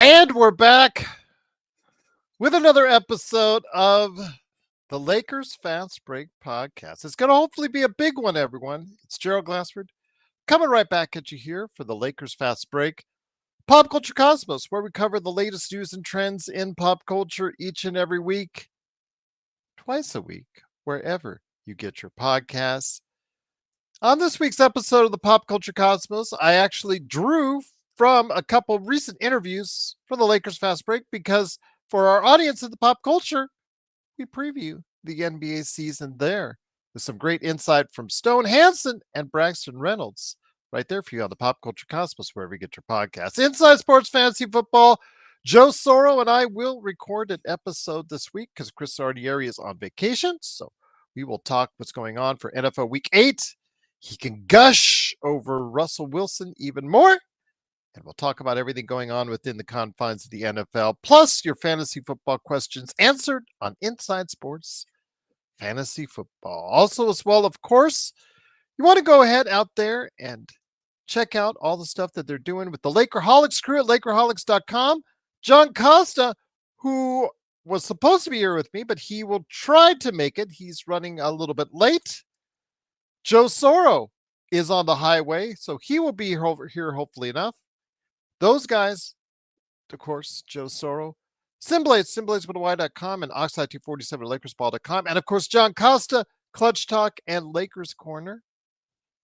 And we're back with another episode of the Lakers Fast Break Podcast. It's going to hopefully be a big one, everyone. It's Gerald Glassford coming right back at you here for the Lakers Fast Break Pop Culture Cosmos, where we cover the latest news and trends in pop culture each and every week, twice a week, wherever you get your podcasts. On this week's episode of the Pop Culture Cosmos, I actually drew from a couple recent interviews for the Lakers Fast Break because for our audience in the pop culture, we preview the NBA season there with some great insight from Stone Hansen and Braxton Reynolds right there for you on the Pop Culture Cosmos, wherever you get your podcasts. Inside Sports Fantasy Football, Joe Soro and I will record an episode this week because Chris Sardieri is on vacation. So we will talk what's going on for NFL Week 8. He can gush over Russell Wilson even more. And we'll talk about everything going on within the confines of the NFL, plus your fantasy football questions answered on Inside Sports Fantasy Football. Also, as well, of course, you want to go ahead out there and check out all the stuff that they're doing with the Lakerholics crew at Lakerholics.com. John Costa, who was supposed to be here with me, but he will try to make it. He's running a little bit late. Joe Soro is on the highway, so he will be over here hopefully enough. Those guys, of course, Joe Soro, Simblades with a Y.com, and Oxide247 at LakersBall.com. And of course, John Costa, Clutch Talk and Lakers Corner.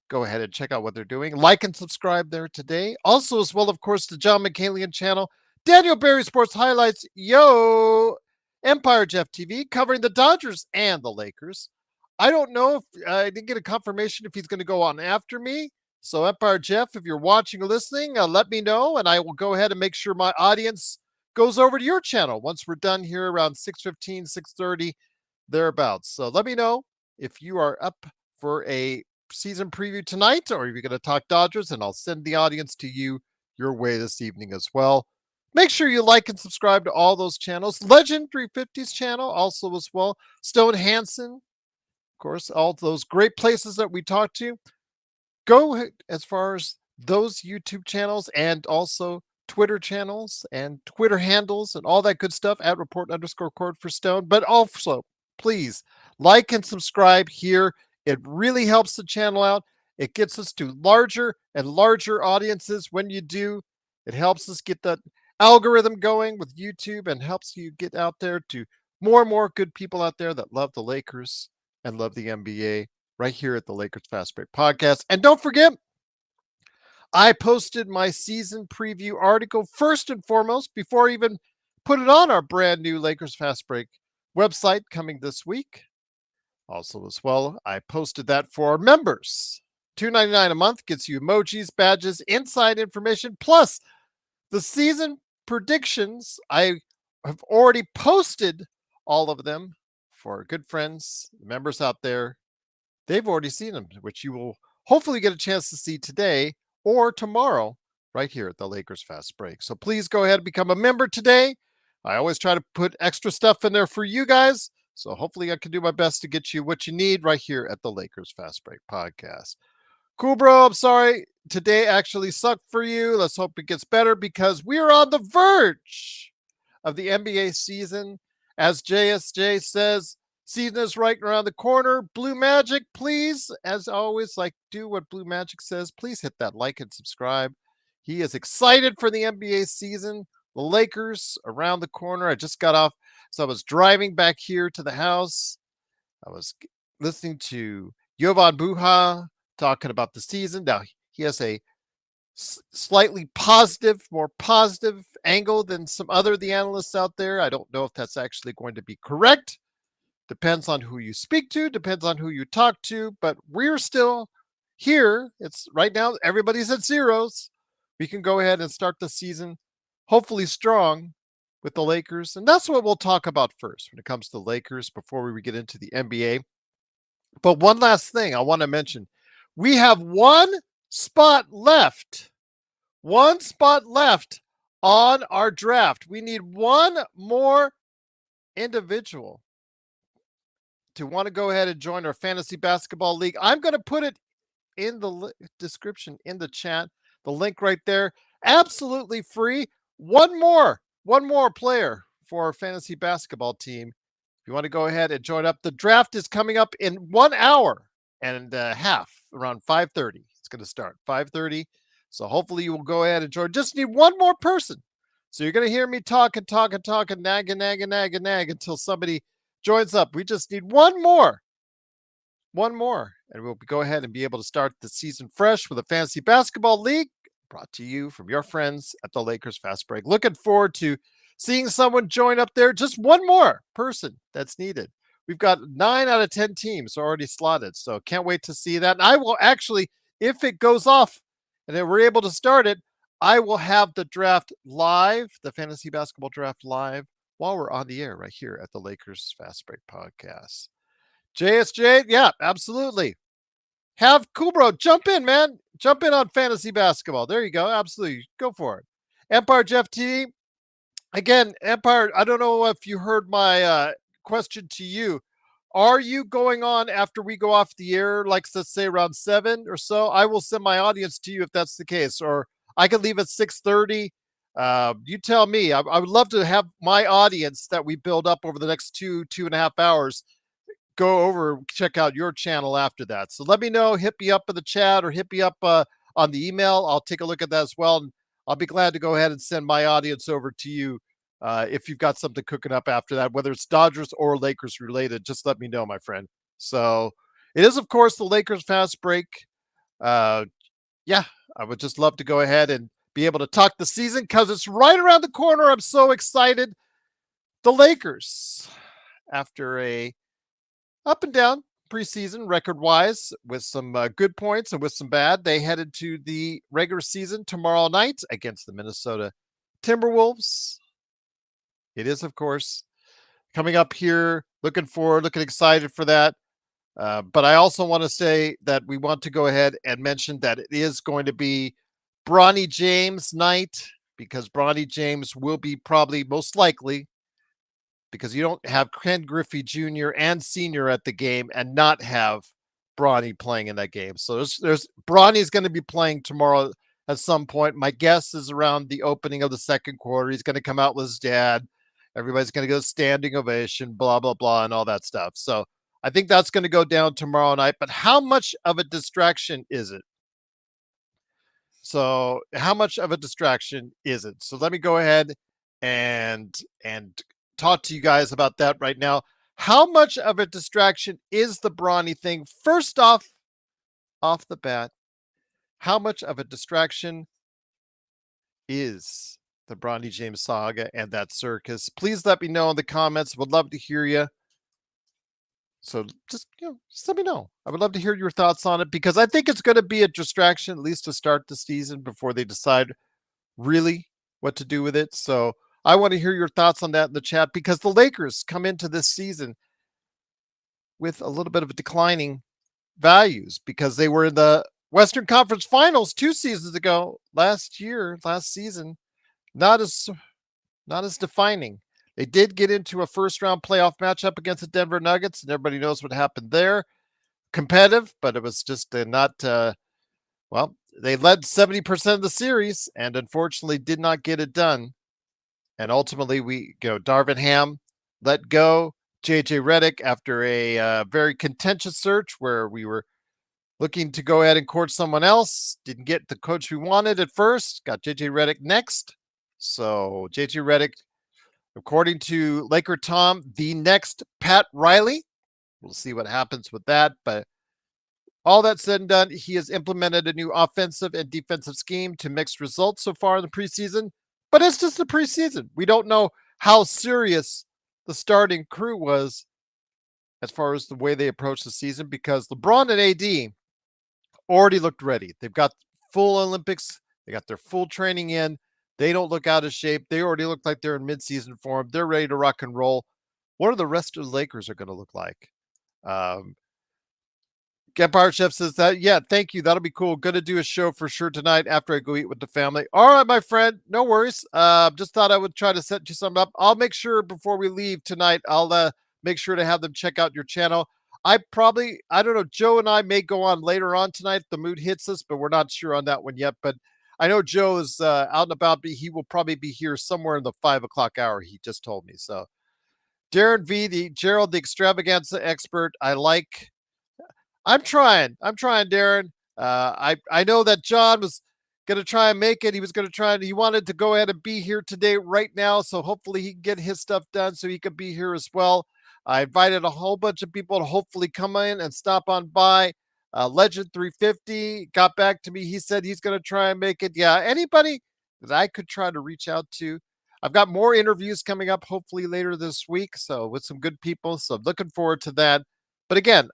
Go ahead and check out what they're doing. Like and subscribe there today. Also, as well, of course, the John McCalian channel, Daniel Berry Sports Highlights, Yo, Empire Jeff TV, covering the Dodgers and the Lakers. I don't know if I didn't get a confirmation if he's going to go on after me. So Empire Jeff, if you're watching or listening, let me know, and I will go ahead and make sure my audience goes over to your channel once we're done here around 6:15, 6:30, thereabouts. So let me know if you are up for a season preview tonight, or if you're going to talk Dodgers, and I'll send the audience to you your way this evening as well. Make sure you like and subscribe to all those channels. Legend 350's channel also as well. Stone Hansen, of course, all those great places that we talked to. Go as far as those YouTube channels and also Twitter channels and Twitter handles and all that good stuff at report_cord for Stone. But also, please like and subscribe here. It really helps the channel out. It gets us to larger and larger audiences when you do. It helps us get that algorithm going with YouTube and helps you get out there to more and more good people out there that love the Lakers and love the NBA. Right here at the Lakers Fast Break Podcast. And don't forget, I posted my season preview article first and foremost before I even put it on our brand new Lakers Fast Break website coming this week. Also, as well, I posted that for our members. $2.99 a month gets you emojis, badges, inside information, plus the season predictions. I have already posted all of them for our good friends, members out there. They've already seen them, which you will hopefully get a chance to see today or tomorrow right here at the Lakers Fast Break. So please go ahead and become a member today. I always try to put extra stuff in there for you guys. So hopefully I can do my best to get you what you need right here at the Lakers Fast Break Podcast. Cool, bro. I'm sorry. Today actually sucked for you. Let's hope it gets better because we are on the verge of the NBA season. As JSJ says, season is right around the corner. Blue Magic, please, as always, do what Blue Magic says. Please hit that like and subscribe. He is excited for the NBA season. The Lakers around the corner. I just got off, so I was driving back here to the house. I was listening to Jovan Buha talking about the season. Now, he has a slightly more positive angle than some other of the analysts out there. I don't know if that's actually going to be correct. Depends on who you speak to, depends on who you talk to, but we're still here. It's right now, everybody's at zeros. We can go ahead and start the season hopefully strong with the Lakers. And that's what we'll talk about first when it comes to the Lakers before we get into the NBA. But one last thing I want to mention. We have one spot left on our draft. We need one more individual to want to go ahead and join our fantasy basketball league. I'm going to put it in the description, in the chat, the link right there. Absolutely free. One more player for our fantasy basketball team. If you want to go ahead and join up, the draft is coming up in 1 hour and a half, around 5:30. It's going to start 5:30. So hopefully you will go ahead and join. Just need one more person. So you're going to hear me talk and talk and talk and nag and nag and nag and nag until somebody joins up. We just need one more, and we'll go ahead and be able to start the season fresh with a fantasy basketball league brought to you from your friends at the Lakers Fast Break. Looking forward to seeing someone join up there. Just one more person that's needed. We've got 9 out of 10 teams already slotted, so can't wait to see that. And I will actually, if it goes off and then we're able to start it, I will have the draft live, the fantasy basketball draft live, while we're on the air right here at the Lakers Fast Break podcast. JSJ, yeah, absolutely. Have Kubro jump in, man. Jump in on fantasy basketball. There you go. Absolutely. Go for it. Empire Jeff T. Again, Empire, I don't know if you heard my question to you. Are you going on after we go off the air, like let's say around 7 or so? I will send my audience to you if that's the case, or I can leave at 6:30. You tell me. I would love to have my audience that we build up over the next 2.5 hours go over, check out your channel after that. So let me know, hit me up in the chat or hit me up on the email. I'll take a look at that as well. And I'll be glad to go ahead and send my audience over to you if you've got something cooking up after that, whether it's Dodgers or Lakers related. Just let me know, my friend. So it is, of course, the Lakers Fast Break. Yeah, I would just love to go ahead and be able to talk the season because it's right around the corner. I'm so excited. The Lakers, after a up and down preseason record wise with some good points and with some bad, they headed to the regular season tomorrow night against the Minnesota Timberwolves. It is, of course, coming up here. Looking forward, looking excited for that. But I also want to say that we want to go ahead and mention that it is going to be Bronny James night because Bronny James will be probably most likely, because you don't have Ken Griffey Jr. and Sr. at the game and not have Bronny playing in that game. So there's Bronny's going to be playing tomorrow at some point. My guess is around the opening of the second quarter. He's going to come out with his dad. Everybody's going to go standing ovation, blah, blah, blah, and all that stuff. So I think that's going to go down tomorrow night. But how much of a distraction is it? So how much of a distraction is it? So let me go ahead and talk to you guys about that right now. How much of a distraction is the Bronny thing? First off the bat, how much of a distraction is the Bronny James saga and that circus? Please let me know in the comments. Would love to hear you. So just let me know. I would love to hear your thoughts on it because I think it's going to be a distraction, at least to start the season before they decide really what to do with it. So I want to hear your thoughts on that in the chat because the Lakers come into this season with a little bit of a declining values because they were in the Western Conference Finals 2 seasons ago, last season, not as defining. They did get into a first round playoff matchup against the Denver Nuggets, and everybody knows what happened there. Competitive, but it was just not. Well, they led 70% of the series, and unfortunately did not get it done. And ultimately, Darvin Ham let go JJ Redick after a very contentious search where we were looking to go ahead and court someone else. Didn't get the coach we wanted at first. Got JJ Redick next. So JJ Redick, according to Laker Tom, the next Pat Riley. We'll see what happens with that. But all that said and done, he has implemented a new offensive and defensive scheme to mixed results so far in the preseason. But it's just the preseason. We don't know how serious the starting crew was as far as the way they approached the season because LeBron and AD already looked ready. They've got full Olympics. They got their full training in. They don't look out of shape. They already look like they're in midseason form. They're ready to rock and roll. What are the rest of the Lakers are going to look like? Empire Chef says that, yeah, thank you. That'll be cool. Going to do a show for sure tonight after I go eat with the family. All right, my friend. No worries. Just thought I would try to set you something up. I'll make sure before we leave tonight, I'll make sure to have them check out your channel. I don't know, Joe and I may go on later on tonight if the mood hits us, but we're not sure on that one yet. But I know Joe is out and about, but he will probably be here somewhere in the 5 o'clock hour. He just told me. So Darren V, the Gerald, the extravaganza expert. I'm trying. I'm trying, Darren. I know that John was going to try and make it. He was going to try and he wanted to go ahead and be here today, right now. So hopefully he can get his stuff done so he could be here as well. I invited a whole bunch of people to hopefully come in and stop on by. Legend 350 got back to me. He said he's going to try and make it. Yeah, anybody that I could try to reach out to. I've got more interviews coming up hopefully later this week. So with some good people. So looking forward to that. But again,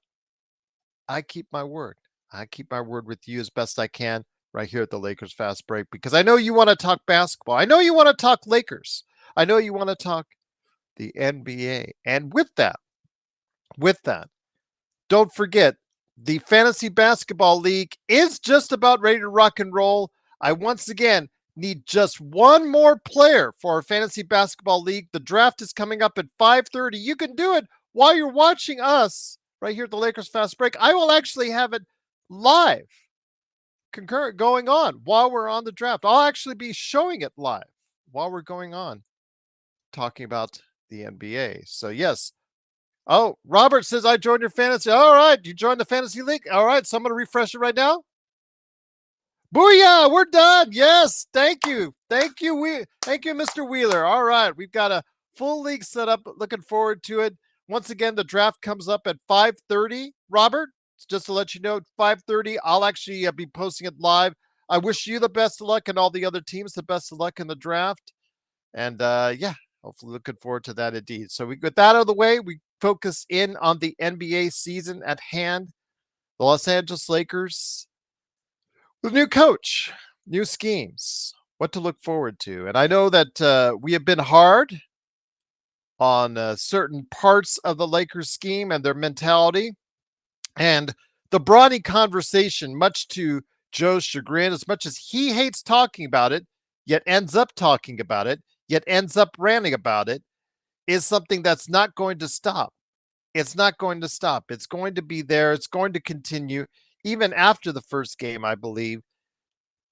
I keep my word. I keep my word with you as best I can right here at the Lakers Fast Break because I know you want to talk basketball. I know you want to talk Lakers. I know you want to talk the NBA. And with that, don't forget the Fantasy Basketball League is just about ready to rock and roll. I once again need just one more player for our Fantasy Basketball League. The draft is coming up at 5:30. You can do it while you're watching us right here at the Lakers Fast Break. I will actually have it live, concurrent going on while we're on the draft. I'll actually be showing it live while we're going on talking about the NBA. So yes. Oh, Robert says I joined your fantasy. All right, you joined the fantasy league. All right, so I'm going to refresh it right now. Booyah, we're done. Yes, thank you. Thank you, Mr. Wheeler. All right, we've got a full league set up. Looking forward to it. Once again, the draft comes up at 5:30. Robert, just to let you know, 5:30. I'll actually be posting it live. I wish you the best of luck and all the other teams the best of luck in the draft. And yeah, hopefully looking forward to that indeed. So we get that out of the way. We focus in on the NBA season at hand. The Los Angeles Lakers with a new coach, new schemes, what to look forward to. And I know that we have been hard on certain parts of the Lakers scheme and their mentality. And the Bronny conversation, much to Joe's chagrin, as much as he hates talking about it, yet ends up talking about it, yet ends up ranting about it, is something that's not going to stop. It's not going to stop. It's going to be there. It's going to continue even after the first game, I believe,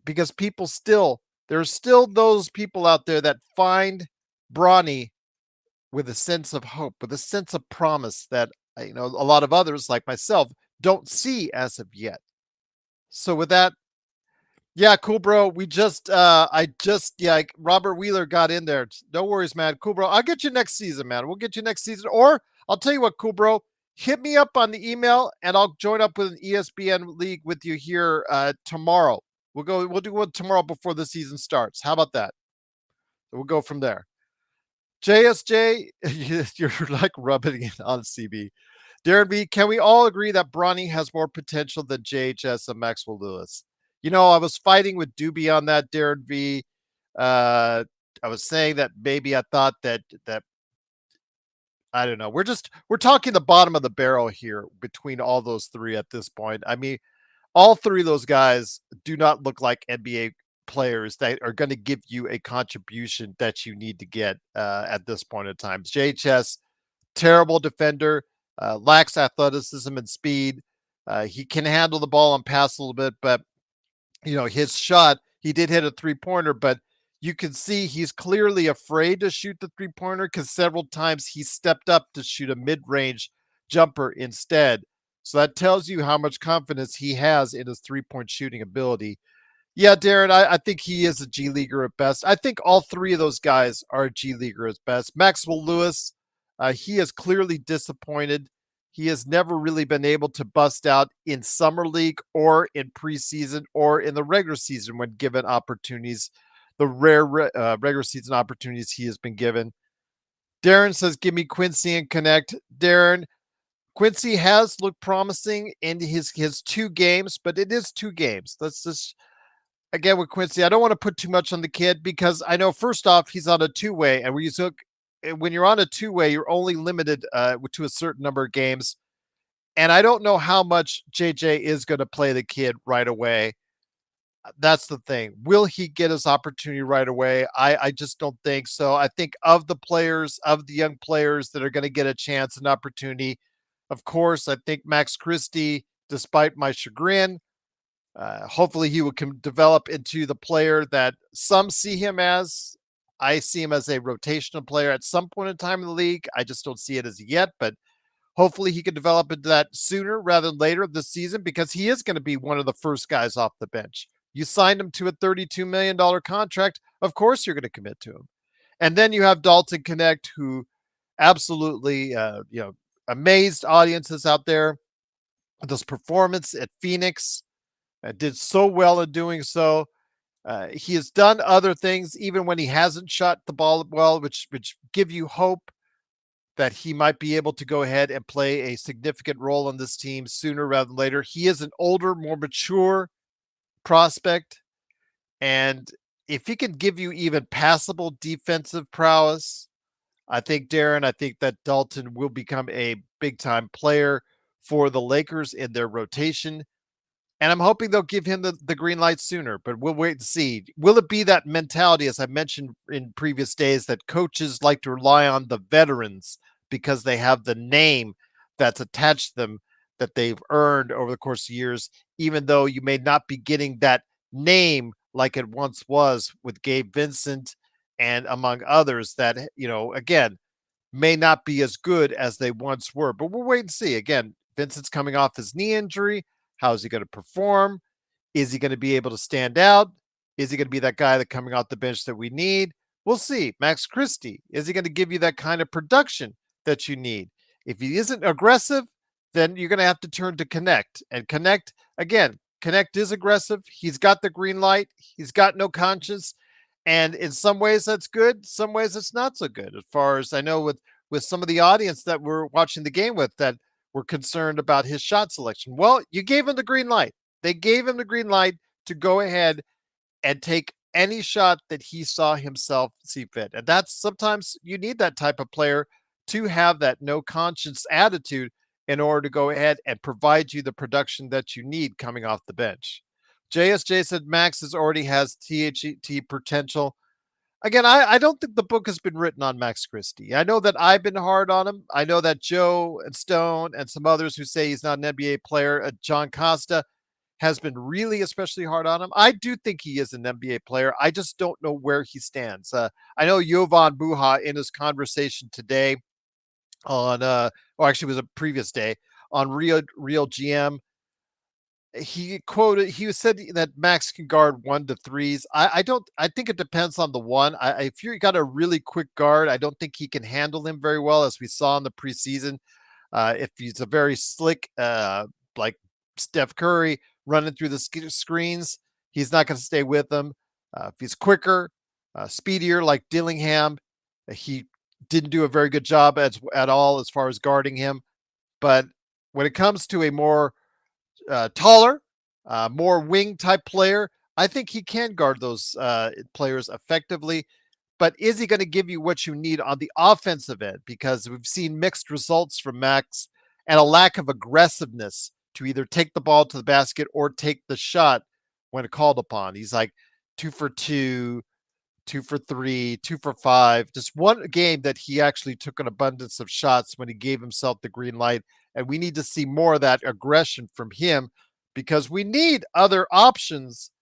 because there's still those people out there that find Bronny with a sense of hope, with a sense of promise that, a lot of others like myself don't see as of yet. So with that, yeah, cool, bro. Robert Wheeler got in there. No worries, man. Cool, bro. I'll get you next season, man. We'll get you next season. Or I'll tell you what, cool, bro. Hit me up on the email and I'll join up with an ESPN league with you here tomorrow. We'll do one tomorrow before the season starts. How about that? We'll go from there. JSJ, you're like rubbing it on CB. Darren B, can we all agree that Bronny has more potential than JHS and Maxwell Lewis? I was fighting with Doobie on that, Darren V. I was saying that maybe I thought that I don't know. We're talking the bottom of the barrel here between all those three at this point. I mean, all three of those guys do not look like NBA players that are going to give you a contribution that you need to get at this point in time. JHS, terrible defender, lacks athleticism and speed. He can handle the ball and pass a little bit, but his shot, he did hit a 3-pointer, but you can see he's clearly afraid to shoot the 3-pointer because several times he stepped up to shoot a mid-range jumper instead. So that tells you how much confidence he has in his 3-point shooting ability. Yeah, Darren, I think he is a G Leaguer at best. I think all three of those guys are a G Leaguer at best. Maxwell Lewis, he is clearly disappointed. He has never really been able to bust out in summer league or in preseason or in the regular season when given opportunities, the rare regular season opportunities he has been given. Darren says, give me Quincy and connect. Darren, Quincy has looked promising in his 2 games, but it is 2 games. Let's just, again, with Quincy, I don't want to put too much on the kid because I know first off, he's on a 2-way, and when you're on a 2-way, you're only limited to a certain number of games. And I don't know how much JJ is going to play the kid right away. That's the thing. Will he get his opportunity right away? I just don't think so. I think of the young players that are going to get a chance and opportunity, of course, I think Max Christie, despite my chagrin, Hopefully, he will develop into the player that some see him as. I see him as a rotational player at some point in time in the league. I just don't see it as yet, but hopefully he can develop into that sooner rather than later this season because he is going to be one of the first guys off the bench. You signed him to a $32 million contract. Of course, you're going to commit to him. And then you have Dalton Connect, who absolutely, amazed audiences out there. This performance at Phoenix did so well in doing so. He has done other things, even when he hasn't shot the ball well, which give you hope that he might be able to go ahead and play a significant role on this team sooner rather than later. He is an older, more mature prospect, and if he can give you even passable defensive prowess, I think that Dalton will become a big time player for the Lakers in their rotation. And I'm hoping they'll give him the green light sooner, but we'll wait and see. Will it be that mentality, as I mentioned in previous days, that coaches like to rely on the veterans because they have the name that's attached to them that they've earned over the course of years, even though you may not be getting that name like it once was with Gabe Vincent and among others that, again, may not be as good as they once were. But we'll wait and see. Again, Vincent's coming off his knee injury. How is he going to perform? Is he going to be able to stand out? Is he going to be that guy that coming off the bench that we need? We'll see. Max Christie, is he going to give you that kind of production that you need? If he isn't aggressive, then you're going to have to turn to Connect. And Connect is aggressive. He's got the green light. He's got no conscience. And in some ways that's good. Some ways it's not so good. As far as I know, with some of the audience that we're watching the game with, that were concerned about his shot selection. Well, you gave him the green light. They gave him the green light to go ahead and take any shot that he saw himself see fit. And that's sometimes you need that type of player to have that no conscience attitude in order to go ahead and provide you the production that you need coming off the bench. JSJ said Max already has THT potential. Again, I don't think the book has been written on Max Christie. I know that I've been hard on him. I know that Joe and Stone and some others who say he's not an NBA player, John Costa, has been really especially hard on him. I do think he is an NBA player. I just don't know where he stands. I know Jovan Buha in his conversation today on, or actually it was a previous day on Real GM, he said that Max can guard 1 to 3s. I think it depends on the one. If you got a really quick guard, I don't think he can handle him very well, as we saw in the preseason. If he's a very slick, like Steph Curry running through the screens, he's not going to stay with them. If he's quicker, speedier like Dillingham, he didn't do a very good job at all as far as guarding him. But when it comes to a more taller, more wing type player, I think he can guard those players effectively. But is he going to give you what you need on the offensive end? Because we've seen mixed results from Max and a lack of aggressiveness to either take the ball to the basket or take the shot when called upon. He's like 2 for 2, 2 for 3, 2 for 5. Just one game that he actually took an abundance of shots when he gave himself the green light. And we need to see more of that aggression from him because we need other options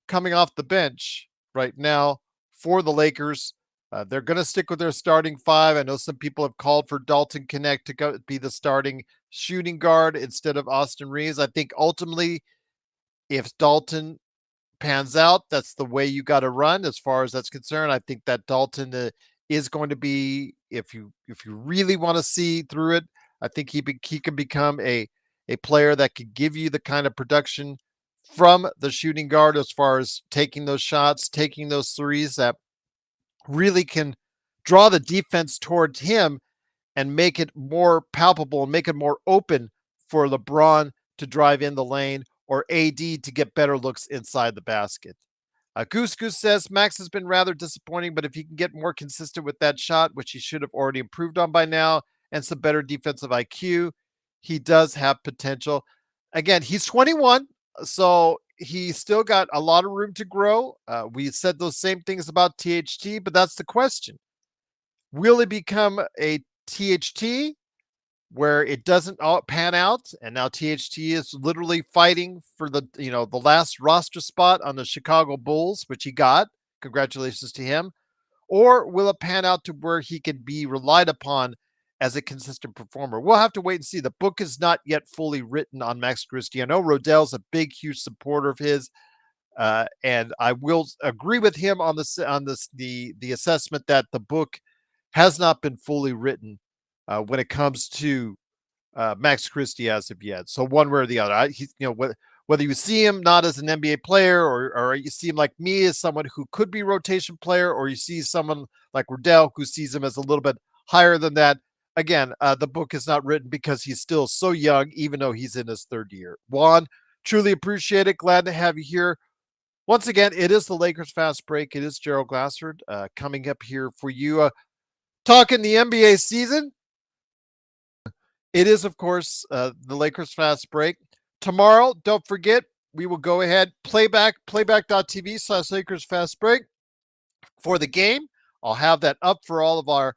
coming off the bench right now for the Lakers. They're going to stick with their starting 5. I know some people have called for Dalton Connect to be the starting shooting guard instead of Austin Reeves. I think ultimately, if Dalton pans out, that's the way you got to run as far as that's concerned. I think that Dalton is going to be, if you really want to see through it, I think he can become a player that can give you the kind of production from the shooting guard as far as taking those shots, taking those threes that really can draw the defense towards him and make it more palpable and make it more open for LeBron to drive in the lane or AD to get better looks inside the basket. Goose says Max has been rather disappointing, but if he can get more consistent with that shot, which he should have already improved on by now, and some better defensive IQ, he does have potential. Again, he's 21, so he's still got a lot of room to grow. We said those same things about THT, but that's the question. Will he become a THT where it doesn't all pan out, and now THT is literally fighting for the last roster spot on the Chicago Bulls, which he got. Congratulations to him. Or will it pan out to where he can be relied upon as a consistent performer? We'll have to wait and see. The book is not yet fully written on Max Christie. I know Rodell's a big, huge supporter of his, and I will agree with him on the assessment that the book has not been fully written when it comes to Max Christie as of yet. So one way or the other, whether you see him not as an NBA player or you see him like me as someone who could be a rotation player, or you see someone like Rodell who sees him as a little bit higher than that. Again, the book is not written because he's still so young, even though he's in his third year. Juan, truly appreciate it. Glad to have you here. Once again, it is the Lakers Fast Break. It is Gerald Glassford coming up here for you, talking the NBA season. It is, of course, the Lakers Fast Break. Tomorrow, don't forget, we will go ahead, playback.tv/Lakers Fast Break for the game. I'll have that up for all of our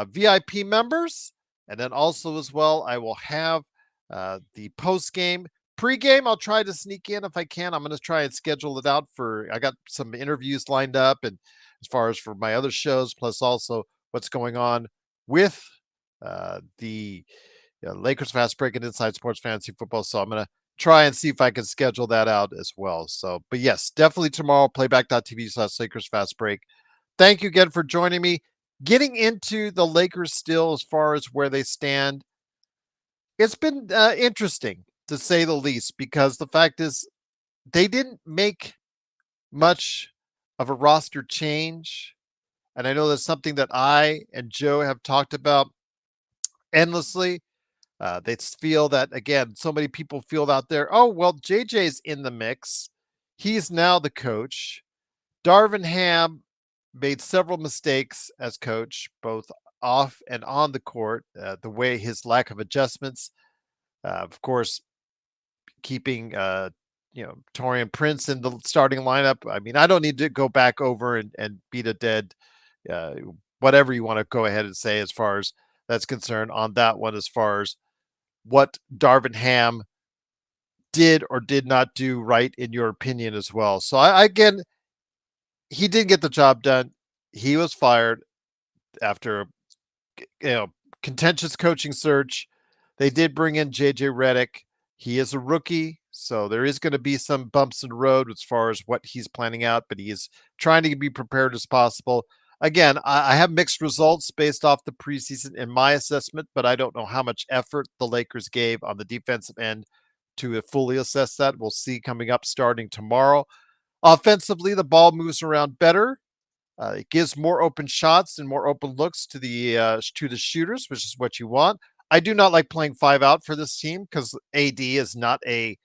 VIP members. And then also as well, I will have the post-game. Pre-game, I'll try to sneak in if I can. I'm going to try and schedule it out I got some interviews lined up, and as far as for my other shows, plus also what's going on with the Lakers Fast Break and Inside Sports Fantasy Football. So I'm going to try and see if I can schedule that out as well. So, but yes, definitely tomorrow, playback.tv/Lakers Fast Break. Thank you again for joining me. Getting into the Lakers still as far as where they stand, it's been interesting to say the least, because the fact is they didn't make much of a roster change. And I know that's something that I and Joe have talked about endlessly. They feel that, again, so many people feel out there, oh, well, JJ's in the mix. He's now the coach. Darvin Ham made several mistakes as coach, both off and on the court. The way his lack of adjustments, of course, keeping Taurean Prince in the starting lineup. I mean, I don't need to go back over and beat a dead uh, whatever you want to go ahead and say as far as that's concerned on that one, as far as what Darvin Ham did or did not do right in your opinion as well. So again, he did get the job done. He was fired after contentious coaching search. They did bring in JJ Redick. He is a rookie, so there is going to be some bumps in the road as far as what he's planning out, but he is trying to be prepared as possible. Again, I have mixed results based off the preseason in my assessment, but I don't know how much effort the Lakers gave on the defensive end to fully assess that. We'll see coming up starting tomorrow. Offensively, the ball moves around better. It gives more open shots and more open looks to the shooters, which is what you want. I do not like playing 5 out for this team because AD is not a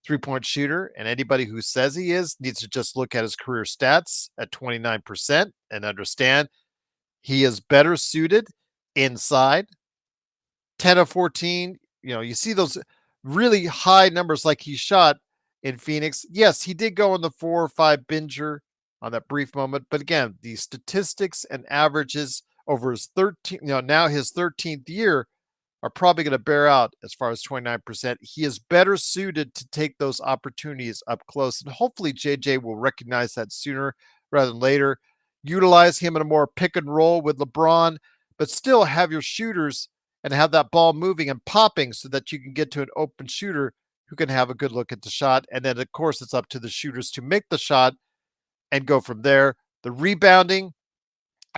3-point shooter, and anybody who says he is needs to just look at his career stats at 29% and understand he is better suited inside. 10 of 14, you see those really high numbers like he shot in Phoenix. Yes, he did go in the 4 or 5 binger on that brief moment, but again, the statistics and averages over his 13th year are probably going to bear out as far as 29%. He is better suited to take those opportunities up close, and hopefully JJ will recognize that sooner rather than later. Utilize him in a more pick and roll with LeBron, but still have your shooters and have that ball moving and popping so that you can get to an open shooter who can have a good look at the shot. And then, of course, it's up to the shooters to make the shot and go from there. The rebounding,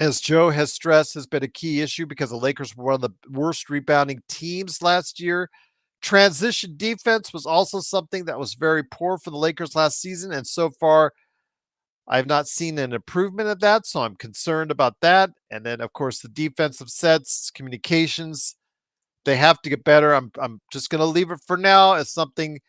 as Joe has stressed, has been a key issue because the Lakers were one of the worst rebounding teams last year. Transition defense was also something that was very poor for the Lakers last season, and so far I've not seen an improvement of that, so I'm concerned about that. And then, of course, the defensive sets, communications, they have to get better. I'm just going to leave it for now as something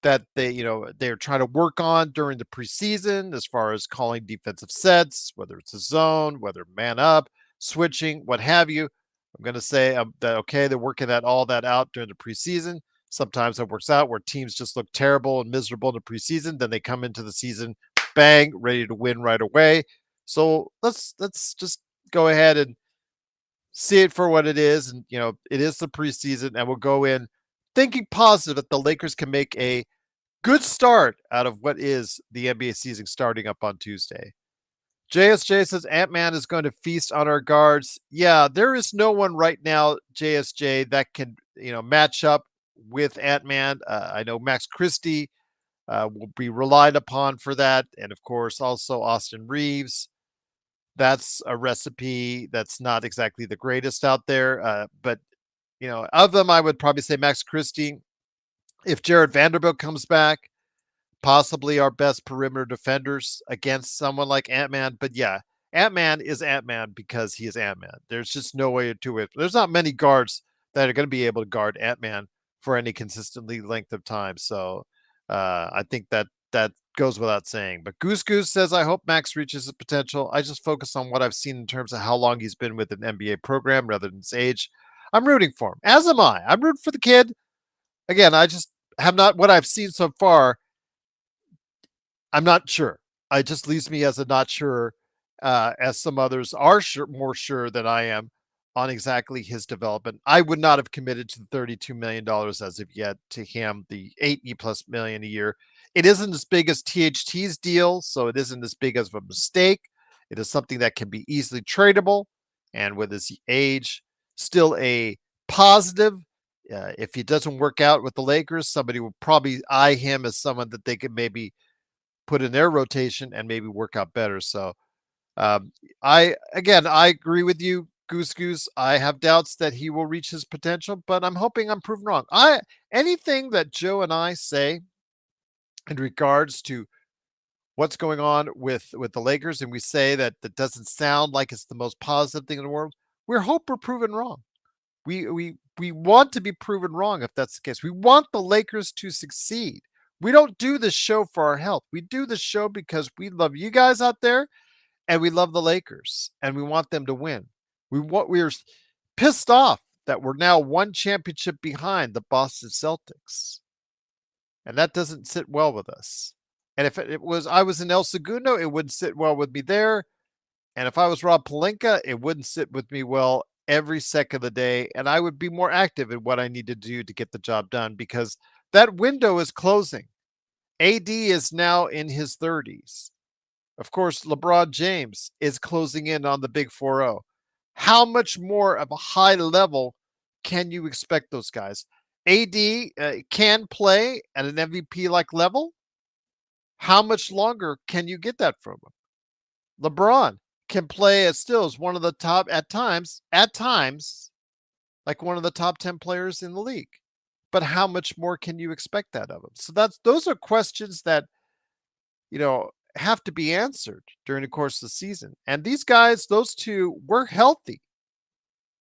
that they're trying to work on during the preseason as far as calling defensive sets, whether it's a zone, whether man up, switching, what have you. I'm going to say that, okay, they're working all that out during the preseason. Sometimes that works out where teams just look terrible and miserable in the preseason. Then they come into the season, bang, ready to win right away. So let's just go ahead and see it for what it is. And, it is the preseason, and we'll go in thinking positive that the Lakers can make a good start out of what is the NBA season starting up on Tuesday. JSJ says Ant-Man is going to feast on our guards. Yeah, there is no one right now, JSJ, that can, match up with Ant-Man. I know Max Christie will be relied upon for that. And of course, also Austin Reeves. That's a recipe that's not exactly the greatest out there. But, of them, I would probably say Max Christie. If Jared Vanderbilt comes back, possibly our best perimeter defenders against someone like Ant-Man. But yeah, Ant-Man is Ant-Man because he is Ant-Man. There's just no way to it. There's not many guards that are going to be able to guard Ant-Man for any consistently length of time. So I think that goes without saying. But Goose Goose says, I hope Max reaches his potential. I just focus on what I've seen in terms of how long he's been with an NBA program rather than his age. I'm rooting for him, as am I. I'm rooting for the kid. Again, I just have not, what I've seen so far, I'm not sure. It just leaves me as a not sure, as some others are more sure than I am on exactly his development. I would not have committed to the $32 million as of yet to him, the $80+ million a year. It isn't as big as THT's deal, so it isn't as big as a mistake. It is something that can be easily tradable, and with his age, still a positive. If he doesn't work out with the Lakers, somebody will probably eye him as someone that they could maybe put in their rotation and maybe work out better. So I agree with you, Goose Goose. I have doubts that he will reach his potential, but I'm hoping I'm proven wrong. Anything that Joe and I say in regards to what's going on with the Lakers, and we say that doesn't sound like it's the most positive thing in the world, we hope we're proven wrong. We want to be proven wrong if that's the case. We want the Lakers to succeed. We don't do this show for our health. We do this show because we love you guys out there, and we love the Lakers, and we want them to win. We're pissed off that we're now one championship behind the Boston Celtics, and that doesn't sit well with us. And if it was I was in El Segundo, it wouldn't sit well with me there. And if I was Rob Pelinka, it wouldn't sit with me well every second of the day, and I would be more active in what I need to do to get the job done because that window is closing. AD is now in his 30s. Of course, LeBron James is closing in on the big 4-0. How much more of a high level can you expect those guys? AD can play at an MVP-like level. How much longer can you get that from him? LeBron can play as still as one of the top at times, like one of the top 10 players in the league. But how much more can you expect that of him? So those are questions that, have to be answered during the course of the season. And these guys, those two, were healthy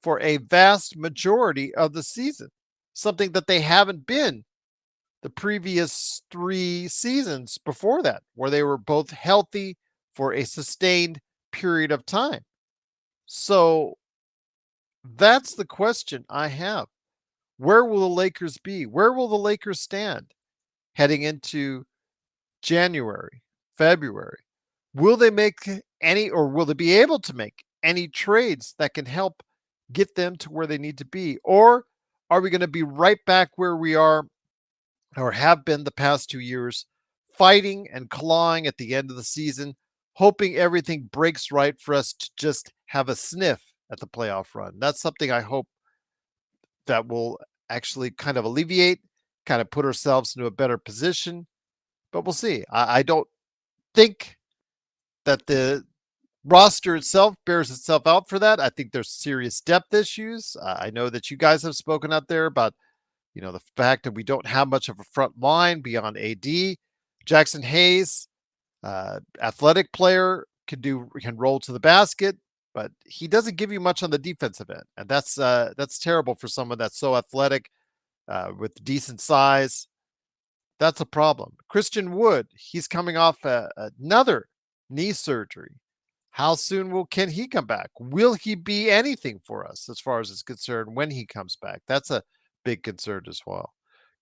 for a vast majority of the season, something that they haven't been the previous 3 seasons before that, where they were both healthy for a sustained period of time. So that's the question I have. Where will the Lakers be? Where will the Lakers stand heading into January, February? Will they make any, or will they be able to make any trades that can help get them to where they need to be? Or are we going to be right back where we are or have been the past 2 years, fighting and clawing at the end of the season, hoping everything breaks right for us to just have a sniff at the playoff run? That's something I hope that will actually kind of alleviate, kind of put ourselves into a better position. But we'll see. I don't think that the roster itself bears itself out for that. I think there's serious depth issues. I know that you guys have spoken out there about, the fact that we don't have much of a front line beyond AD. Jackson Hayes, athletic player, can roll to the basket, but he doesn't give you much on the defensive end, and that's terrible for someone that's so athletic, with decent size. That's a problem. Christian Wood, he's coming off another knee surgery. How soon can he come back? Will he be anything for us as far as it's concerned when he comes back? That's a big concern as well.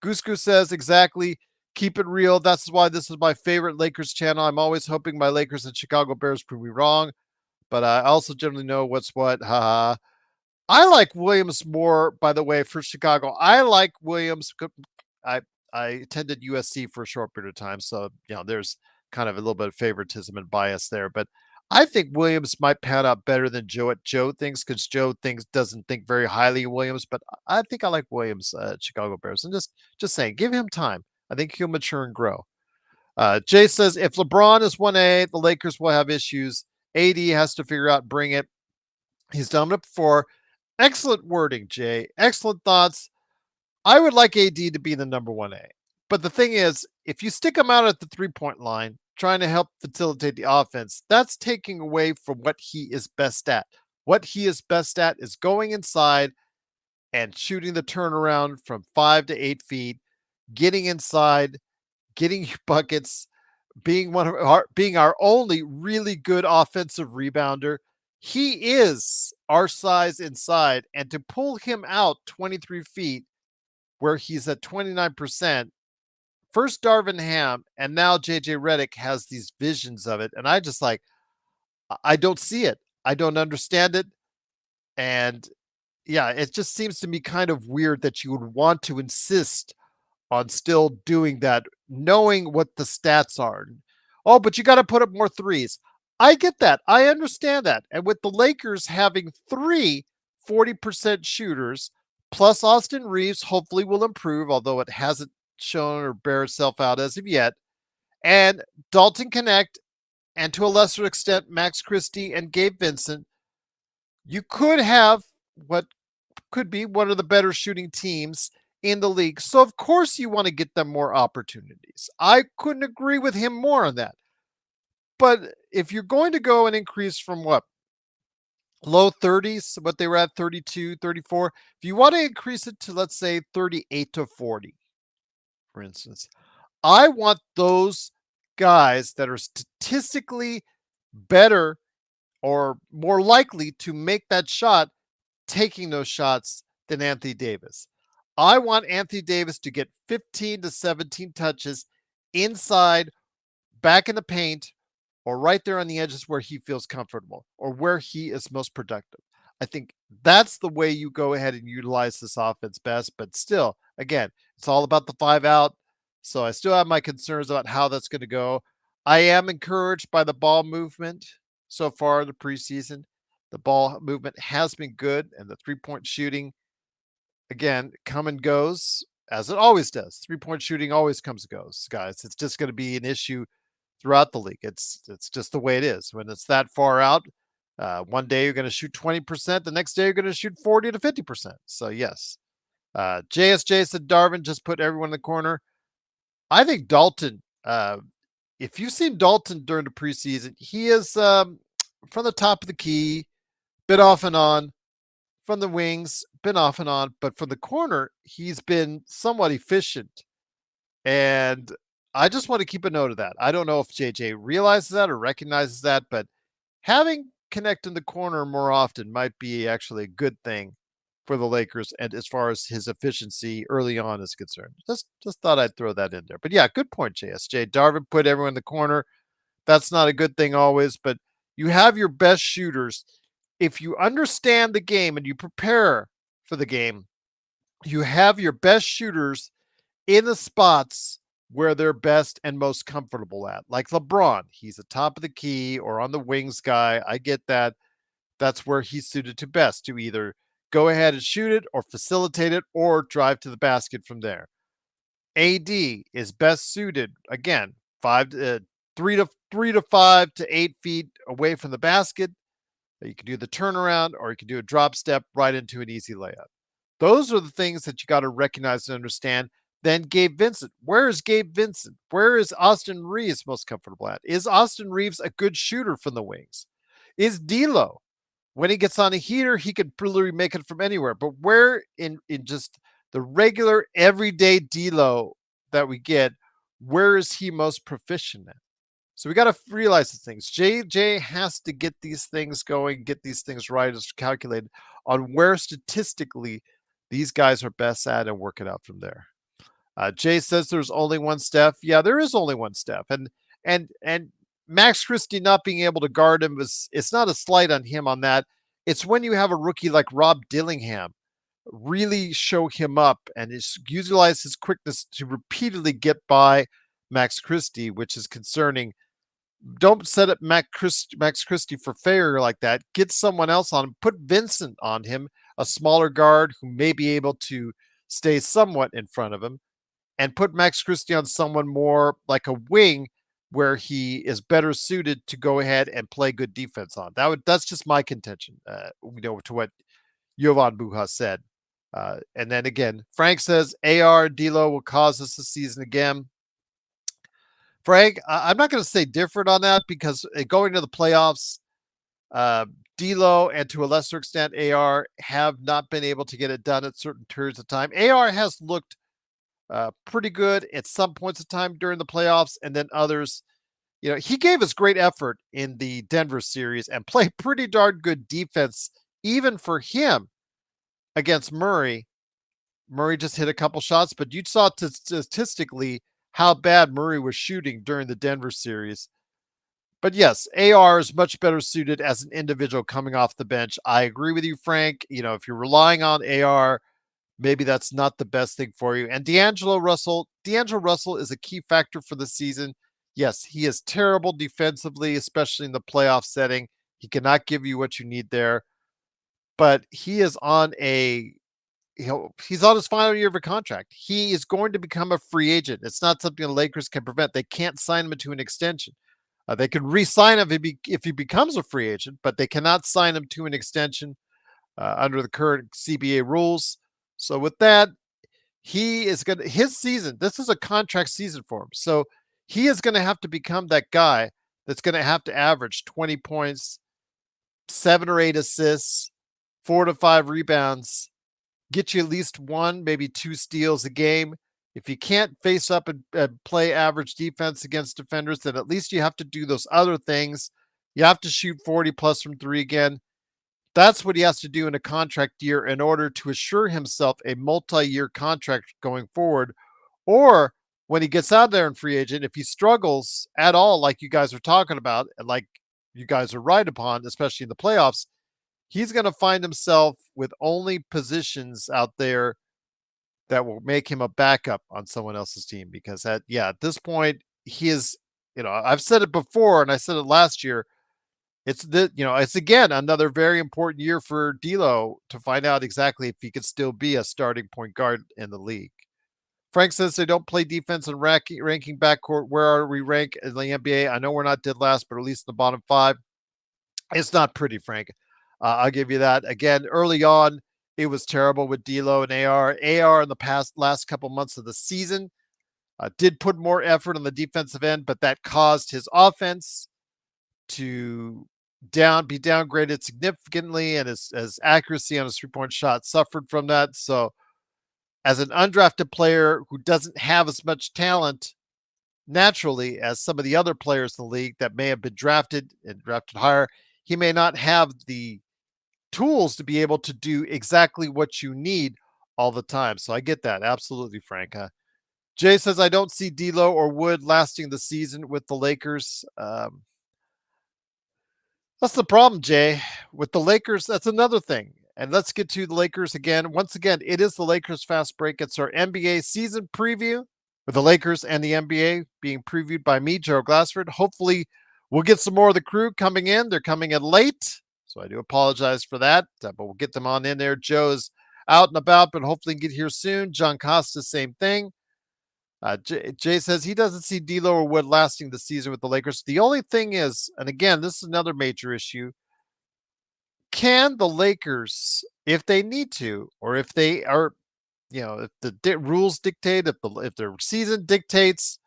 Goose Goose says, exactly. Keep it real. That's why this is my favorite Lakers channel. I'm always hoping my Lakers and Chicago Bears prove me wrong, but I also generally know what's what. Haha. I like Williams more, by the way, for Chicago. I like Williams. I I attended USC for a short period of time, so there's kind of a little bit of favoritism and bias there. But I think Williams might pan out better than Joe thinks, because Joe thinks doesn't think very highly of Williams. But I think I like Williams, Chicago Bears, and just saying, give him time. I think he'll mature and grow. Jay says if LeBron is 1A, the Lakers will have issues. AD has to figure out, bring it. He's done it before. Excellent wording, Jay. Excellent thoughts. I would like AD to be the number 1A. But the thing is, if you stick him out at the 3-point line, trying to help facilitate the offense, that's taking away from what he is best at. What he is best at is going inside and shooting the turnaround from 5 to 8 feet, getting inside, getting buckets, being our only really good offensive rebounder. He is our size inside, and to pull him out 23 feet where he's at 29%, first Darvin Ham and now JJ Redick has these visions of it, and I don't see it. I don't understand it. And yeah, it just seems to me kind of weird that you would want to insist on still doing that, knowing what the stats are. Oh, but you got to put up more threes. I get that. I understand that. And with the Lakers having 40% shooters, plus Austin Reeves hopefully will improve, although it hasn't shown or bear itself out as of yet, and Dalton Connect, and to a lesser extent, Max Christie and Gabe Vincent, you could have what could be one of the better shooting teams in the league. So of course you want to get them more opportunities. I couldn't agree with him more on that. But if you're going to go and increase from what? Low 30s, what they were at, 32, 34. If you want to increase it to, let's say, 38 to 40, for instance, I want those guys that are statistically better or more likely to make that shot taking those shots than Anthony Davis. I want Anthony Davis to get 15 to 17 touches inside, back in the paint, or right there on the edges where he feels comfortable or where he is most productive. I think that's the way you go ahead and utilize this offense best. But still, again, it's all about the 5-out. So I still have my concerns about how that's going to go. I am encouraged by the ball movement so far in the preseason. The ball movement has been good, and the 3-point shooting, again, come and goes as it always does. 3-point shooting always comes and goes, guys. It's just going to be an issue throughout the league. It's just the way it is. When it's that far out, one day you're going to shoot 20%, the next day you're going to shoot 40 to 50%. So yes, JSJ said Darvin just put everyone in the corner. I think Dalton. If you've seen Dalton during the preseason, he is from the top of the key, bit off and on. From the wings, been off and on, but from the corner, he's been somewhat efficient. And I just want to keep a note of that. I don't know if JJ realizes that or recognizes that, but having Connect in the corner more often might be actually a good thing for the Lakers, and as far as his efficiency early on is concerned. Just thought I'd throw that in there. But yeah, good point, JSJ. Darvin put everyone in the corner. That's not a good thing always, but you have your best shooters. If you understand the game and you prepare for the game, you have your best shooters in the spots where they're best and most comfortable at. Like LeBron, he's a top of the key or on the wings guy. I get that. That's where he's suited to best, to either go ahead and shoot it or facilitate it or drive to the basket from there. AD is best suited, again, 3 to 5 to 8 feet away from the basket. You can do the turnaround, or you can do a drop step right into an easy layup. Those are the things that you got to recognize and understand. Then Gabe Vincent. Where is Gabe Vincent? Where is Austin Reeves most comfortable at? Is Austin Reeves a good shooter from the wings? Is D'Lo, when he gets on a heater, he can literally make it from anywhere. But where in just the regular everyday D'Lo that we get, where is he most proficient at? So we got to realize the things. JJ has to get these things going, get these things right, as calculated on where statistically these guys are best at, and work it out from there. Jay says there's only one Steph. Yeah, there is only one Steph, and Max Christie not being able to guard him it's not a slight on him on that. It's when you have a rookie like Rob Dillingham really show him up and utilize his quickness to repeatedly get by Max Christie, which is concerning. Don't set up Max Christie for failure like that. Get someone else on him. Put Vincent on him, a smaller guard who may be able to stay somewhat in front of him, and put Max Christie on someone more like a wing where he is better suited to go ahead and play good defense on. That's just my contention. To what Jovan Buha said. And then again, Frank says AR D'Lo will cause us this season again. Frank, I'm not going to say different on that because going to the playoffs, D'Lo and to a lesser extent AR have not been able to get it done at certain periods of time. AR has looked pretty good at some points of time during the playoffs, and then others. He gave us great effort in the Denver series and played pretty darn good defense, even for him against Murray. Murray just hit a couple shots, but you saw statistically how bad Murray was shooting during the Denver series. But yes, AR is much better suited as an individual coming off the bench. I agree with you, Frank. If you're relying on AR, maybe that's not the best thing for you. And D'Angelo Russell is a key factor for the season. Yes, he is terrible defensively, especially in the playoff setting. He cannot give you what you need there. But he is on he's on his final year of a contract. He is going to become a free agent. It's not something the Lakers can prevent. They can't sign him to an extension. They can re-sign him if he becomes a free agent, but they cannot sign him to an extension under the current CBA rules. So with that, his season, this is a contract season for him. So he is going to have to become that guy that's going to have to average 20 points, 7 or 8 assists, 4 to 5 rebounds, get you at least 1, maybe 2 steals a game. If you can't face up and play average defense against defenders, then at least you have to do those other things. You have to shoot 40 plus from 3 again. That's what he has to do in a contract year in order to assure himself a multi-year contract going forward. Or when he gets out there in free agent, if he struggles at all, like you guys are talking about, and like you guys are right upon, especially in the playoffs, he's going to find himself with only positions out there that will make him a backup on someone else's team. Because at this point, he is, I've said it before and I said it last year. It's again another very important year for D'Lo to find out exactly if he could still be a starting point guard in the league. Frank says they don't play defense and ranking backcourt. Where are we ranked in the NBA? I know we're not dead last, but at least in the bottom 5. It's not pretty, Frank. I'll give you that. Again, early on, it was terrible with D'Lo and AR. AR in the last couple months of the season did put more effort on the defensive end, but that caused his offense to be downgraded significantly, and his accuracy on his 3-point shot suffered from that. So as an undrafted player who doesn't have as much talent naturally as some of the other players in the league that may have been drafted higher, he may not have the tools to be able to do exactly what you need all the time. So I get that. Absolutely, Frank. Jay says, I don't see D'Lo or Wood lasting the season with the Lakers. That's the problem, Jay. With the Lakers, that's another thing. And let's get to the Lakers again. Once again, it is the Lakers Fast Break. It's our NBA season preview with the Lakers and the NBA being previewed by me, Gerald Glassford. Hopefully, we'll get some more of the crew coming in. They're coming in late, so I do apologize for that, but we'll get them on in there. Joe's out and about, but hopefully get here soon. John Costa, same thing. Jay says he doesn't see D'Lo or Wood lasting the season with the Lakers. The only thing is, and again, this is another major issue, can the Lakers, if they need to, or if they are, if the rules dictate, if their season dictates,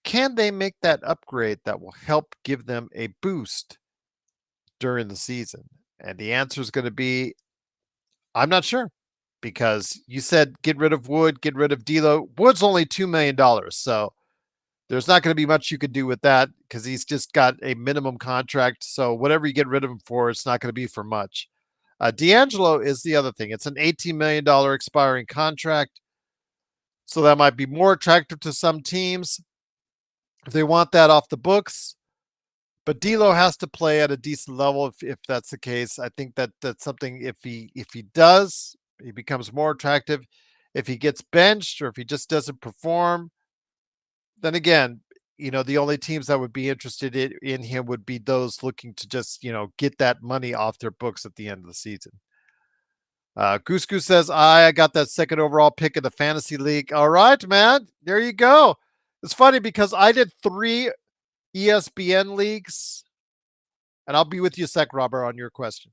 can they make that upgrade that will help give them a boost during the season? And the answer is going to be, I'm not sure. Because you said get rid of Wood, get rid of D'Lo. Wood's only $2 million, so there's not going to be much you could do with that because he's just got a minimum contract. So whatever you get rid of him for, it's not going to be for much. D'Angelo is the other thing. It's an $18 million expiring contract, so that might be more attractive to some teams if they want that off the books. But D'Lo has to play at a decent level if that's the case. I think that's something if he does, he becomes more attractive. If he gets benched or if he just doesn't perform, then again, the only teams that would be interested in him would be those looking to just, get that money off their books at the end of the season. Goose Goose says, I got that second overall pick in the fantasy league. All right, man. There you go. It's funny because I did 3 ESPN leagues, and I'll be with you a sec, Robert, on your question.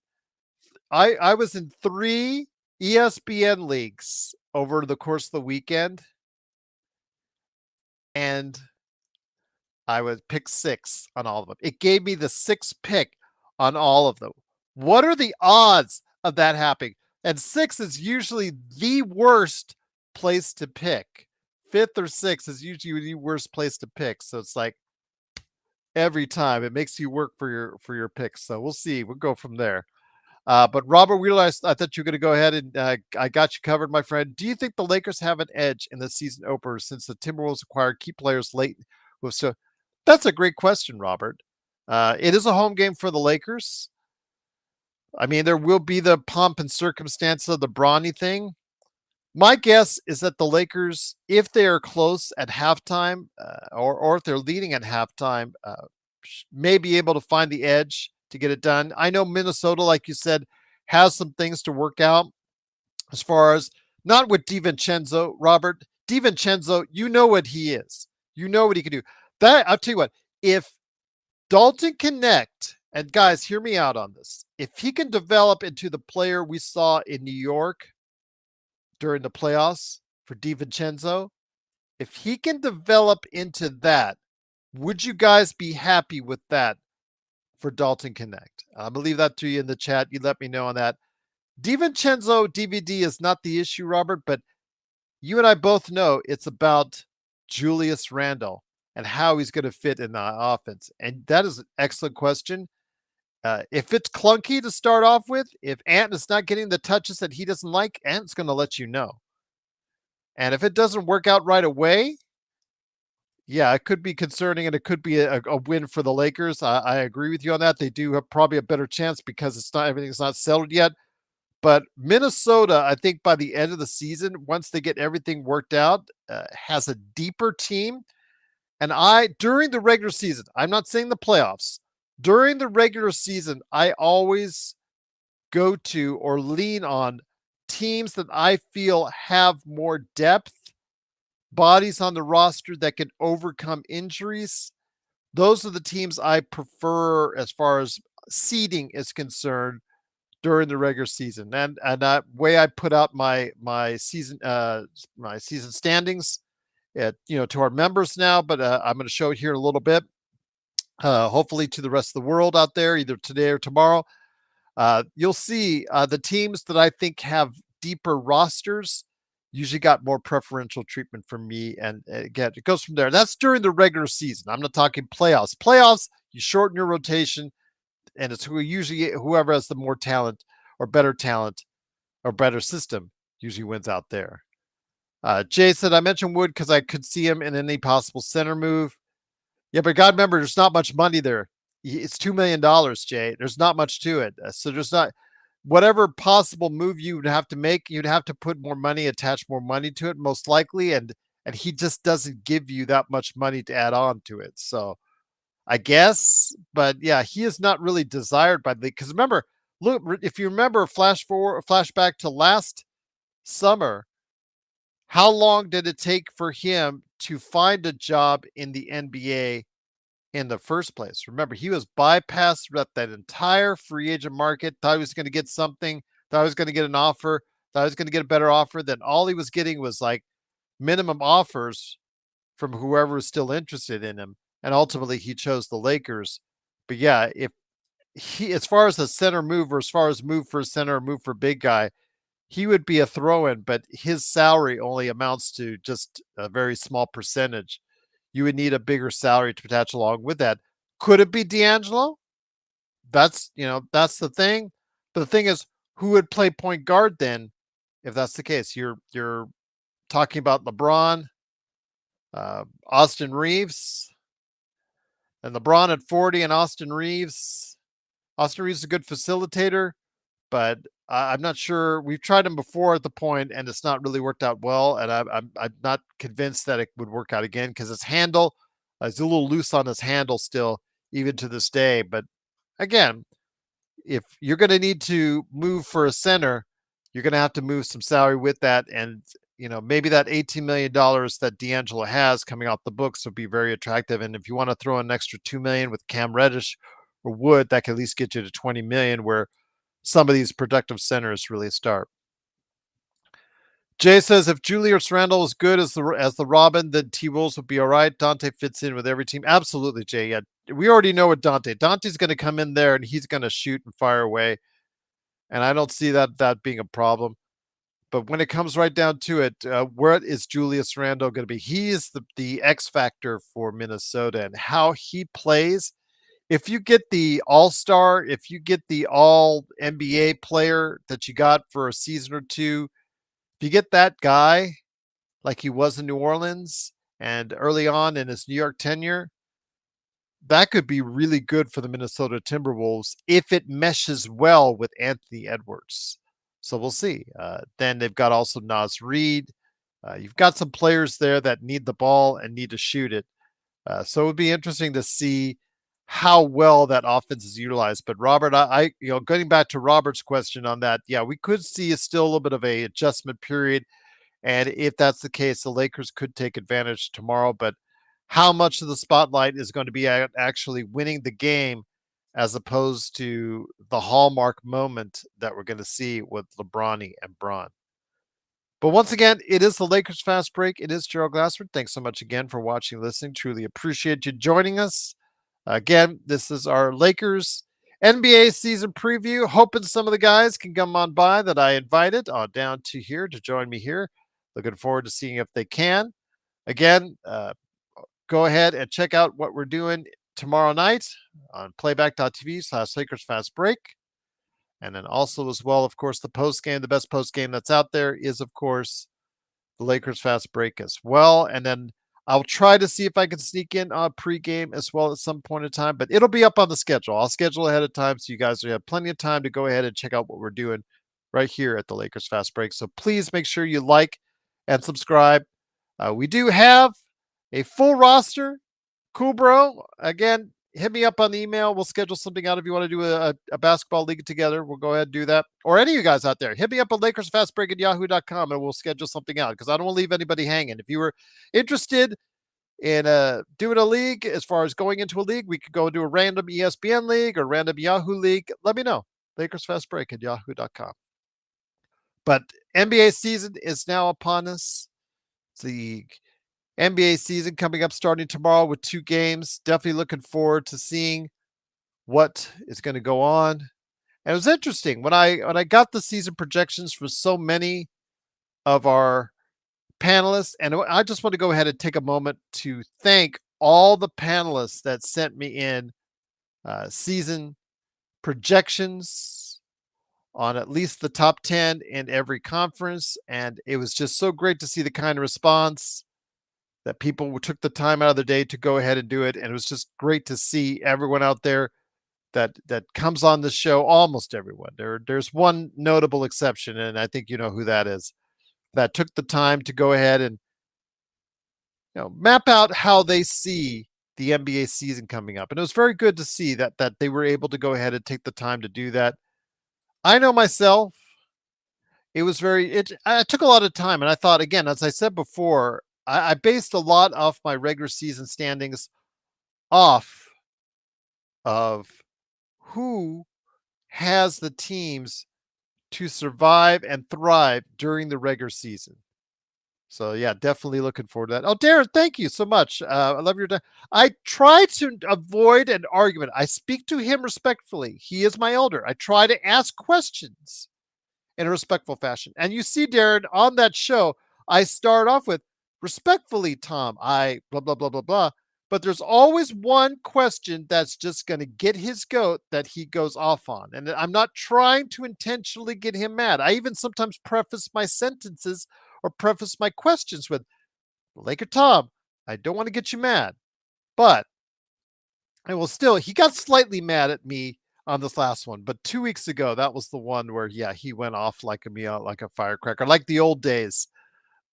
I was in 3 ESPN leagues over the course of the weekend, and I would pick 6 on all of them. It gave me the 6th pick on all of them. What are the odds of that happening? And 6 is usually the worst place to pick. 5th or 6th is usually the worst place to pick. So it's like every time it makes you work for your picks. So we'll see. We'll go from there. But Robert, I thought you were going to go ahead and I got you covered, my friend. Do you think the Lakers have an edge in the season opener since the Timberwolves acquired key players late? So that's a great question, Robert. It is a home game for the Lakers. I mean, there will be the pomp and circumstance of the Bronny thing. My guess is that the Lakers, if they are close at halftime, or if they're leading at halftime, may be able to find the edge to get it done. I know Minnesota, like you said, has some things to work out as far as not with DiVincenzo, Robert. DiVincenzo, you know what he is. You know what he can do. That I'll tell you what, if Dalton Connect, and guys, hear me out on this. If he can develop into the player we saw in New York during the playoffs for DiVincenzo, if he can develop into that, would you guys be happy with that for Dalton Connect? I'm going to leave that to you in the chat. You let me know on that. DiVincenzo DVD is not the issue, Robert, but you and I both know it's about Julius Randle and how he's going to fit in the offense. And that is an excellent question. If it's clunky to start off with, if Ant is not getting the touches that he doesn't like, Ant's going to let you know. And if it doesn't work out right away, yeah, it could be concerning, and it could be a win for the Lakers. I agree with you on that. They do have probably a better chance because everything's not settled yet. But Minnesota, I think by the end of the season, once they get everything worked out, has a deeper team. And during the regular season, I'm not saying the playoffs, during the regular season, I always go to or lean on teams that I feel have more depth, bodies on the roster that can overcome injuries. Those are the teams I prefer as far as seeding is concerned during the regular season. And that way I put out my season standings to our members now, but I'm going to show it here in a little bit. Hopefully to the rest of the world out there, either today or tomorrow. You'll see the teams that I think have deeper rosters usually got more preferential treatment from me. And again, it goes from there. That's during the regular season. I'm not talking playoffs. Playoffs, you shorten your rotation, and it's whoever has the more talent or better system usually wins out there. Jay said, I mentioned Wood because I could see him in any possible center move. Yeah, but God, remember, there's not much money there. It's $2 million, Jay. There's not much to it. So there's not whatever possible move you would have to make, you'd have to put more money, attach more money to it, most likely. And he just doesn't give you that much money to add on to it. So I guess, but yeah, he is not really desired by the league. Because remember, look, if you remember, flashback to last summer, how long did it take for him to find a job in the NBA in the first place? Remember, he was bypassed throughout that entire free agent market, thought he was going to get something, thought he was going to get an offer, thought he was going to get a better offer. Then all he was getting was like minimum offers from whoever was still interested in him. And ultimately he chose the Lakers. But yeah, if he, as far as a center move or as far as move for a center or move for a big guy, he would be a throw-in, but his salary only amounts to just a very small percentage. You would need a bigger salary to attach along with that. Could it be D'Angelo? That's the thing. But the thing is, who would play point guard then if that's the case? You're talking about LeBron, Austin Reeves. And LeBron at 40 and Austin Reeves. Austin Reeves is a good facilitator, but I'm not sure. We've tried him before at the point, and it's not really worked out well. And I'm not convinced that it would work out again because his handle is a little loose on his handle still, even to this day. But again, if you're going to need to move for a center, you're going to have to move some salary with that. And, maybe that $18 million that D'Angelo has coming off the books would be very attractive. And if you want to throw an extra $2 million with Cam Reddish or Wood, that could at least get you to $20 million, where some of these productive centers really start. Jay says if Julius Randle is good as the Robin, then T. Wolves would be all right. Dante fits in with every team. Absolutely, Jay. Yeah, we already know what Dante's going to come in there and he's going to shoot and fire away, and I don't see that being a problem. But when it comes right down to it, what is Julius Randle going to be? He is the X factor for Minnesota, and how he plays. If you get the all-star, if you get the all NBA player that you got for a season or two, if you get that guy like he was in New Orleans and early on in his New York tenure, that could be really good for the Minnesota Timberwolves if it meshes well with Anthony Edwards. So we'll see. Then they've got also Naz Reid. You've got some players there that need the ball and need to shoot it. So it would be interesting to see how well that offense is utilized. But Robert, getting back to Robert's question on that, yeah, we could see still a little bit of a adjustment period. And if that's the case, the Lakers could take advantage tomorrow. But how much of the spotlight is going to be at actually winning the game as opposed to the hallmark moment that we're going to see with LeBron and Bron? But once again, it is the Lakers Fast Break. It is Gerald Glassford. Thanks so much again for watching, listening. Truly appreciate you joining us. Again, this is our Lakers NBA season preview. Hoping some of the guys can come on by that I invited down to here to join me here. Looking forward to seeing if they can. Again, go ahead and check out what we're doing tomorrow night on playback.tv/Lakers Fast Break. And then also as well, of course, the post game, the best post game that's out there is, of course, the Lakers Fast Break as well. And then I'll try to see if I can sneak in a pregame as well at some point in time, but it'll be up on the schedule. I'll schedule ahead of time so you guys will have plenty of time to go ahead and check out what we're doing right here at the Lakers Fast Break. So please make sure you like and subscribe. We do have a full roster. Cool, bro. Again, hit me up on the email. We'll schedule something out if you want to do a basketball league together. We'll go ahead and do that. Or any of you guys out there, hit me up at LakersFastBreak@yahoo.com and we'll schedule something out because I don't want to leave anybody hanging. If you were interested in doing a league, as far as going into a league, we could go do a random ESPN league or random Yahoo league. Let me know. LakersFastBreak@yahoo.com. But NBA season is now upon us. It's the NBA season coming up starting tomorrow with 2 games. Definitely looking forward to seeing what is going to go on. And it was interesting when I got the season projections for so many of our panelists, and I just want to go ahead and take a moment to thank all the panelists that sent me in season projections on at least the top 10 in every conference. And it was just so great to see the kind of response that people took the time out of their day to go ahead and do it. And it was just great to see everyone out there that comes on the show, almost everyone. There's one notable exception, and I think you know who that is, that took the time to go ahead and map out how they see the NBA season coming up. And it was very good to see that they were able to go ahead and take the time to do that. I know myself, it was I took a lot of time, and I thought, again, as I said before, I based a lot of my regular season standings off of who has the teams to survive and thrive during the regular season. So yeah, definitely looking forward to that. Oh, Darren, thank you so much. I love your time. I try to avoid an argument. I speak to him respectfully. He is my elder. I try to ask questions in a respectful fashion. And you see, Darren, on that show, I start off with respectfully, Tom, I blah, blah, blah, blah, blah. But there's always one question that's just going to get his goat that he goes off on. And I'm not trying to intentionally get him mad. I even sometimes preface my sentences or preface my questions with, Laker Tom, I don't want to get you mad, but And well, still, he got slightly mad at me on this last one, but 2 weeks ago, that was the one where, yeah, he went off like a meal, like a firecracker, like the old days.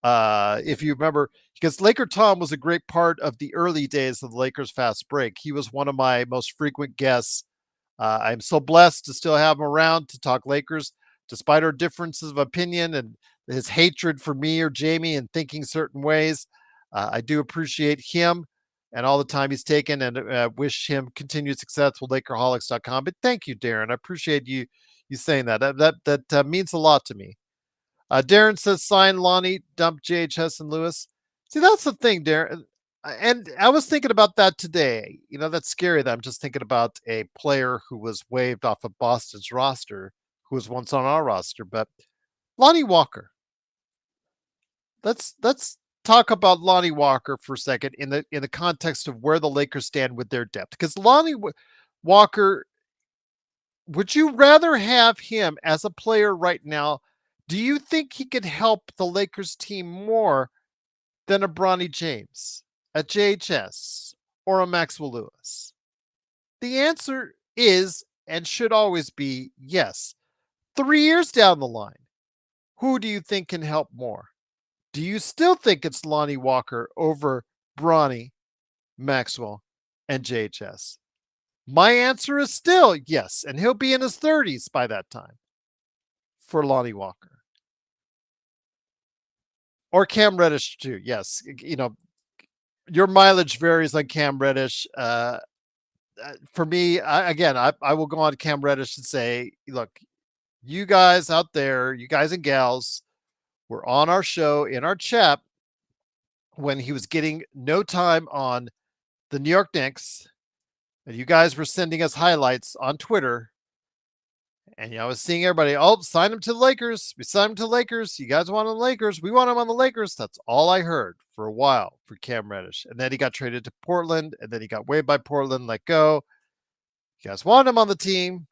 If you remember, because Laker Tom was a great part of the early days of the Lakers fast break. He was one of my most frequent guests. I'm so blessed to still have him around to talk Lakers, despite our differences of opinion and his hatred for me or Jamie and thinking certain ways. I do appreciate him and all the time he's taken, and wish him continued success with Lakerholics.com. But thank you, Darren. I appreciate you saying that. That means a lot to me. Darren says sign Lonnie, dump JHS and Lewis. See, that's the thing, Darren. And I was thinking about that today. You know, that's scary that I'm just thinking about a player who was waived off of Boston's roster, who was once on our roster. But Lonnie Walker. Let's talk about Lonnie Walker for a second in the context of where the Lakers stand with their depth. Because Walker, would you rather have him as a player right now? Do you think he could help the Lakers team more than a Bronny James, a JHS, or a Maxwell Lewis? The answer is and should always be yes. 3 years down the line, who do you think can help more? Do you still think it's Lonnie Walker over Bronny, Maxwell, and JHS? My answer is still yes, and he'll be in his 30s by that time for Lonnie Walker. Or Cam Reddish too. Yes, you know, your mileage varies on Cam Reddish. For me, I will go on Cam Reddish and say, look, you guys out there, you guys and gals, were on our show in our chat when he was getting no time on the New York Knicks, and you guys were sending us highlights on Twitter. And I was seeing everybody, oh, sign him to the Lakers. We signed him to the Lakers. You guys want him on the Lakers. We want him on the Lakers. That's all I heard for a while for Cam Reddish. And then he got traded to Portland, and then he got waived by Portland, let go. You guys want him on the team.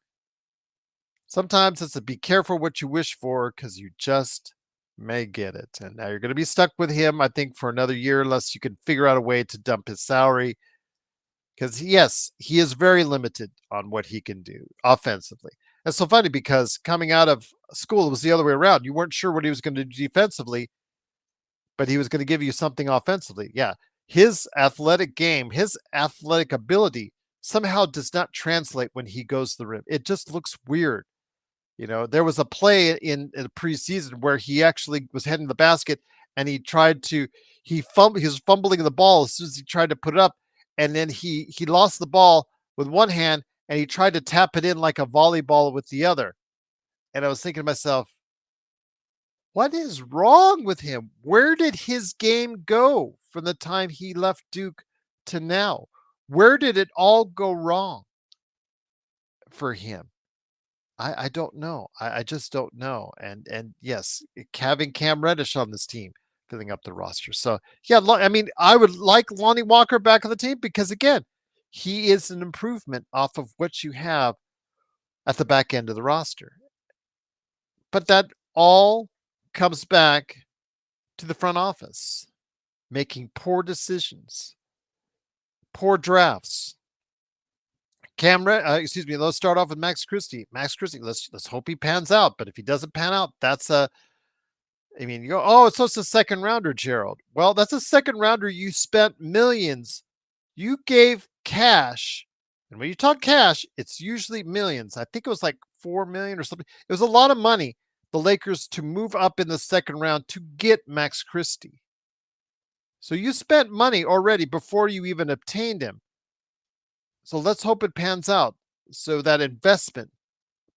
Sometimes it's to be careful what you wish for because you just may get it. And now you're going to be stuck with him, I think, for another year unless you can figure out a way to dump his salary. Because, yes, he is very limited on what he can do offensively. It's so funny because coming out of school, it was the other way around. You weren't sure what he was going to do defensively, but he was going to give you something offensively. Yeah. His athletic game, his athletic ability somehow does not translate when he goes to the rim. It just looks weird. You know, there was a play in the preseason where he actually was heading the basket and he tried to, he was fumbling the ball as soon as he tried to put it up. And then he lost the ball with one hand and he tried to tap it in like a volleyball with the other. And I was thinking to myself, what is wrong with him? Where did his game go from the time he left Duke to now? Where did it all go wrong for him? I don't know. I just don't know. And yes, having Cam Reddish on this team filling up the roster. So yeah, I mean, I would like Lonnie Walker back on the team because again, he is an improvement off of what you have at the back end of the roster. But that all comes back to the front office making poor decisions, poor drafts. Let's start off with Max Christie. Max Christie, let's hope he pans out. But if he doesn't pan out, that's you go, oh, it's just a second rounder, Gerald. Well, that's a second rounder. You spent millions. You gave cash. And when you talk cash, it's usually millions. I think it was like 4 million or something. It was a lot of money, the Lakers, to move up in the second round to get Max Christie. So you spent money already before you even obtained him. So let's hope it pans out so that investment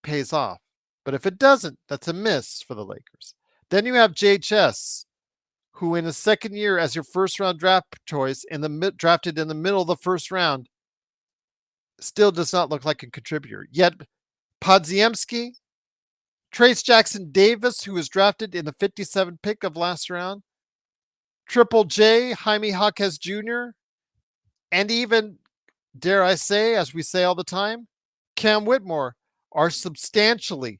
pays off. But if it doesn't, that's a miss for the Lakers. Then you have JHS, who in his second year as your first round draft choice drafted in the middle of the first round, still does not look like a contributor. Yet Podziemski, Trace Jackson Davis, who was drafted in the 57 pick of last round, Triple J, Jaime Jaquez Jr., and even, dare I say, as we say all the time, Cam Whitmore are substantially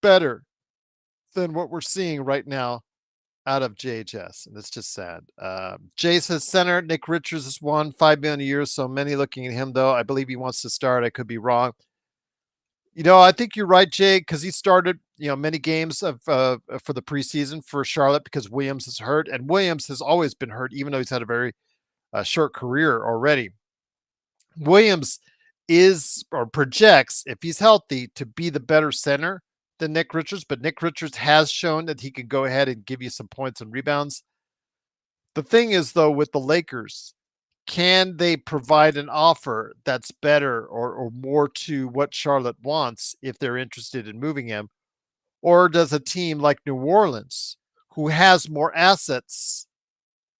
better than what we're seeing right now out of JHS, and it's just sad. Jay says center Nick Richards is one, $5 million a year. So many looking at him though. I believe he wants to start. I could be wrong. I think you're right, Jay, because he started, many games of for the preseason for Charlotte because Williams is hurt, and Williams has always been hurt, even though he's had a very short career already. Williams is or projects, if he's healthy, to be the better center than Nick Richards, but Nick Richards has shown that he can go ahead and give you some points and rebounds. The thing is, though, with the Lakers, can they provide an offer that's better or more to what Charlotte wants if they're interested in moving him? Or does a team like New Orleans, who has more assets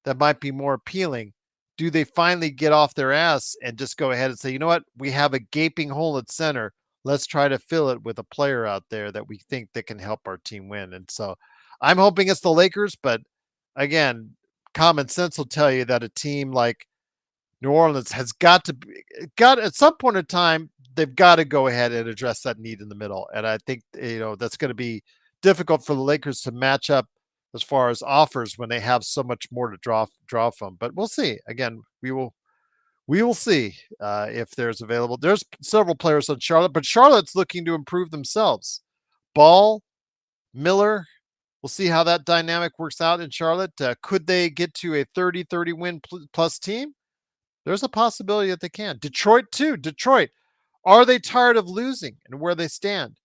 that might be more appealing, do they finally get off their ass and just go ahead and say, you know what, we have a gaping hole at center. Let's try to fill it with a player out there that we think that can help our team win. And so I'm hoping it's the Lakers, but again, common sense will tell you that a team like New Orleans has got at some point in time, they've got to go ahead and address that need in the middle. And I think, that's going to be difficult for the Lakers to match up as far as offers when they have so much more to draw from. But we'll see. Again, we will see if there's available. There's several players on Charlotte, but Charlotte's looking to improve themselves. Ball, Miller, we'll see how that dynamic works out in Charlotte. Could they get to a 30-30 win plus team? There's a possibility that they can. Detroit, too. Detroit, are they tired of losing and where they stand?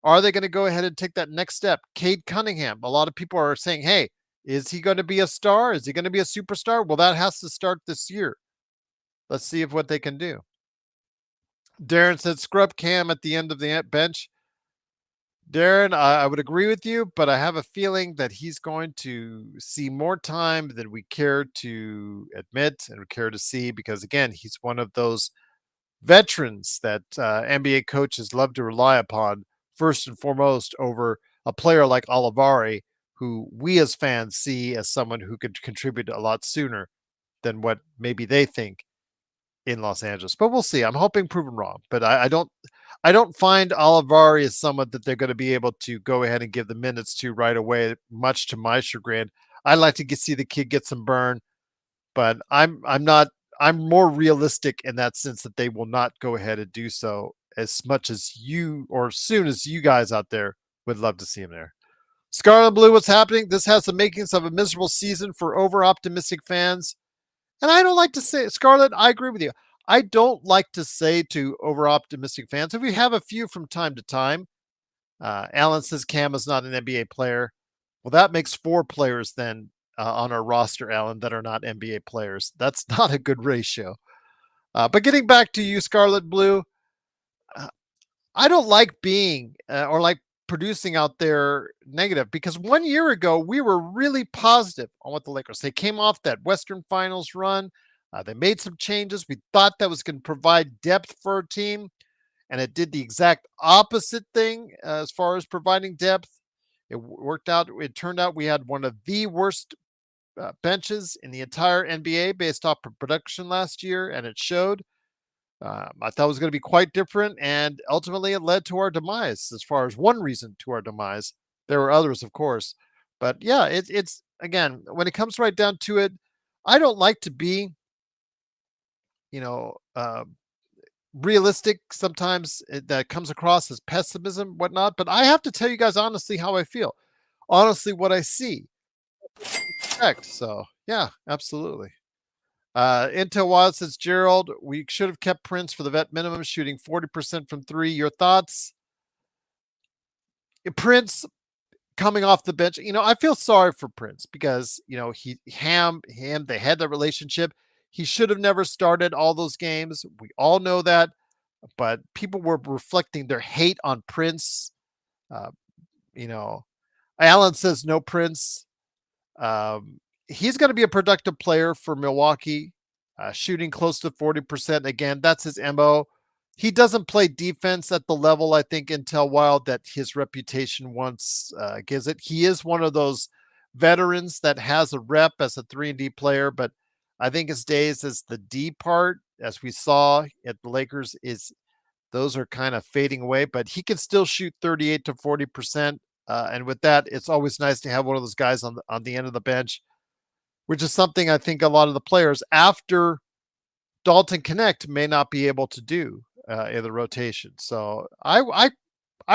Are they going to go ahead and take that next step? Cade Cunningham, a lot of people are saying, hey, is he going to be a star? Is he going to be a superstar? Well, that has to start this year. Let's see what they can do. Darren said, scrub Cam at the end of the bench. Darren, I would agree with you, but I have a feeling that he's going to see more time than we care to admit and care to see because, again, he's one of those veterans that NBA coaches love to rely upon first and foremost over a player like Olivari, who we as fans see as someone who could contribute a lot sooner than what maybe they think in Los Angeles. But we'll see. I'm hoping proven wrong, but I don't find Olivari as someone that they're going to be able to go ahead and give the minutes to right away, much to my chagrin. I'd like to see the kid get some burn, but I'm not. I'm more realistic in that sense that they will not go ahead and do so as much as you or as soon as you guys out there would love to see him there. Scarlet and Blue, what's happening? This has the makings of a miserable season for over-optimistic fans. And I don't like to say, Scarlet, I agree with you. I don't like to say to over-optimistic fans, if we have a few from time to time, Alan says Cam is not an NBA player. Well, that makes 4 players then on our roster, Alan, that are not NBA players. That's not a good ratio. But getting back to you, Scarlet Blue, I don't like being or like producing out there negative because 1 year ago we were really positive on what the Lakers. They came off that Western Finals run. They made some changes. We thought that was going to provide depth for a team, and it did the exact opposite thing as far as providing depth. It worked out. It turned out we had one of the worst benches in the entire NBA based off of production last year, and it showed. I thought it was going to be quite different, and ultimately it led to our demise. As far as one reason to our demise, there were others, of course, but yeah, it's again when it comes right down to it, I don't like to be, you know, realistic. Sometimes that comes across as pessimism, whatnot. But I have to tell you guys honestly how I feel, honestly what I see. Correct. So yeah, absolutely. Intel Wild says, Gerald, we should have kept Prince for the vet minimum, shooting 40% from 3. Your thoughts? Prince coming off the bench, I feel sorry for Prince because, they had that relationship. He should have never started all those games. We all know that, but people were reflecting their hate on Prince. Uh, you know, Alan says no Prince. He's going to be a productive player for Milwaukee, shooting close to 40%. Again, that's his MO. He doesn't play defense at the level, I think, Intel Wild that his reputation once gives it. He is one of those veterans that has a rep as a 3-and-D player, but I think his days as the D part, as we saw at the Lakers, those are kind of fading away, but he can still shoot 38 to 40%. And with that, it's always nice to have one of those guys on the end of the bench, which is something I think a lot of the players after Dalton Connect may not be able to do in the rotation. So I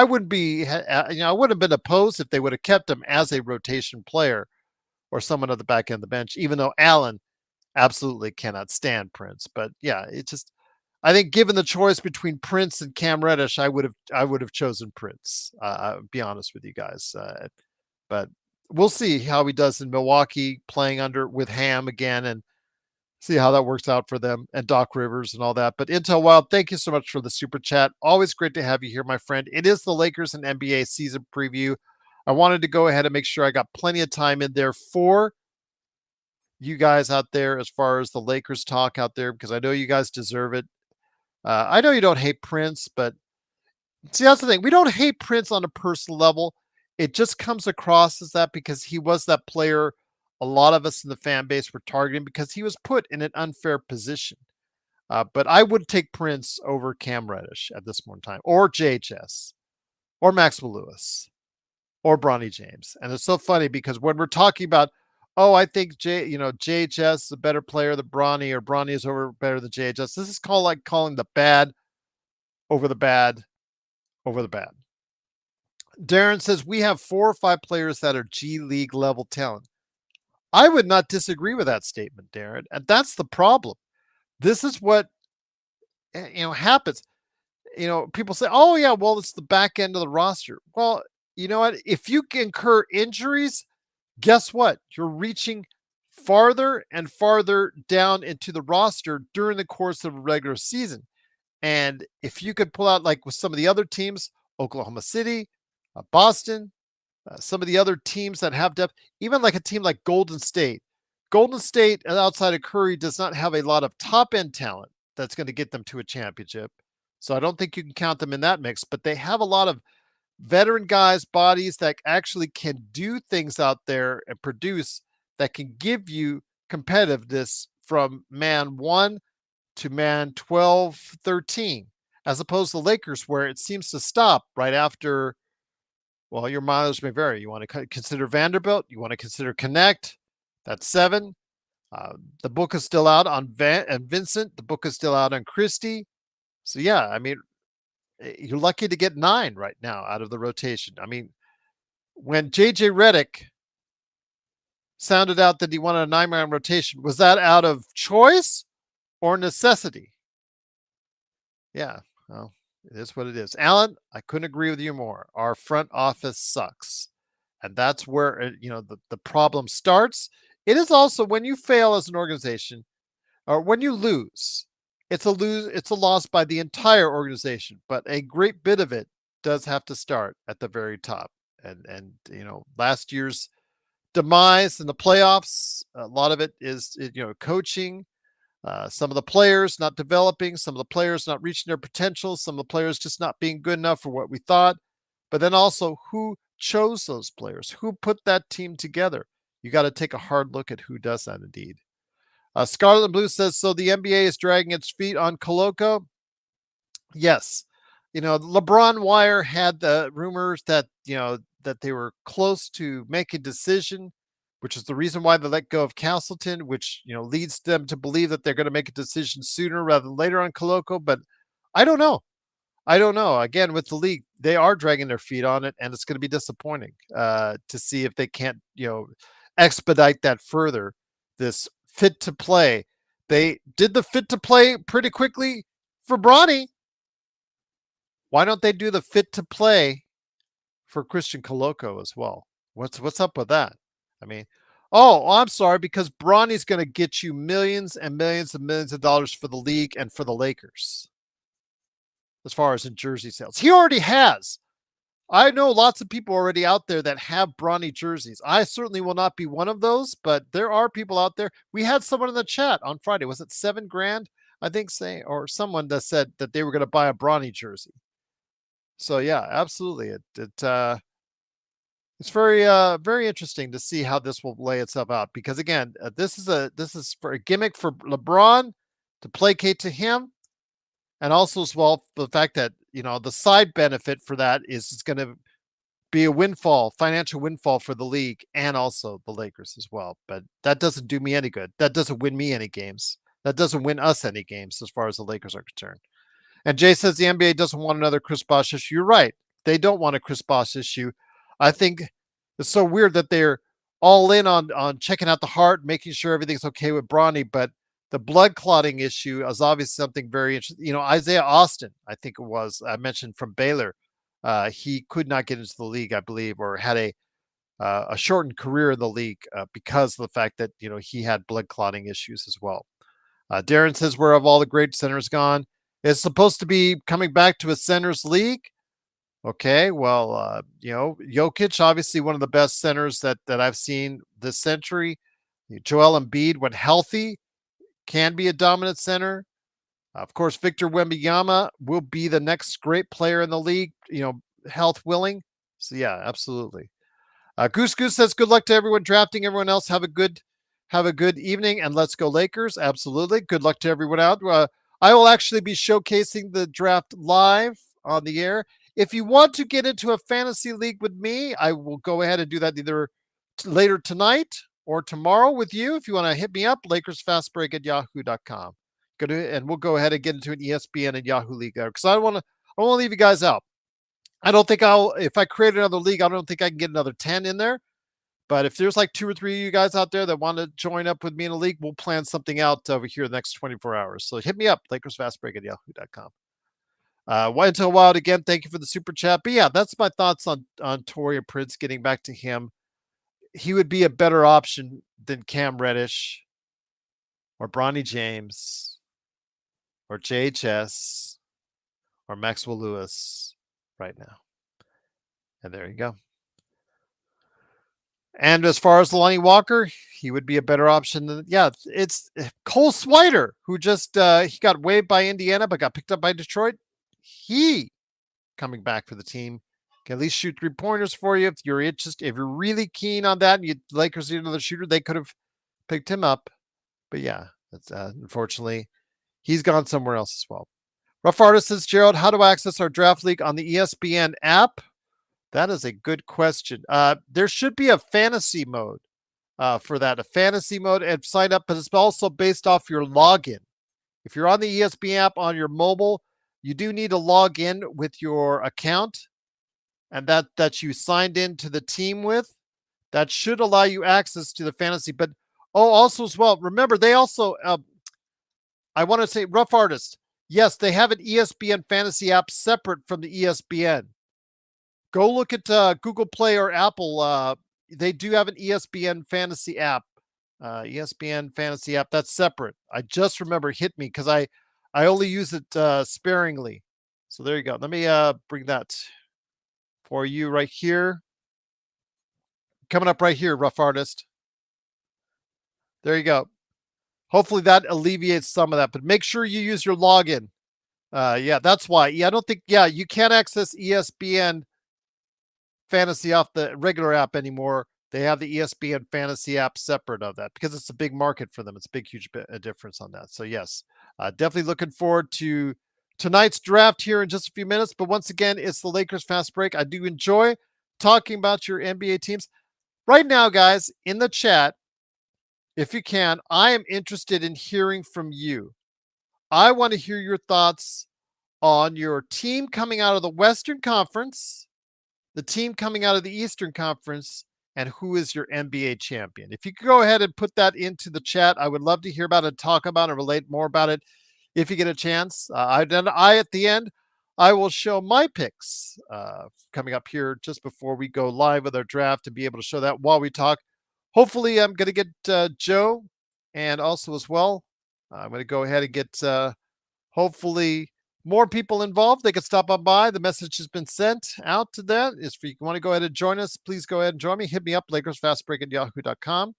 wouldn't be, I wouldn't have been opposed if they would have kept him as a rotation player or someone at the back end of the bench, even though Allen absolutely cannot stand Prince. But yeah, it just, I think given the choice between Prince and Cam Reddish, I would have chosen Prince. I'll be honest with you guys, but we'll see how he does in Milwaukee, playing under with Ham again, and see how that works out for them and Doc Rivers and all that. But Intel Wild, thank you so much for the super chat. Always great to have you here, my friend. It is the Lakers and NBA season preview. I wanted to go ahead and make sure I got plenty of time in there for you guys out there as far as the Lakers talk out there, because I know you guys deserve it. I know you don't hate Prince, but see, that's the thing. We don't hate Prince on a personal level. It just comes across as that because he was that player a lot of us in the fan base were targeting because he was put in an unfair position. But I would take Prince over Cam Reddish at this point in time, or JHS, or Maxwell Lewis, or Bronny James. And it's so funny because when we're talking about, oh, I think JHS is a better player than Bronny, or Bronny is better than JHS. This is called like calling the bad over the bad over the bad. Darren says we have 4 or 5 players that are G League level talent. I would not disagree with that statement, Darren. And that's the problem. This is what happens. People say, "Oh yeah, well it's the back end of the roster." Well, you know what? If you incur injuries, guess what? You're reaching farther and farther down into the roster during the course of a regular season. And if you could pull out, like with some of the other teams, Oklahoma City, Boston, some of the other teams that have depth, even like a team like Golden State. Golden State, outside of Curry, does not have a lot of top end talent that's going to get them to a championship. So I don't think you can count them in that mix, but they have a lot of veteran guys, bodies that actually can do things out there and produce that can give you competitiveness from man 1 to man 12, 13, as opposed to the Lakers, where it seems to stop right after. Well, your mileage may vary. You want to consider Vanderbilt. You want to consider Connect. That's 7. The book is still out on and Vincent. The book is still out on Christie. So yeah, I mean, you're lucky to get 9 right now out of the rotation. I mean, when JJ Redick sounded out that he wanted a 9-man rotation, was that out of choice or necessity? Yeah, well, it is what it is. Alan, I couldn't agree with you more. Our front office sucks. And that's where, the problem starts. It is also when you fail as an organization or when you lose, it's a loss by the entire organization, but a great bit of it does have to start at the very top. And last year's demise in the playoffs, a lot of it is, coaching, some of the players not developing, some of the players not reaching their potential, some of the players just not being good enough for what we thought. But then also who chose those players, who put that team together. You got to take a hard look at who does that indeed. Scarlet and Blue says, so the NBA is dragging its feet on Koloko. Yes. LeBron Wire had the rumors that, that they were close to make a decision, which is the reason why they let go of Castleton, which, leads them to believe that they're going to make a decision sooner rather than later on Koloko. But I don't know. Again, with the league, they are dragging their feet on it, and it's going to be disappointing to see if they can't, expedite that further. This fit to play. They did the fit to play pretty quickly for Bronny. Why don't they do the fit to play for Christian Koloko as well? What's up with that? I mean, I'm sorry, because Bronny's going to get you millions and millions and millions of dollars for the league and for the Lakers. As far as in jersey sales, he already has. I know lots of people already out there that have Bronny jerseys. I certainly will not be one of those, but there are people out there. We had someone in the chat on Friday. Was it $7,000? I think or someone that said that they were going to buy a Bronny jersey. So yeah, absolutely. It's very, very interesting to see how this will lay itself out, because again, this is for a gimmick for LeBron to placate to him. And also as well, the fact that, the side benefit for that is it's going to be a windfall, financial windfall for the league and also the Lakers as well. But that doesn't do me any good. That doesn't win me any games. That doesn't win us any games as far as the Lakers are concerned. And Jay says the NBA doesn't want another Chris Bosh issue. You're right. They don't want a Chris Bosh issue. I think it's so weird that they're all in on checking out the heart, making sure everything's okay with Bronny, but the blood clotting issue is obviously something very interesting. You know, Isaiah Austin, I think it was, I mentioned from Baylor. He could not get into the league, I believe, or had a shortened career in the league because of the fact that, you know, he had blood clotting issues as well. Darren says, where have all the great centers gone? It's supposed to be coming back to a centers league. Okay, well, you know, Jokic, obviously one of the best centers that I've seen this century. Joel Embiid, when healthy, can be a dominant center. Of course, Victor Wembanyama will be the next great player in the league, you know, health willing. So yeah, absolutely. Goose Goose says, good luck to everyone drafting. Everyone else, have a good evening, and let's go Lakers. Absolutely. Good luck to everyone out. I will actually be showcasing the draft live on the air. If you want to get into a fantasy league with me, I will go ahead and do that either later tonight or tomorrow with you. If you want to hit me up, LakersFastBreak@yahoo.com. And we'll go ahead and get into an ESPN and Yahoo league there because I don't want to leave you guys out. I don't think if I create another league, I don't think I can get another 10 in there. But if there's like 2 or 3 of you guys out there that want to join up with me in a league, we'll plan something out over here the next 24 hours. So hit me up, LakersFastBreak@yahoo.com. Until Wild again, thank you for the super chat. But yeah, that's my thoughts on Taurean Prince. Getting back to him, he would be a better option than Cam Reddish or Bronny James or JHS or Maxwell Lewis right now. And there you go. And as far as Lonnie Walker, he would be a better option than, yeah, it's Cole Swider, who just, he got waived by Indiana, but got picked up by Detroit. He coming back for the team can at least shoot 3-pointers for you. If you're interested, if you're really keen on that, and you Lakers need another shooter, they could have picked him up. But yeah, that's unfortunately, he's gone somewhere else as well. Rough Artist says, Gerald, how do I access our draft league on the ESPN app? That is a good question. There should be a fantasy mode for that, a fantasy mode, and sign up, but it's also based off your login. If you're on the ESPN app on your mobile, you do need to log in with your account and that you signed into the team with. That should allow you access to the fantasy. But also as well, remember they also, I want to say, Rough Artist, yes, they have an ESPN fantasy app separate from the ESPN. Go look at Google Play or Apple. They do have an ESPN fantasy app. ESPN fantasy app. That's separate. I just remember, hit me because I only use it sparingly. So there you go. Let me bring that for you right here. Coming up right here, Rough Artist. There you go. Hopefully that alleviates some of that, but make sure you use your login. Yeah, that's why. Yeah, I don't think, yeah, you can't access ESPN fantasy off the regular app anymore. They have the ESPN fantasy app separate of that because it's a big market for them. It's a big, huge difference on that. So yes, definitely looking forward to tonight's draft here in just a few minutes. But once again, it's the Lakers Fast Break. I do enjoy talking about your NBA teams. Right now, guys, in the chat, if you can, I am interested in hearing from you. I want to hear your thoughts on your team coming out of the Western Conference, the team coming out of the Eastern Conference, and who is your NBA champion. If you could go ahead and put that into the chat, I would love to hear about it, talk about it, relate more about it if you get a chance. At the end, I will show my picks coming up here just before we go live with our draft to be able to show that while we talk. Hopefully, I'm going to get Joe and also as well, I'm going to go ahead and get hopefully more people involved. They can stop on by. The message has been sent out to that. If you want to go ahead and join us, please go ahead and join me. Hit me up, LakersFastBreak@yahoo.com.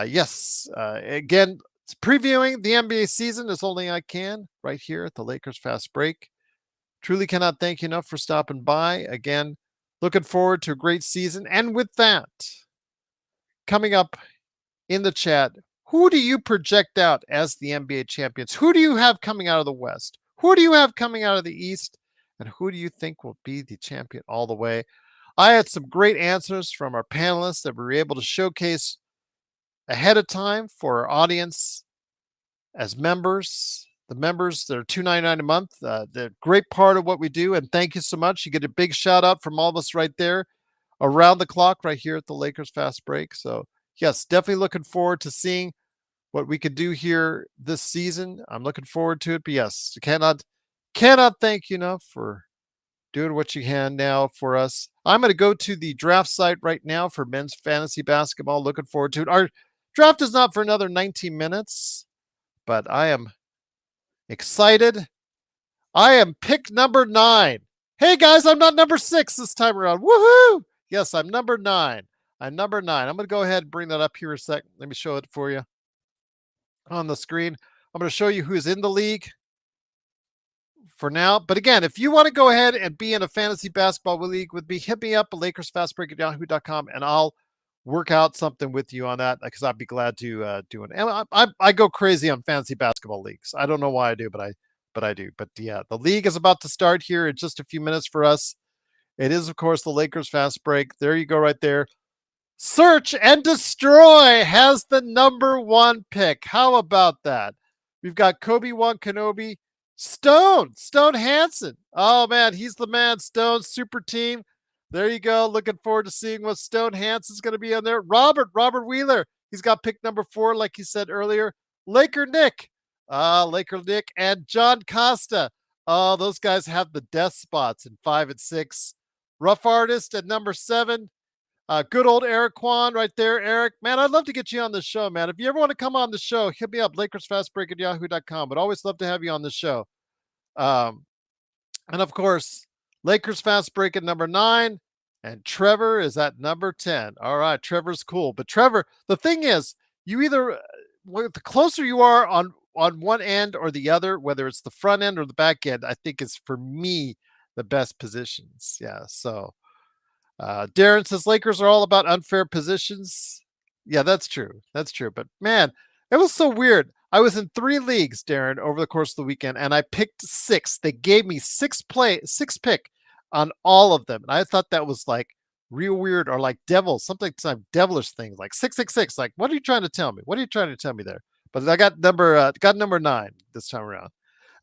Yes, again, it's previewing the NBA season as only I can right here at the Lakers Fast Break. Truly cannot thank you enough for stopping by. Again, looking forward to a great season. And with that, coming up in the chat, who do you project out as the NBA champions? Who do you have coming out of the West? Who do you have coming out of the East? And who do you think will be the champion all the way? I had some great answers from our panelists that we were able to showcase ahead of time for our audience as members. The members that are $2.99 a month, they're a great part of what we do. And thank you so much. You get a big shout out from all of us right there around the clock right here at the Lakers Fast Break. So, yes, definitely looking forward to seeing what we could do here this season. I'm looking forward to it. But yes, cannot thank you enough for doing what you can now for us. I'm going to go to the draft site right now for men's fantasy basketball. Looking forward to it. Our draft is not for another 19 minutes, but I am excited. I am pick number 9. Hey guys, I'm not number 6 this time around. Woohoo! Yes, I'm number 9. I'm number 9. I'm going to go ahead and bring that up here a second. Let me show it for you on the screen. I'm going to show you who's in the league for now. But again, if you want to go ahead and be in a fantasy basketball league with me, hit me up at LakersFastBreak@yahoo.com and I'll work out something with you on that because I'd be glad to do it. And I go crazy on fantasy basketball leagues. I don't know why I do, but I do. But yeah, the league is about to start here in just a few minutes for us. It is, of course, the Lakers Fast Break. There you go right there. Search and Destroy has the number 1 pick. How about that? We've got Kobe-Wan Kenobi, Stone Hansen. Oh, man, he's the man. Stone, super team. There you go. Looking forward to seeing what Stone Hansen's going to be on there. Robert Wheeler. He's got pick number 4, like he said earlier. Laker Nick, and John Costa. Oh, those guys have the death spots in 5 and 6. Rough Artist at number 7. Good old Eric Kwan right there. Eric, man, I'd love to get you on the show, man. If you ever want to come on the show, hit me up, LakersFastBreak@yahoo.com. But always love to have you on the show. And of course, Lakers Fast Break at number 9. And Trevor is at number 10. All right, Trevor's cool. But Trevor, the thing is, you either, the closer you are on one end or the other, whether it's the front end or the back end, I think is, for me, the best positions. Yeah, so Darren says Lakers are all about unfair positions. Yeah, that's true. That's true. But man, it was so weird. I was in 3 leagues, Darren, over the course of the weekend, and I picked 6. They gave me 6 pick on all of them. And I thought that was like real weird, or like some devilish thing, like 666. Like, what are you trying to tell me? What are you trying to tell me there? But I got number 9 this time around.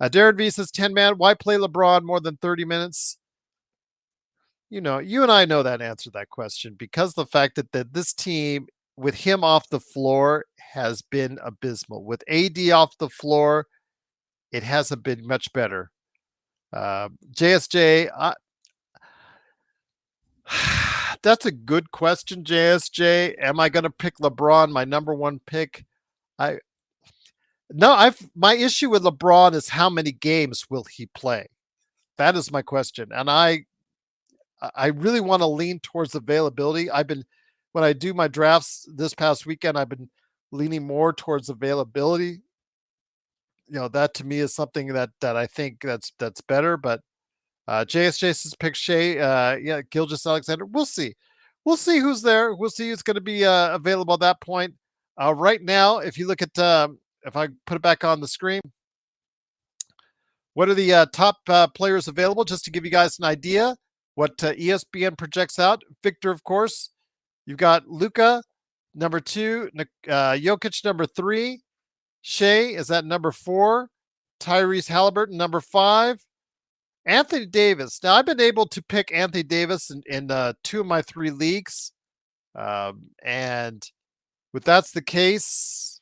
Darren V says 10 man. Why play LeBron more than 30 minutes? You know, you and I know that answer to that question, because the fact that this team with him off the floor has been abysmal. With AD off the floor, it hasn't been much better. JSJ, that's a good question, JSJ. Am I going to pick LeBron, my number 1 pick? My issue with LeBron is how many games will he play? That is my question. And I really want to lean towards availability. When I do my drafts this past weekend, I've been leaning more towards availability. You know, that to me is something that I think that's better. But JSJ says pick Shea. Yeah, Gilgeous Alexander. We'll see. We'll see who's there. We'll see who's going to be available at that point. Right now, if you look at, if I put it back on the screen, what are the top players available? Just to give you guys an idea what ESPN projects out. Victor, of course. You've got Luka, number 2. Jokic, number 3. Shea is at number 4. Tyrese Halliburton, number 5. Anthony Davis. Now, I've been able to pick Anthony Davis in 2 of my 3 leagues. And if that's the case,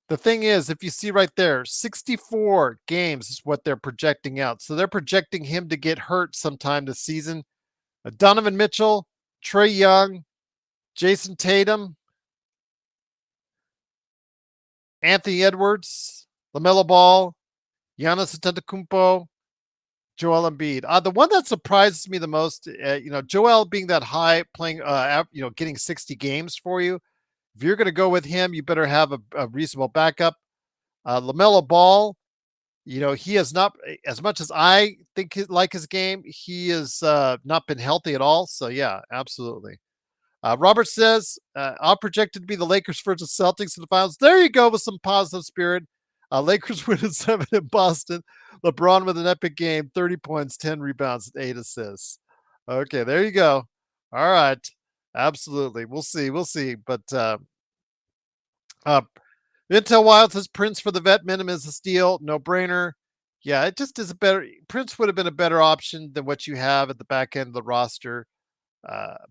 the thing is, if you see right there, 64 games is what they're projecting out. So they're projecting him to get hurt sometime this season. Donovan Mitchell, Trae Young, Jason Tatum, Anthony Edwards, LaMelo Ball, Giannis Antetokounmpo, Joel Embiid. The one that surprises me the most, Joel being that high, playing, getting 60 games for you. If you're going to go with him, you better have a reasonable backup. LaMelo Ball, he has not, as much as I think like his game, he has not been healthy at all. So yeah, absolutely. Robert says, I'm projected to be the Lakers versus Celtics in the finals. There you go with some positive spirit. Lakers win at 7 in Boston. LeBron with an epic game, 30 points, 10 rebounds, and 8 assists. Okay, there you go. All right. Absolutely. We'll see. We'll see. But uh Intel Wild says Prince for the vet minimum is a steal. No brainer. Yeah, it just is a better Prince would have been a better option than what you have at the back end of the roster.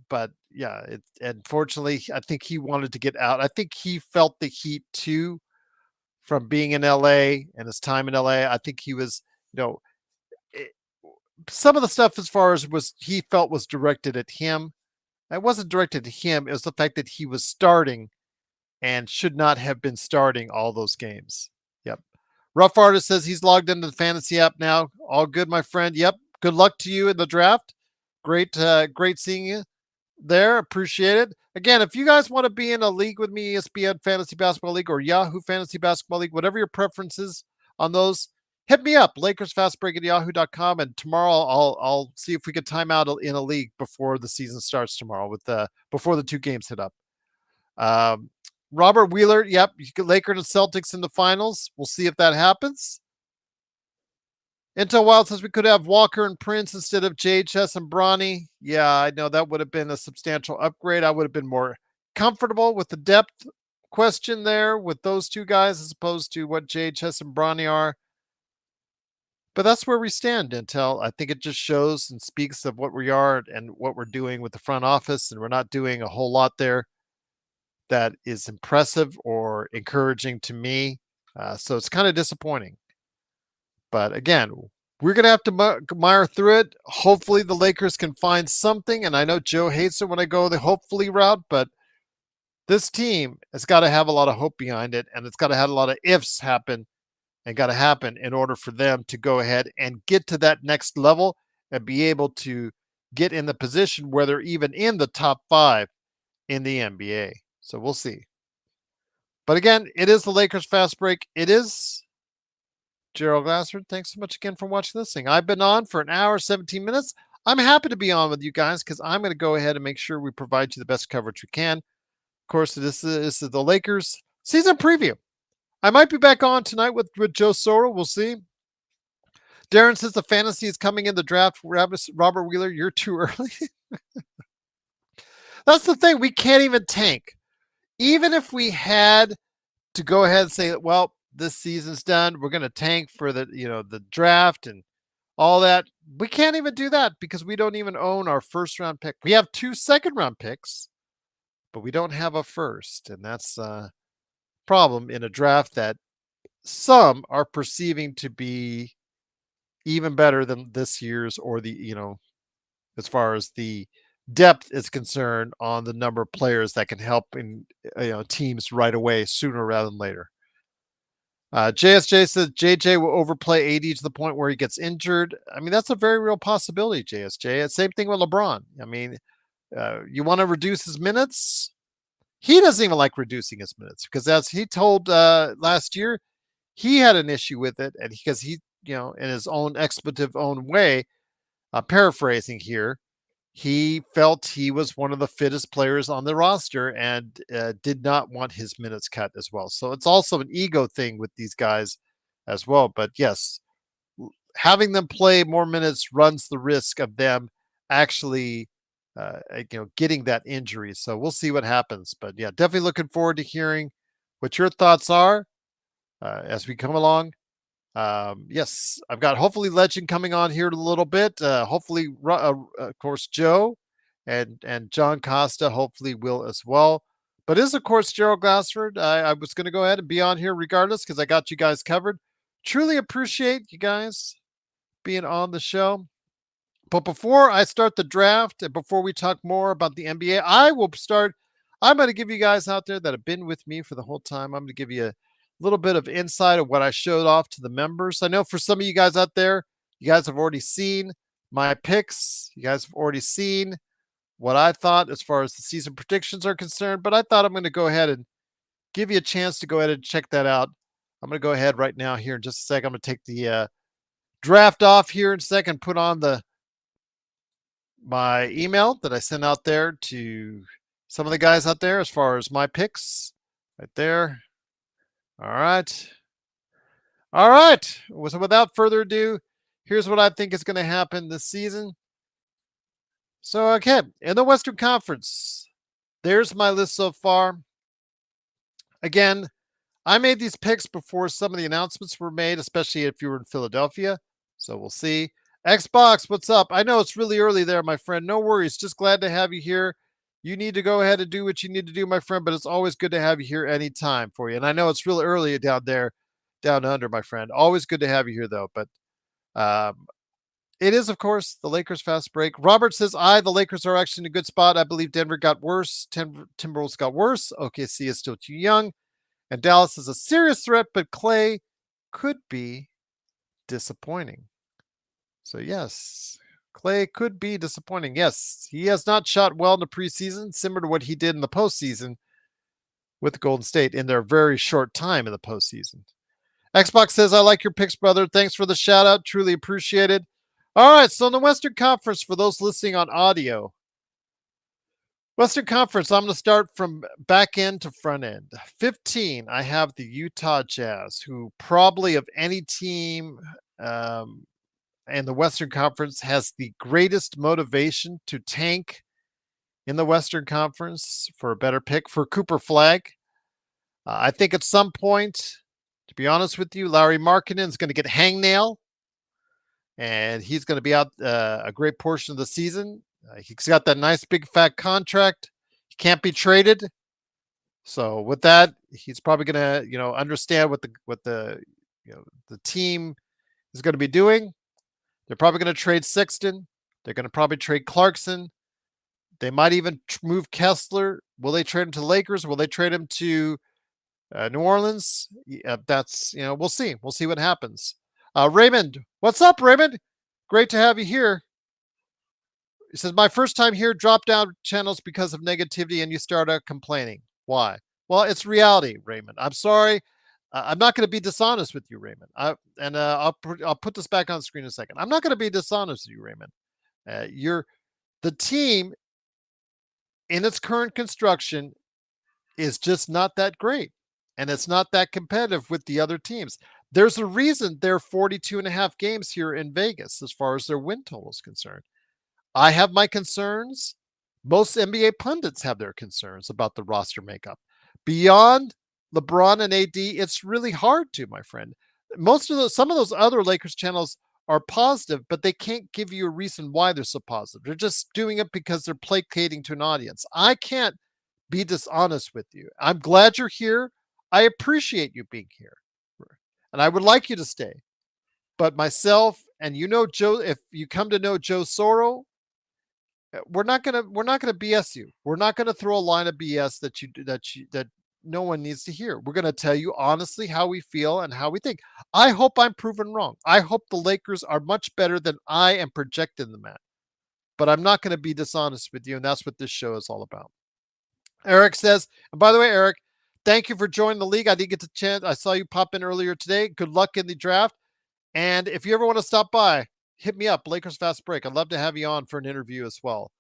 But yeah, it unfortunately I think he wanted to get out. I think he felt the heat too from being in LA and his time in LA. I think he was, you know, it, some of the stuff as far as was he felt was directed at him. It wasn't directed at him. It was the fact that he was starting and should not have been starting all those games. Yep. Rough Artist says he's logged into the fantasy app now. All good, my friend. Yep. Good luck to you in the draft. Great seeing you there. Appreciate it. Again, if you guys want to be in a league with me, ESPN Fantasy Basketball League or Yahoo Fantasy Basketball League, whatever your preferences on those, hit me up. LakersFastBreak at yahoo.com. And tomorrow I'll see if we can time out in a league before the season starts tomorrow with before the two games hit up. Um, Robert Wheeler, yep, Lakers and Celtics in the finals. We'll see if that happens. Intel Wild says we could have Walker and Prince instead of JHS and Bronny. Yeah, I know that would have been a substantial upgrade. I would have been more comfortable with the depth question there with those two guys as opposed to what JHS and Bronny are. But that's where we stand, Intel. I think it just shows and speaks of what we are and what we're doing with the front office, and we're not doing a whole lot there that is impressive or encouraging to me. So it's kind of disappointing. But again, we're going to have to mire through it. Hopefully, the Lakers can find something. And I know Joe hates it when I go the hopefully route, but this team has got to have a lot of hope behind it. And it's got to have a lot of ifs happen and got to happen in order for them to go ahead and get to that next level and be able to get in the position where they're even in the top 5 in the NBA. So we'll see. But again, it is the Lakers Fast Break. It is Gerald Glassford. Thanks so much again for watching this thing. I've been on for an hour, 17 minutes. I'm happy to be on with you guys because I'm going to go ahead and make sure we provide you the best coverage we can. Of course, this is the Lakers season preview. I might be back on tonight with Joe Soro. We'll see. Darren says the fantasy is coming in the draft. Robert Wheeler, you're too early. That's the thing. We can't even tank. Even if we had to go ahead and say, well, this season's done, we're going to tank for the draft and all that. We can't even do that because we don't even own our first round pick. We have 2 second round picks, but we don't have a first. And that's a problem in a draft that some are perceiving to be even better than this year's or as far as the depth is concerned on the number of players that can help in teams right away sooner rather than later. JSJ says JJ will overplay AD to the point where he gets injured. I mean, that's a very real possibility, JSJ. Same thing with LeBron. I mean, you want to reduce his minutes? He doesn't even like reducing his minutes because as he told last year, he had an issue with it. And because he, in his own expletive own way, paraphrasing here, he felt he was one of the fittest players on the roster and did not want his minutes cut as well. So it's also an ego thing with these guys as well. But yes, having them play more minutes runs the risk of them actually, getting that injury. So we'll see what happens. But yeah, definitely looking forward to hearing what your thoughts are as we come along. Yes, I've got hopefully Legend coming on here in a little bit. Hopefully, of course, Joe and John Costa hopefully will as well. But is of course Gerald Glassford. I was going to go ahead and be on here regardless because I got you guys covered. Truly appreciate you guys being on the show. But before I start the draft and before we talk more about the NBA, I'm going to give you guys out there that have been with me for the whole time. I'm going to give you a little bit of insight of what I showed off to the members. I know for some of you guys out there, you guys have already seen my picks. You guys have already seen what I thought as far as the season predictions are concerned, but I thought I'm going to go ahead and give you a chance to go ahead and check that out. I'm going to go ahead right now here in just a second. I'm going to take the draft off here in a second, put on my email that I sent out there to some of the guys out there as far as my picks right there. All right. All right. So without further ado, here's what I think is going to happen this season. So, okay, in the Western Conference, there's my list so far. Again, I made these picks before some of the announcements were made, especially if you were in Philadelphia. So we'll see. Xbox, what's up? I know it's really early there, my friend. No worries. Just glad to have you here. You need to go ahead and do what you need to do, my friend, but it's always good to have you here anytime for you. And I know it's real early down there, down under, my friend. Always good to have you here, though. But it is, of course, the Lakers fast break. Robert says, the Lakers are actually in a good spot. I believe Denver got worse. Timberwolves got worse. OKC is still too young. And Dallas is a serious threat, but Clay could be disappointing. So, yes, Clay could be disappointing. Yes, he has not shot well in the preseason, similar to what he did in the postseason with Golden State in their very short time in the postseason. Xbox says, I like your picks, brother. Thanks for the shout out. Truly appreciated. All right, so in the Western Conference, for those listening on audio, Western Conference, I'm going to start from back end to front end. 15, I have the Utah Jazz, who probably of any team in the Western Conference has the greatest motivation to tank in the Western Conference for a better pick for Cooper Flag. I think at some point, to be honest with you, Larry Markkinen is going to get hangnail, and he's going to be out a great portion of the season. He's got that nice big fat contract. He can't be traded. So with that, he's probably going to, understand what the team is going to be doing. They're probably going to trade Sexton. They're going to probably trade Clarkson. They might even move Kessler. Will they trade him to the Lakers? Will they trade him to New Orleans? That's, we'll see. We'll see what happens. Raymond, what's up, Raymond? Great to have you here. He says, my first time here, dropped down channels because of negativity, and you started complaining. Why? Well, it's reality, Raymond. I'm sorry. I'm not going to be dishonest with you, Raymond. I'll put this back on the screen in a second. I'm not going to be dishonest with you, Raymond. The team in its current construction is just not that great, and it's not that competitive with the other teams. There's a reason they're 42 and a half games here in Vegas as far as their win total is concerned. I have my concerns. Most NBA pundits have their concerns about the roster makeup. Beyond LeBron and AD, it's really hard to, my friend. Some of those other Lakers channels are positive, but they can't give you a reason why they're so positive. They're just doing it because they're placating to an audience. I can't be dishonest with you. I'm glad you're here. I appreciate you being here. And I would like you to stay. But myself and Joe, if you come to know Joe Soro, we're not gonna BS you. We're not gonna throw a line of BS that no one needs to hear. We're gonna tell you honestly how we feel and how we think. I hope I'm proven wrong. I hope the Lakers are much better than I am projecting them at. But I'm not gonna be dishonest with you, and that's what this show is all about. Eric says, and by the way, Eric, thank you for joining the league. I didn't get the chance. I saw you pop in earlier today. Good luck in the draft. And if you ever want to stop by, hit me up, Lakers Fast Break. I'd love to have you on for an interview as well.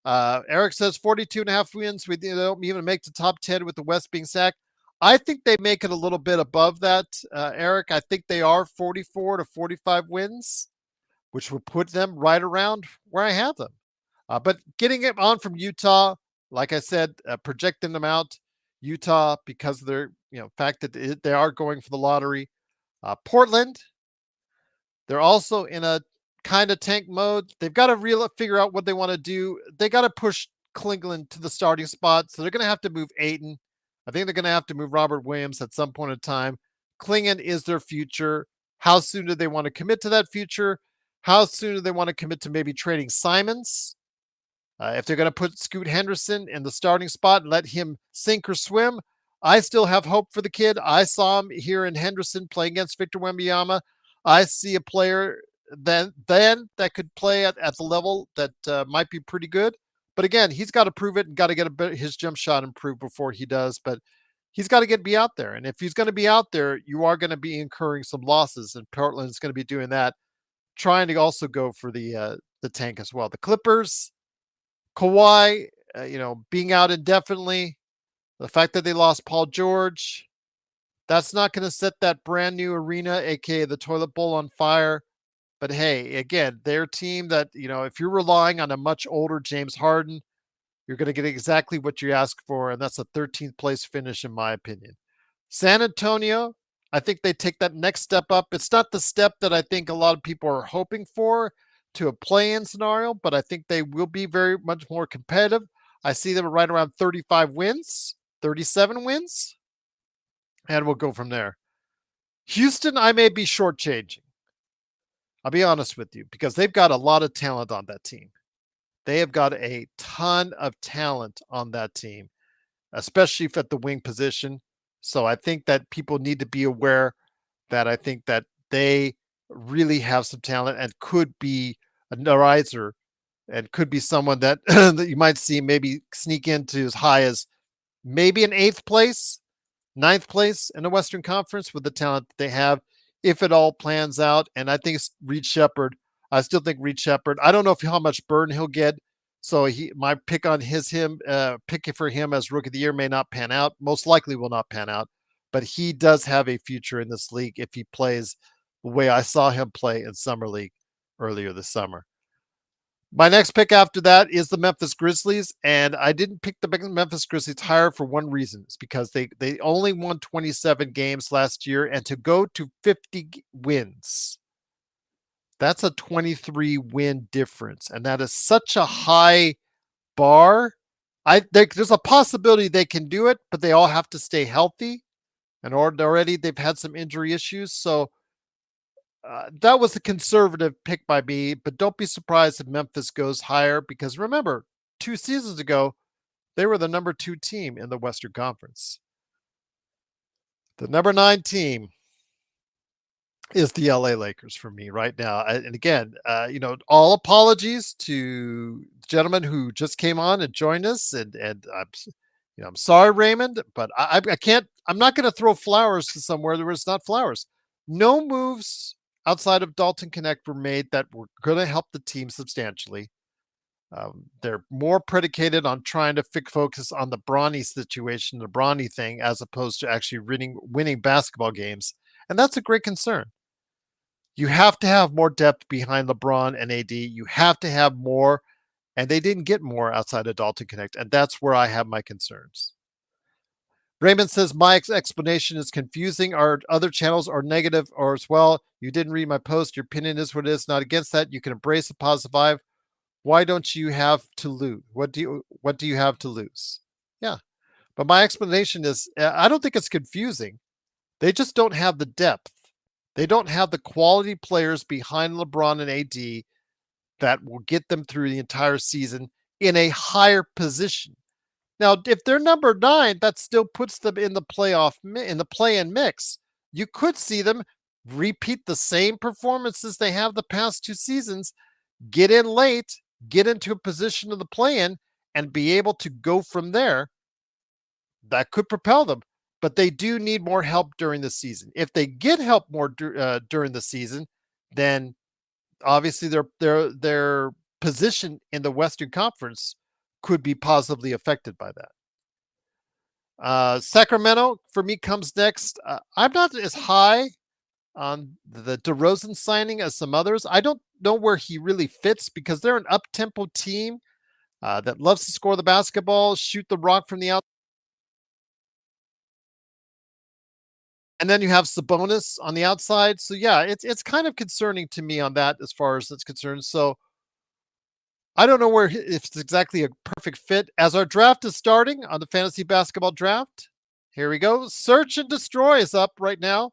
Eric says 42 and a half wins. We don't even make the top 10 with the West being sacked. I think they make it a little bit above that, Eric. I think they are 44 to 45 wins, which would put them right around where I have them. But getting it on from Utah, like I said, projecting them out, Utah, because of their fact that they are going for the lottery. Portland, they're also in a kind of tank mode. They've got to figure out what they want to do. They got to push Klingland to the starting spot, so they're going to have to move Ayton. I think they're going to have to move Robert Williams at some point in time. Klingland is their future. How soon do they want to commit to that future? How soon do they want to commit to maybe trading Simons? If they're going to put Scoot Henderson in the starting spot and let him sink or swim, I still have hope for the kid. I saw him here in Henderson playing against Victor Wembanyama. I see a player then that could play at the level that might be pretty good. But again, he's got to prove it and got to get his jump shot improved before he does. But he's got to be out there. And if he's going to be out there, you are going to be incurring some losses. And Portland's going to be doing that, trying to also go for the tank as well. The Clippers, Kawhi, being out indefinitely, the fact that they lost Paul George, that's not going to set that brand new arena, aka the toilet bowl, on fire. But hey, again, their team that, if you're relying on a much older James Harden, you're going to get exactly what you ask for, and that's a 13th place finish, in my opinion. San Antonio, I think they take that next step up. It's not the step that I think a lot of people are hoping for to a play-in scenario, but I think they will be very much more competitive. I see them right around 35 wins, 37 wins, and we'll go from there. Houston, I may be shortchanging. I'll be honest with you, because they've got a lot of talent on that team. They have got a ton of talent on that team, especially at the wing position. So I think that people need to be aware that I think that they really have some talent and could be a riser and could be someone that, that you might see maybe sneak into as high as maybe an eighth place, ninth place in the Western Conference with the talent that they have, if it all plans out. And I think it's Reed Shepherd. I still think Reed Shepherd. I don't know how much burn he'll get. So my pick on pick for him as Rookie of the Year may not pan out. Most likely will not pan out. But he does have a future in this league if he plays the way I saw him play in Summer League earlier this summer. My next pick after that is the Memphis Grizzlies, and I didn't pick the Memphis Grizzlies higher for one reason. It's because they only won 27 games last year, and to go to 50 wins, that's a 23 win difference, and that is such a high bar. There's a possibility they can do it, but they all have to stay healthy, and already they've had some injury issues, so that was a conservative pick by me, but don't be surprised if Memphis goes higher, because remember, 2 seasons ago, they were the number 2 team in the Western Conference. The number 9 team is the LA Lakers for me right now. And again, all apologies to the gentleman who just came on and joined us, and I'm sorry, Raymond, but I can't. I'm not going to throw flowers to somewhere where it's not flowers. No moves outside of Dalton Connect were made that were going to help the team substantially. They're more predicated on trying to focus on the Bronny situation, the Bronny thing, as opposed to actually winning basketball games. And that's a great concern. You have to have more depth behind LeBron and AD. You have to have more, and they didn't get more outside of Dalton Connect. And that's where I have my concerns. Raymond says, my explanation is confusing. Our other channels are negative or as well. You didn't read my post. Your opinion is what it is. Not against that. You can embrace a positive vibe. Why don't you have to lose? What do you have to lose? Yeah. But my explanation is, I don't think it's confusing. They just don't have the depth. They don't have the quality players behind LeBron and AD that will get them through the entire season in a higher position. Now, if they're number 9, that still puts them in the play-in mix. You could see them repeat the same performances they have the past 2 seasons, get in late, get into a position of the play-in, and be able to go from there. That could propel them, but they do need more help during the season. If they get help more during the season, then obviously their position in the Western Conference could be positively affected by that. Sacramento, for me, comes next. I'm not as high on the DeRozan signing as some others. I don't know where he really fits, because they're an up-tempo team that loves to score the basketball, shoot the rock from the outside. And then you have Sabonis on the outside. So yeah, it's kind of concerning to me on that as far as it's concerned. So I don't know if it's exactly a perfect fit. As our draft is starting on the fantasy basketball draft, here we go. Search and Destroy is up right now.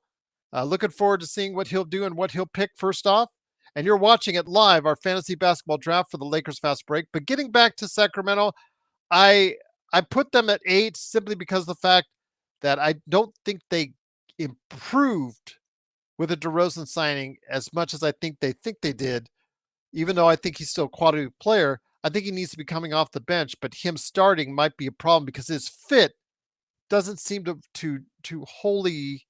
Looking forward to seeing what he'll do and what he'll pick first off. And you're watching it live, our fantasy basketball draft for the Lakers Fast Break. But getting back to Sacramento, I put them at 8 simply because of the fact that I don't think they improved with a DeRozan signing as much as I think they did. Even though I think he's still a quality player, I think he needs to be coming off the bench, but him starting might be a problem because his fit doesn't seem to wholly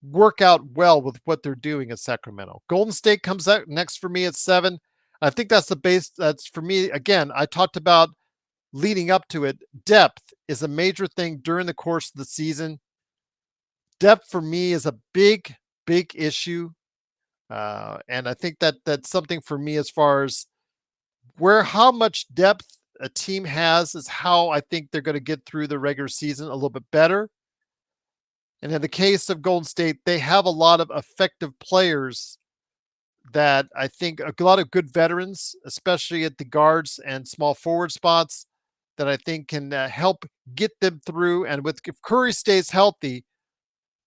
work out well with what they're doing in Sacramento. Golden State comes out next for me at 7. I think that's the base. That's for me. Again, I talked about leading up to it. Depth is a major thing during the course of the season. Depth for me is a big issue. And I think that that's something for me as far as how much depth a team has is how I think they're going to get through the regular season a little bit better. And in the case of Golden State, they have a lot of effective players that I think a lot of good veterans, especially at the guards and small forward spots, that I think can help get them through. And with if Curry stays healthy,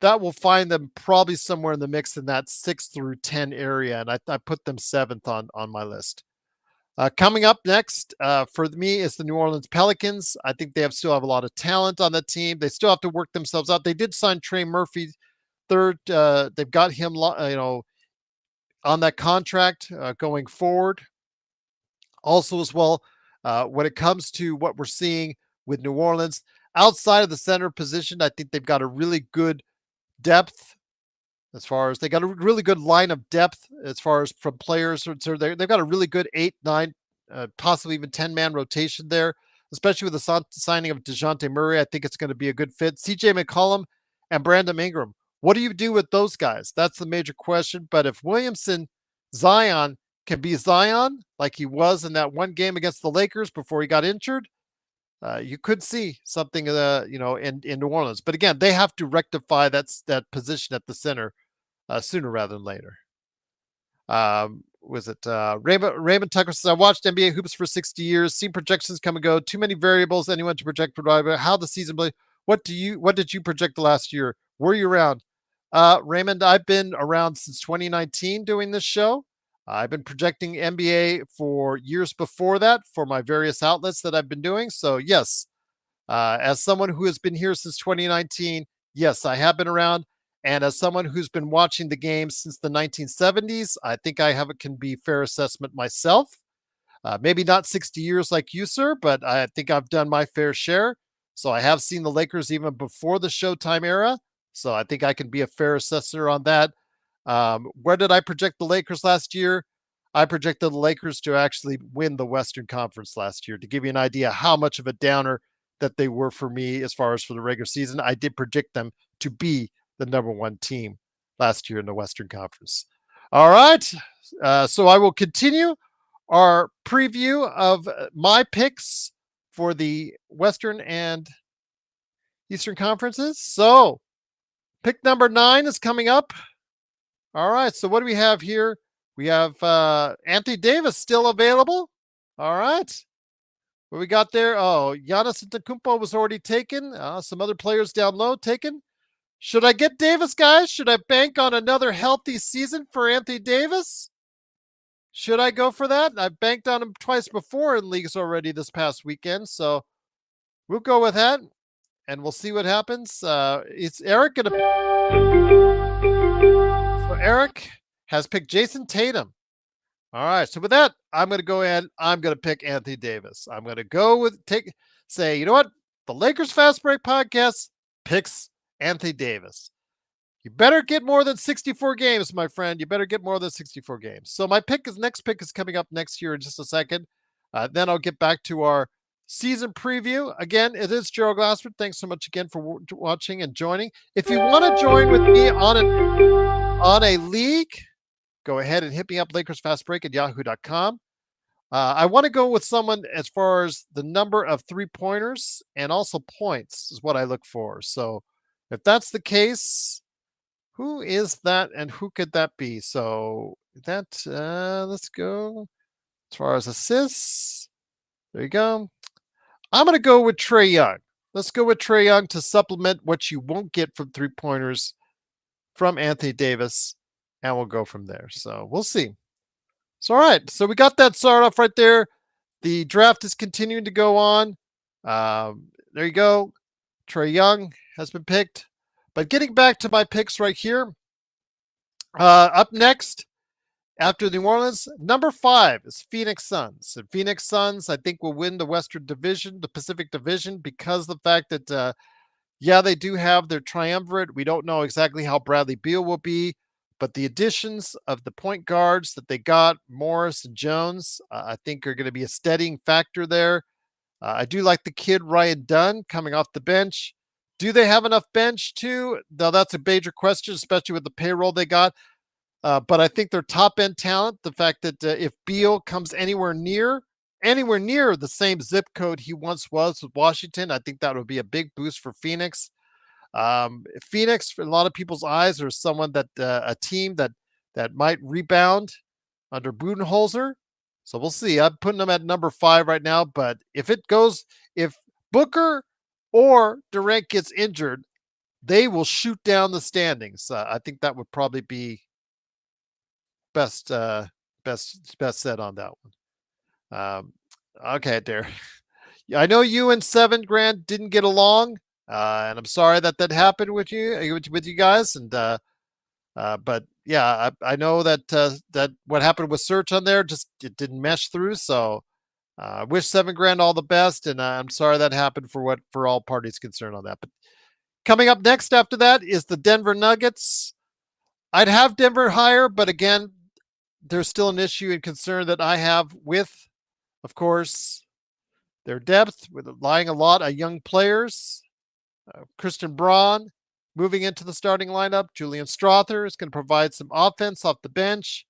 that will find them probably somewhere in the mix in that 6 through 10 area. And I put them seventh on my list. Coming up next for me is the New Orleans Pelicans. I think they still have a lot of talent on the team. They still have to work themselves out. They did sign Trey Murphy third. They've got him, on that contract going forward. Also, as well, when it comes to what we're seeing with New Orleans outside of the center position, I think they've got a really good depth as far as they got a really good line of depth as far as from players. So they've got a really good 8, 9, possibly even 10-man rotation there, especially with the signing of DeJounte Murray. I think it's going to be a good fit. CJ McCollum and Brandon Ingram. What do you do with those guys? That's the major question. But if Zion can be Zion like he was in that one game against the Lakers before he got injured, you could see something, in New Orleans. But again, they have to rectify that position at the center sooner rather than later. Raymond Tucker says, I watched NBA hoops for 60 years, seen projections come and go, too many variables, anyone to project how the season play. What did you project the last year? Were you around? Raymond, I've been around since 2019 doing this show. I've been projecting NBA for years before that for my various outlets that I've been doing. So yes, as someone who has been here since 2019, yes, I have been around. And as someone who's been watching the game since the 1970s, I think can be fair assessment myself. Maybe not 60 years like you, sir, but I think I've done my fair share. So I have seen the Lakers even before the Showtime era. So I think I can be a fair assessor on that. Where did I project the Lakers last year? I projected the Lakers to actually win the Western Conference last year. To give you an idea how much of a downer that they were for me as far as for the regular season, I did predict them to be the number one team last year in the Western Conference. All right. So I will continue our preview of my picks for the Western and Eastern Conferences. So pick number 9 is coming up. All right. So what do we have here? We have Anthony Davis still available. All right. What we got there? Oh, Giannis Antetokounmpo was already taken. Some other players down low taken. Should I get Davis, guys? Should I bank on another healthy season for Anthony Davis? Should I go for that? I've banked on him twice before in leagues already this past weekend. So we'll go with that and we'll see what happens. It's Eric going to... So Eric has picked Jason Tatum. All right. So with that, I'm going to go ahead. I'm going to pick Anthony Davis. I'm going to go say, you know what? The Lakers Fast Break Podcast picks Anthony Davis. You better get more than 64 games, my friend. You better get more than 64 games. So my next pick is coming up next year in just a second. Then I'll get back to our season preview. Again, it is Gerald Glassford. Thanks so much again for watching and joining. If you want to join with me on a league, go ahead and hit me up, LakersFastBreak@yahoo.com. I want to go with someone as far as the number of 3-pointers and also points is what I look for. So if that's the case, who is that and who could that be? So let's go as far as assists. There you go. I'm going to go with Trae Young. Let's go with Trae Young to supplement what you won't get from 3-pointers from Anthony Davis, and we'll go from there. So we'll see. So, all right. So we got that started off right there. The draft is continuing to go on. There you go. Trae Young has been picked. But getting back to my picks right here, up next, after New Orleans, number 5 is Phoenix Suns. And Phoenix Suns, I think, will win the Western Division, the Pacific Division, because of the fact that, they do have their triumvirate. We don't know exactly how Bradley Beal will be, but the additions of the point guards that they got, Morris and Jones, I think are going to be a steadying factor there. I do like the kid Ryan Dunn coming off the bench. Do they have enough bench too? Now, that's a major question, especially with the payroll they got. But I think their top end talent, the fact that if Beal comes anywhere near the same zip code he once was with Washington, I think that would be a big boost for Phoenix. Phoenix, for a lot of people's eyes, are someone that a team that might rebound under Budenholzer. So we'll see. I'm putting them at number 5 right now. But if Booker or Durant gets injured, they will shoot down the standings. I think that would probably be best best said on that one. Okay, there. I know you and Seven Grand didn't get along, and I'm sorry that that happened with you guys. And but yeah, I know that that what happened with search on there just it didn't mesh through. So I wish 7 grand all the best, and I'm sorry that happened for all parties concerned on that. But coming up next after that is the Denver Nuggets. I'd have Denver higher, but again, there's still an issue and concern that I have with, of course, their depth, with relying a lot on young players. Christian Braun moving into the starting lineup. Julian Strother is going to provide some offense off the bench.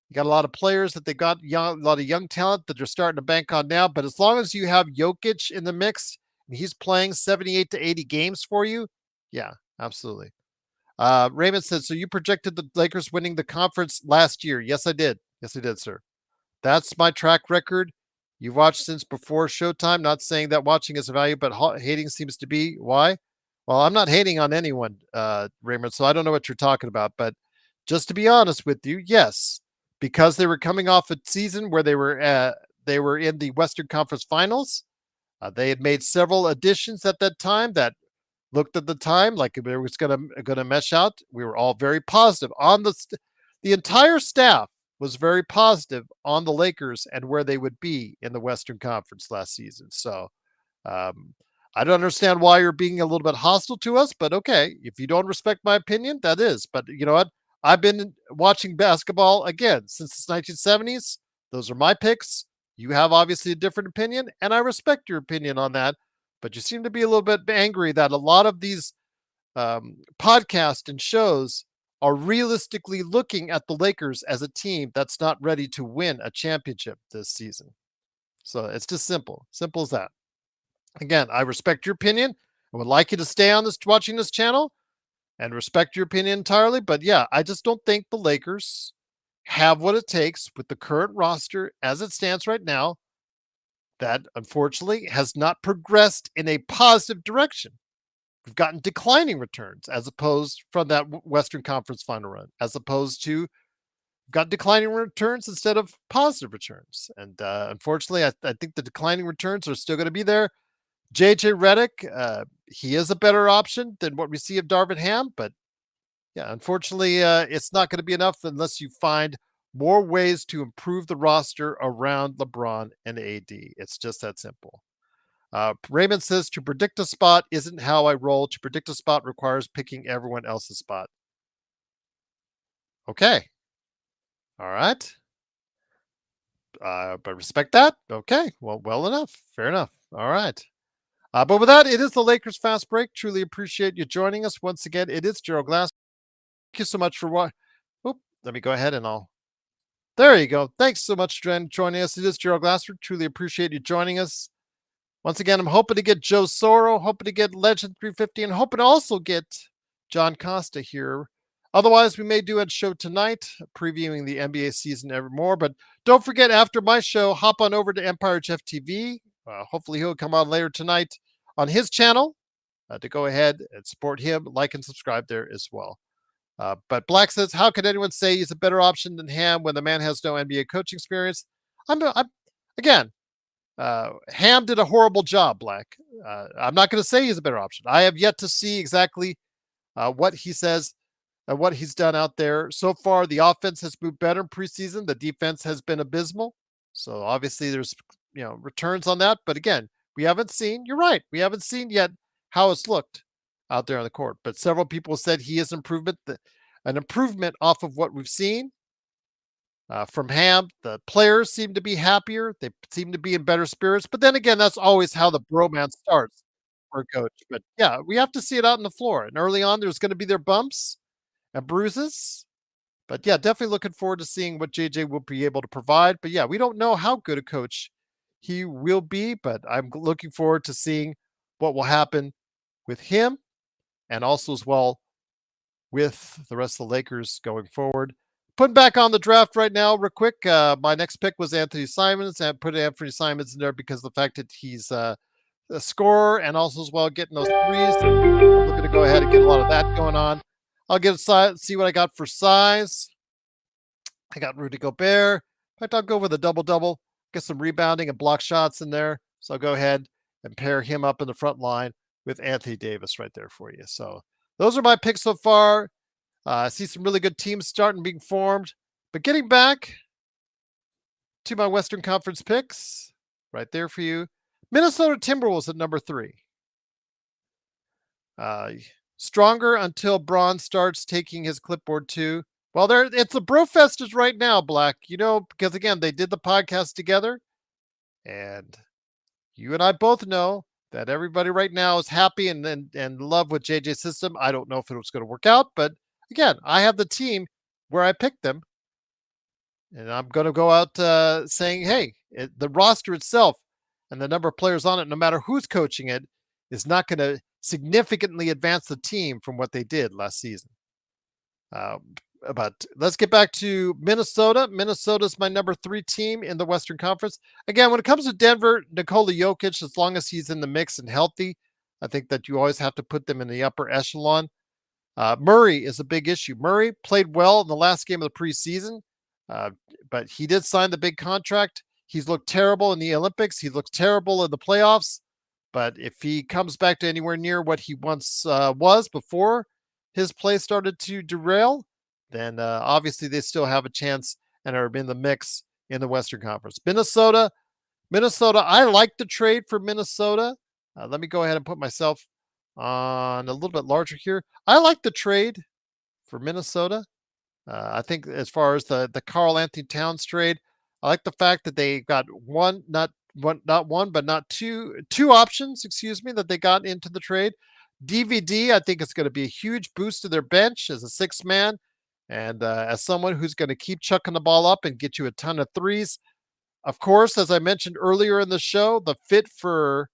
You got a lot of players that they got young, a lot of young talent that they're starting to bank on now. But as long as you have Jokic in the mix and he's playing 78 to 80 games for you, yeah, absolutely. Raymond says, so you projected the Lakers winning the conference last year. Yes, I did. Yes, I did, sir. That's my track record. You've watched since before Showtime. Not saying that watching is a value, but hating seems to be. Why? Well, I'm not hating on anyone, Raymond, so I don't know what you're talking about. But just to be honest with you, yes, because they were coming off a season where they were in the Western Conference Finals. They had made several additions at that time that looked at the time like it was gonna mesh out. We were all very positive on the entire staff was very positive on the Lakers and where they would be in the Western Conference last season. So um, I don't understand why you're being a little bit hostile to us, but okay, if you don't respect my opinion, that is. But you know what? I've been watching basketball again since the 1970s. Those are my picks. You have obviously a different opinion, and I respect your opinion on that. But you seem to be a little bit angry that a lot of these podcasts and shows are realistically looking at the Lakers as a team that's not ready to win a championship this season. So it's just simple as that. Again, I respect your opinion. I would like you to stay on this watching this channel and respect your opinion entirely. But yeah, I just don't think the Lakers have what it takes with the current roster as it stands right now that unfortunately has not progressed in a positive direction. We've gotten declining returns as opposed from that Western Conference final run, as opposed to got declining returns instead of positive returns. And unfortunately, I think the declining returns are still going to be there. JJ Redick, he is a better option than what we see of Darvin Ham, but yeah, unfortunately, it's not going to be enough unless you find more ways to improve the roster around LeBron and AD. It's just that simple. Raymond says to predict a spot isn't how I roll. To predict a spot requires picking everyone else's spot. Okay. All right. But respect that. Okay. Well enough. Fair enough. All right. But with that, it is the Lakers Fast Break. Truly appreciate you joining us once again. It is Gerald Glass. Thank you so much for what. Oop, let me go ahead and I'll. There you go. Thanks so much for joining us. It is Gerald Glassford. Truly appreciate you joining us. Once again, I'm hoping to get Joe Soro, hoping to get Legend 350, and hoping to also get John Costa here. Otherwise, we may do a show tonight, previewing the NBA season ever more. But don't forget, after my show, hop on over to Empire Jeff TV. Hopefully, he'll come on later tonight on his channel to go ahead and support him, like and subscribe there as well. But Black says, how could anyone say he's a better option than Ham when the man has no NBA coaching experience? Again, Ham did a horrible job, Black. I'm not going to say he's a better option. I have yet to see exactly what he says and what he's done out there. So far, the offense has moved better in preseason. The defense has been abysmal. So obviously there's returns on that. But again, we haven't seen, you're right, we haven't seen yet how it's looked out there on the court. But several people said he is an improvement off of what we've seen. From Ham, the players seem to be happier. They seem to be in better spirits. But then again, that's always how the bromance starts for a coach. But yeah, we have to see it out on the floor. And early on, there's going to be their bumps and bruises. But yeah, definitely looking forward to seeing what JJ will be able to provide. But yeah, we don't know how good a coach he will be, but I'm looking forward to seeing what will happen with him and also as well with the rest of the Lakers going forward. Putting back on the draft right now, real quick. My next pick was Anthony Simons, and I put Anthony Simons in there because of the fact that he's a scorer and also as well getting those threes. I'm looking to go ahead and get a lot of that going on. I'll get a size, see what I got for size. I got Rudy Gobert. In fact, I'll go with a double double, get some rebounding and block shots in there. So I'll go ahead and pair him up in the front line with Anthony Davis right there for you. So those are my picks so far. I see some really good teams starting being formed. But getting back to my Western Conference picks, right there for you. Minnesota Timberwolves at number 3. Uh, Stronger until Braun starts taking his clipboard too. Well, it's a bro fest is right now, Black. Because again, they did the podcast together, and you and I both know that everybody right now is happy and love with JJ's system. I don't know if it was going to work out, but again, I have the team where I picked them, and I'm going to go out saying, hey, the roster itself and the number of players on it, no matter who's coaching it, is not going to significantly advance the team from what they did last season. But let's get back to Minnesota. Minnesota's my number 3 team in the Western Conference. Again, when it comes to Denver, Nikola Jokic, as long as he's in the mix and healthy, I think that you always have to put them in the upper echelon. Murray is a big issue. Murray played well in the last game of the preseason, but he did sign the big contract. He's looked terrible in the Olympics. He looks terrible in the playoffs. But if he comes back to anywhere near what he once was before his play started to derail, then obviously they still have a chance and are in the mix in the Western Conference. Minnesota, I like the trade for Minnesota. Let me go ahead and put myself on a little bit larger here. I like the trade for Minnesota. I think as far as the Karl Anthony Towns trade, I like the fact that they got not one, but not two options, excuse me, that they got into the trade. DVD, I think it's going to be a huge boost to their bench as a 6th man. And as someone who's going to keep chucking the ball up and get you a ton of threes. Of course, as I mentioned earlier in the show, the fit for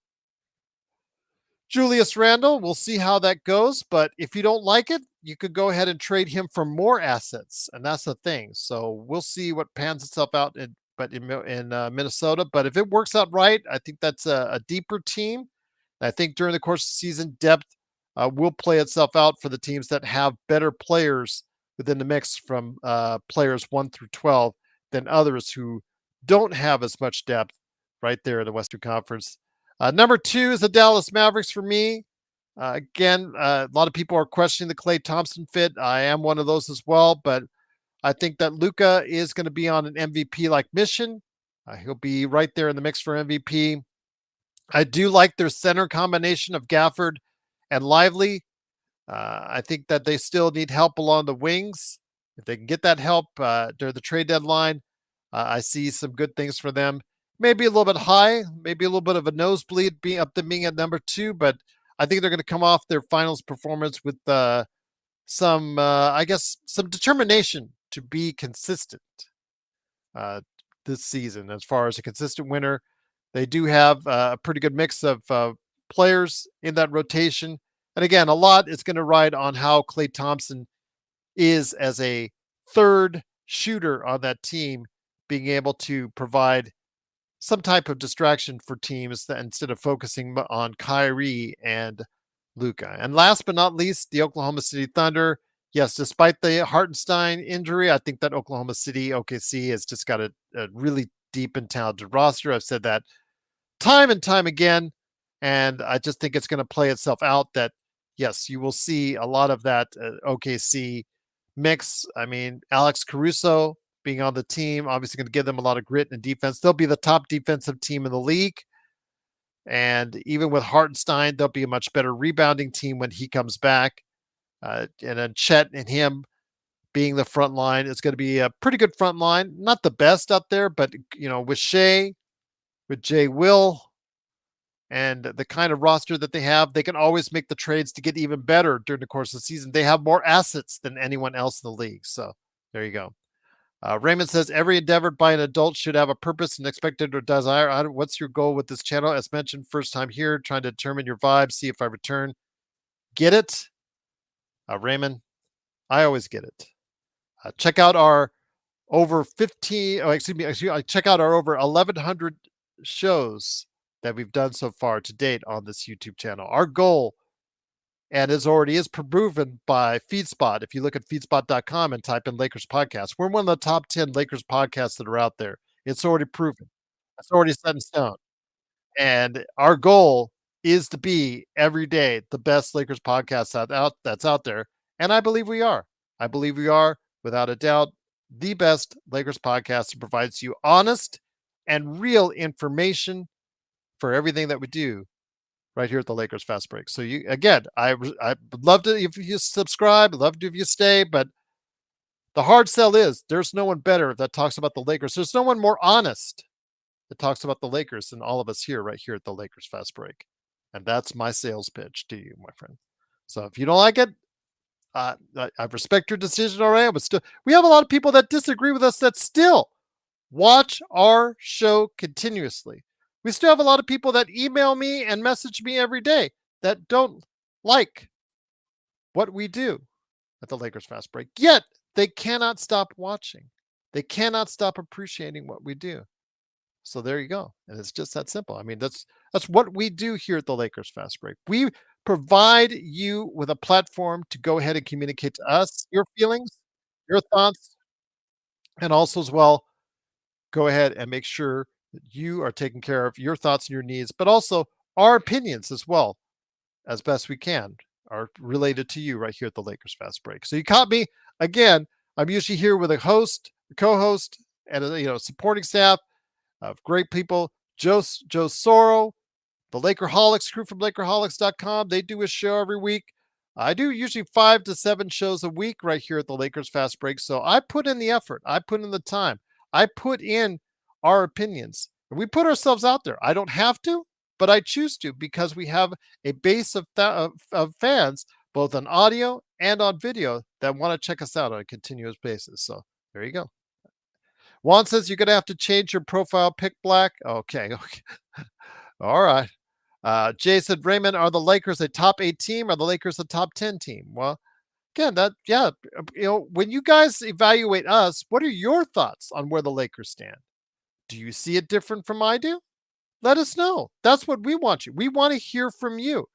Julius Randle, we'll see how that goes. But if you don't like it, you could go ahead and trade him for more assets. And that's the thing. So we'll see what pans itself out in Minnesota. But if it works out right, I think that's a deeper team. I think during the course of the season, depth will play itself out for the teams that have better players within the mix from players 1 through 12 than others who don't have as much depth right there in the Western Conference. Number 2 is the Dallas Mavericks for me. Again, a lot of people are questioning the Klay Thompson fit. I am one of those as well, but I think that Luka is going to be on an MVP-like mission. He'll be right there in the mix for MVP. I do like their center combination of Gafford and Lively. I think that they still need help along the wings. If they can get that help during the trade deadline, I see some good things for them. Maybe a little bit high, maybe a little bit of a nosebleed being at number 2, but I think they're going to come off their finals performance with some determination to be consistent this season. As far as a consistent winner, they do have a pretty good mix of players in that rotation. And again, a lot is going to ride on how Klay Thompson is as a third shooter on that team, being able to provide some type of distraction for teams instead of focusing on Kyrie and Luka. And last but not least, the Oklahoma City Thunder. Yes, despite the Hartenstein injury, I think that Oklahoma City, OKC, has just got a really deep and talented roster. I've said that time and time again, and I just think it's going to play itself out that, yes, you will see a lot of that OKC mix. I mean, Alex Caruso being on the team, obviously going to give them a lot of grit and defense. They'll be the top defensive team in the league. And even with Hartenstein, they'll be a much better rebounding team when he comes back. And then Chet and him being the front line, it's going to be a pretty good front line. Not the best out there, but, with Shea, with Jay Will, and the kind of roster that they have, they can always make the trades to get even better during the course of the season. They have more assets than anyone else in the league. So There you go. Raymond says every endeavor by an adult should have a purpose and expected or desire. What's your goal with this channel? As mentioned, first time here, trying to determine your vibe, see if I return. Get it? Raymond, I always get it. Check out our over 15, oh, excuse me, check out our over 1,100 shows that we've done so far to date on this YouTube channel. Our goal, and is already is proven by FeedSpot. If you look at feedspot.com and type in Lakers podcast, we're one of the top 10 Lakers podcasts that are out there. It's already proven. It's already set in stone. And our goal is to be every day the best Lakers podcast that's out there. And I believe we are. I believe we are, without a doubt, the best Lakers podcast that provides you honest and real information for everything that we do right here at the Lakers Fast Break. So you again, I would love to if you subscribe, love to if you stay, but the hard sell is there's no one better that talks about the Lakers. There's no one more honest that talks about the Lakers than all of us here right here at the Lakers Fast Break. And that's my sales pitch to you, my friend. So if you don't like it, I respect your decision already, but still, we have a lot of people that disagree with us that still watch our show continuously. We still have a lot of people that email me and message me every day that don't like what we do at the Lakers Fast Break. Yet they cannot stop watching. They cannot stop appreciating what we do. So there you go. And it's just that simple. I mean, that's what we do here at the Lakers Fast Break. We provide you with a platform to go ahead and communicate to us your feelings, your thoughts, and also as well, go ahead and make sure that you are taking care of your thoughts and your needs, but also our opinions as well, as best we can, are related to you right here at the Lakers Fast Break. So you caught me again. I'm usually here with a host, a co-host, and a supporting staff of great people. Joe Soro, the Lakerholics crew from Lakerholics.com. They do a show every week. I do usually 5 to 7 shows a week right here at the Lakers Fast Break. So I put in the effort. I put in the time. I put in our opinions. We put ourselves out there. I don't have to, but I choose to because we have a base of fans, both on audio and on video, that want to check us out on a continuous basis. So there you go. Juan says you're going to have to change your profile pick black. Okay. All right. Jay said, Raymond, are the Lakers a top 8 team? Or the Lakers a top 10 team? Well, again, when you guys evaluate us, what are your thoughts on where the Lakers stand? Do you see it different from I do? Let us know. That's what we want you. We want to hear from you.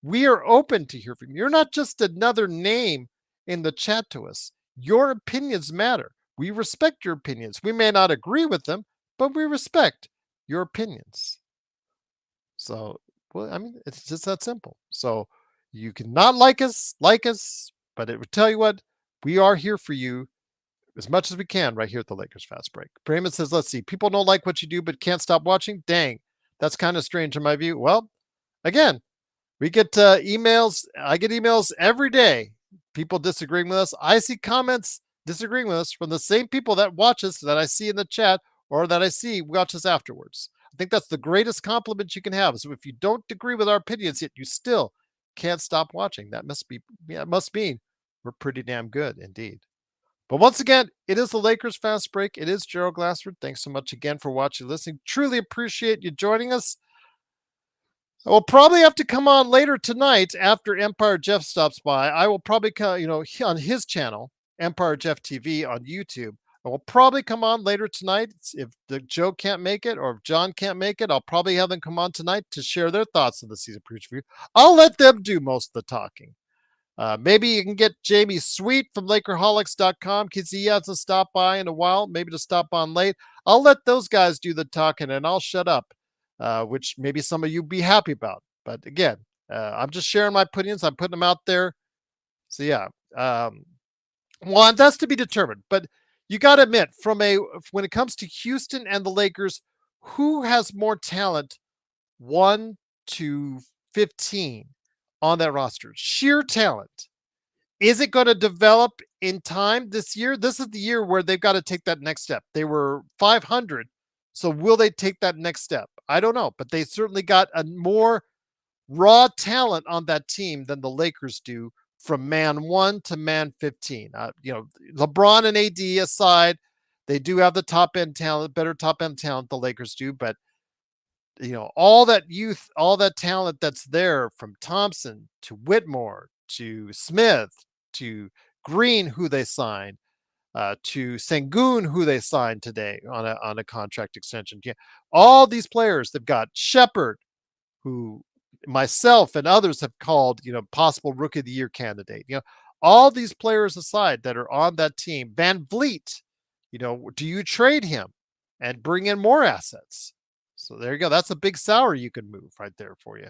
We are open to hear from you. You're not just another name in the chat to us. Your opinions matter. We respect your opinions. We may not agree with them, but we respect your opinions. So, well, I mean, it's just that simple. So you cannot like us, but it would tell you what, we are here for you as much as we can right here at the Lakers Fast Break. Brayman says, let's see, people don't like what you do, but can't stop watching. Dang, that's kind of strange in my view. Well, again, we get emails. I get emails every day. People disagreeing with us. I see comments disagreeing with us from the same people that watch us that I see in the chat or that I see watch us afterwards. I think that's the greatest compliment you can have. So if you don't agree with our opinions, yet you still can't stop watching, that must mean we're pretty damn good indeed. But once again, it is the Lakers Fast Break. It is Gerald Glassford. Thanks so much again for watching, listening. Truly appreciate you joining us. I will probably have to come on later tonight after Empire Jeff stops by. I will probably come, on his channel, Empire Jeff TV on YouTube. I will probably come on later tonight. If Joe can't make it or if John can't make it, I'll probably have them come on tonight to share their thoughts on the season preview. I'll let them do most of the talking. Maybe you can get Jamie Sweet from Lakerholics.com because he hasn't stopped by in a while, maybe to stop on late. I'll let those guys do the talking and I'll shut up, which maybe some of you be happy about. But again, I'm just sharing my opinions. I'm putting them out there. So yeah, well, that's to be determined. But you got to admit, when it comes to Houston and the Lakers, who has more talent, 1 to 15 on that roster? Sheer talent. Is it going to develop in time this year? This is the year where they've got to take that next step. They were 500. So will they take that next step? I don't know, but they certainly got a more raw talent on that team than the Lakers do from man 1 to man 15. LeBron and AD aside, they do have the top end talent, better top end talent the Lakers do, but all that youth, all that talent that's there from Thompson to Whitmore to Smith to Green, who they signed, to Sengun, who they signed today on a contract extension. Yeah, all these players. They've got Shepard, who myself and others have called, possible Rookie of the Year candidate. All these players aside that are on that team. Van Vliet, do you trade him and bring in more assets? So there you go. That's a big salary you can move right there for you.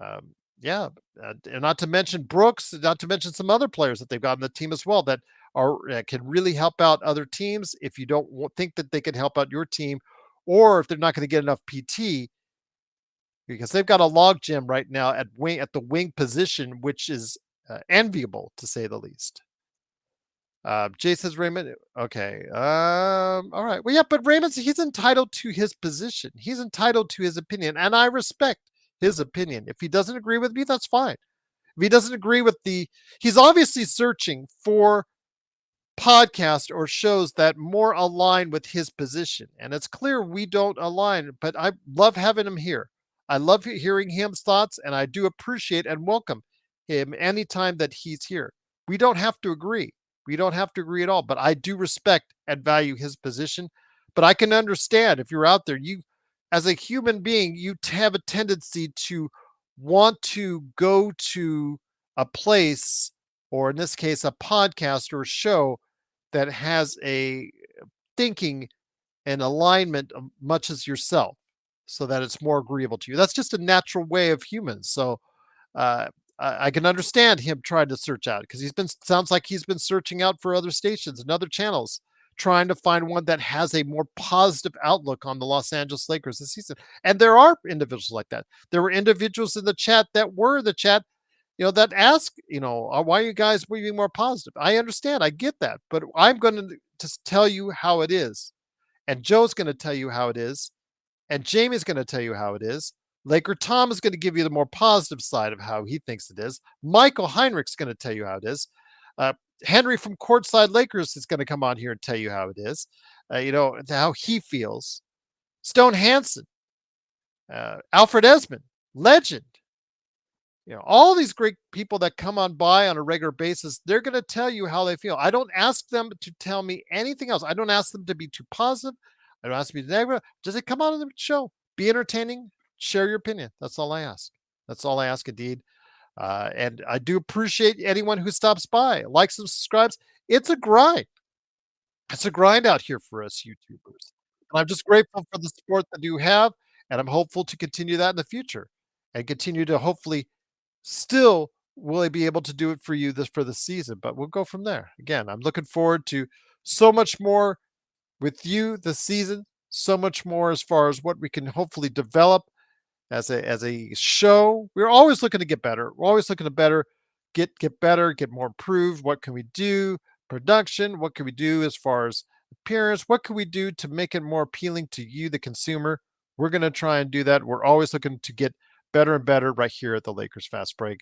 Um, yeah, and not to mention Brooks, not to mention some other players that they've got on the team as well that are can really help out other teams if you don't think that they can help out your team, or if they're not going to get enough PT, because they've got a log jam right now at the wing position, which is enviable to say the least. Jay says Raymond. Okay. All right. Well, yeah, but he's entitled to his position. He's entitled to his opinion, and I respect his opinion. If he doesn't agree with me, that's fine. If he doesn't agree with he's obviously searching for podcasts or shows that more align with his position, and it's clear we don't align. But I love having him here. I love hearing his thoughts, and I do appreciate and welcome him anytime that he's here. We don't have to agree. We don't have to agree at all, but I do respect and value his position. But I can understand if you're out there, as a human being, you have a tendency to want to go to a place, or in this case, a podcast or a show that has a thinking and alignment much as yourself, so that it's more agreeable to you. That's just a natural way of humans. So I can understand him trying to search out, because sounds like he's been searching out for other stations and other channels, trying to find one that has a more positive outlook on the Los Angeles Lakers this season. And there are individuals like that. There were individuals in the chat that ask, why are you guys being more positive? I understand. I get that. But I'm going to just tell you how it is. And Joe's going to tell you how it is. And Jamie's going to tell you how it is. Laker Tom is going to give you the more positive side of how he thinks it is. Michael Heinrich's going to tell you how it is. Henry from Courtside Lakers is going to come on here and tell you how it is. How he feels. Stone Hansen, Alfred Esmond, legend. All these great people that come on by on a regular basis, they're going to tell you how they feel. I don't ask them to tell me anything else. I don't ask them to be too positive. I don't ask them to be negative. Just come on the show, be entertaining, share your opinion. That's all I ask. That's all I ask, indeed. And I do appreciate anyone who stops by, likes and subscribes. It's a grind. It's a grind out here for us YouTubers. And I'm just grateful for the support that you have, and I'm hopeful to continue that in the future and continue to hopefully still will I be able to do it for you for the season, but we'll go from there. Again, I'm looking forward to so much more with you this season, so much more as far as what we can hopefully develop as a show. We're always looking to get better. We're always looking to get better, get more improved. What can we do? Production, what can we do as far as appearance? What can we do to make it more appealing to you, the consumer? We're going to try and do that. We're always looking to get better and better right here at the Lakers Fast Break.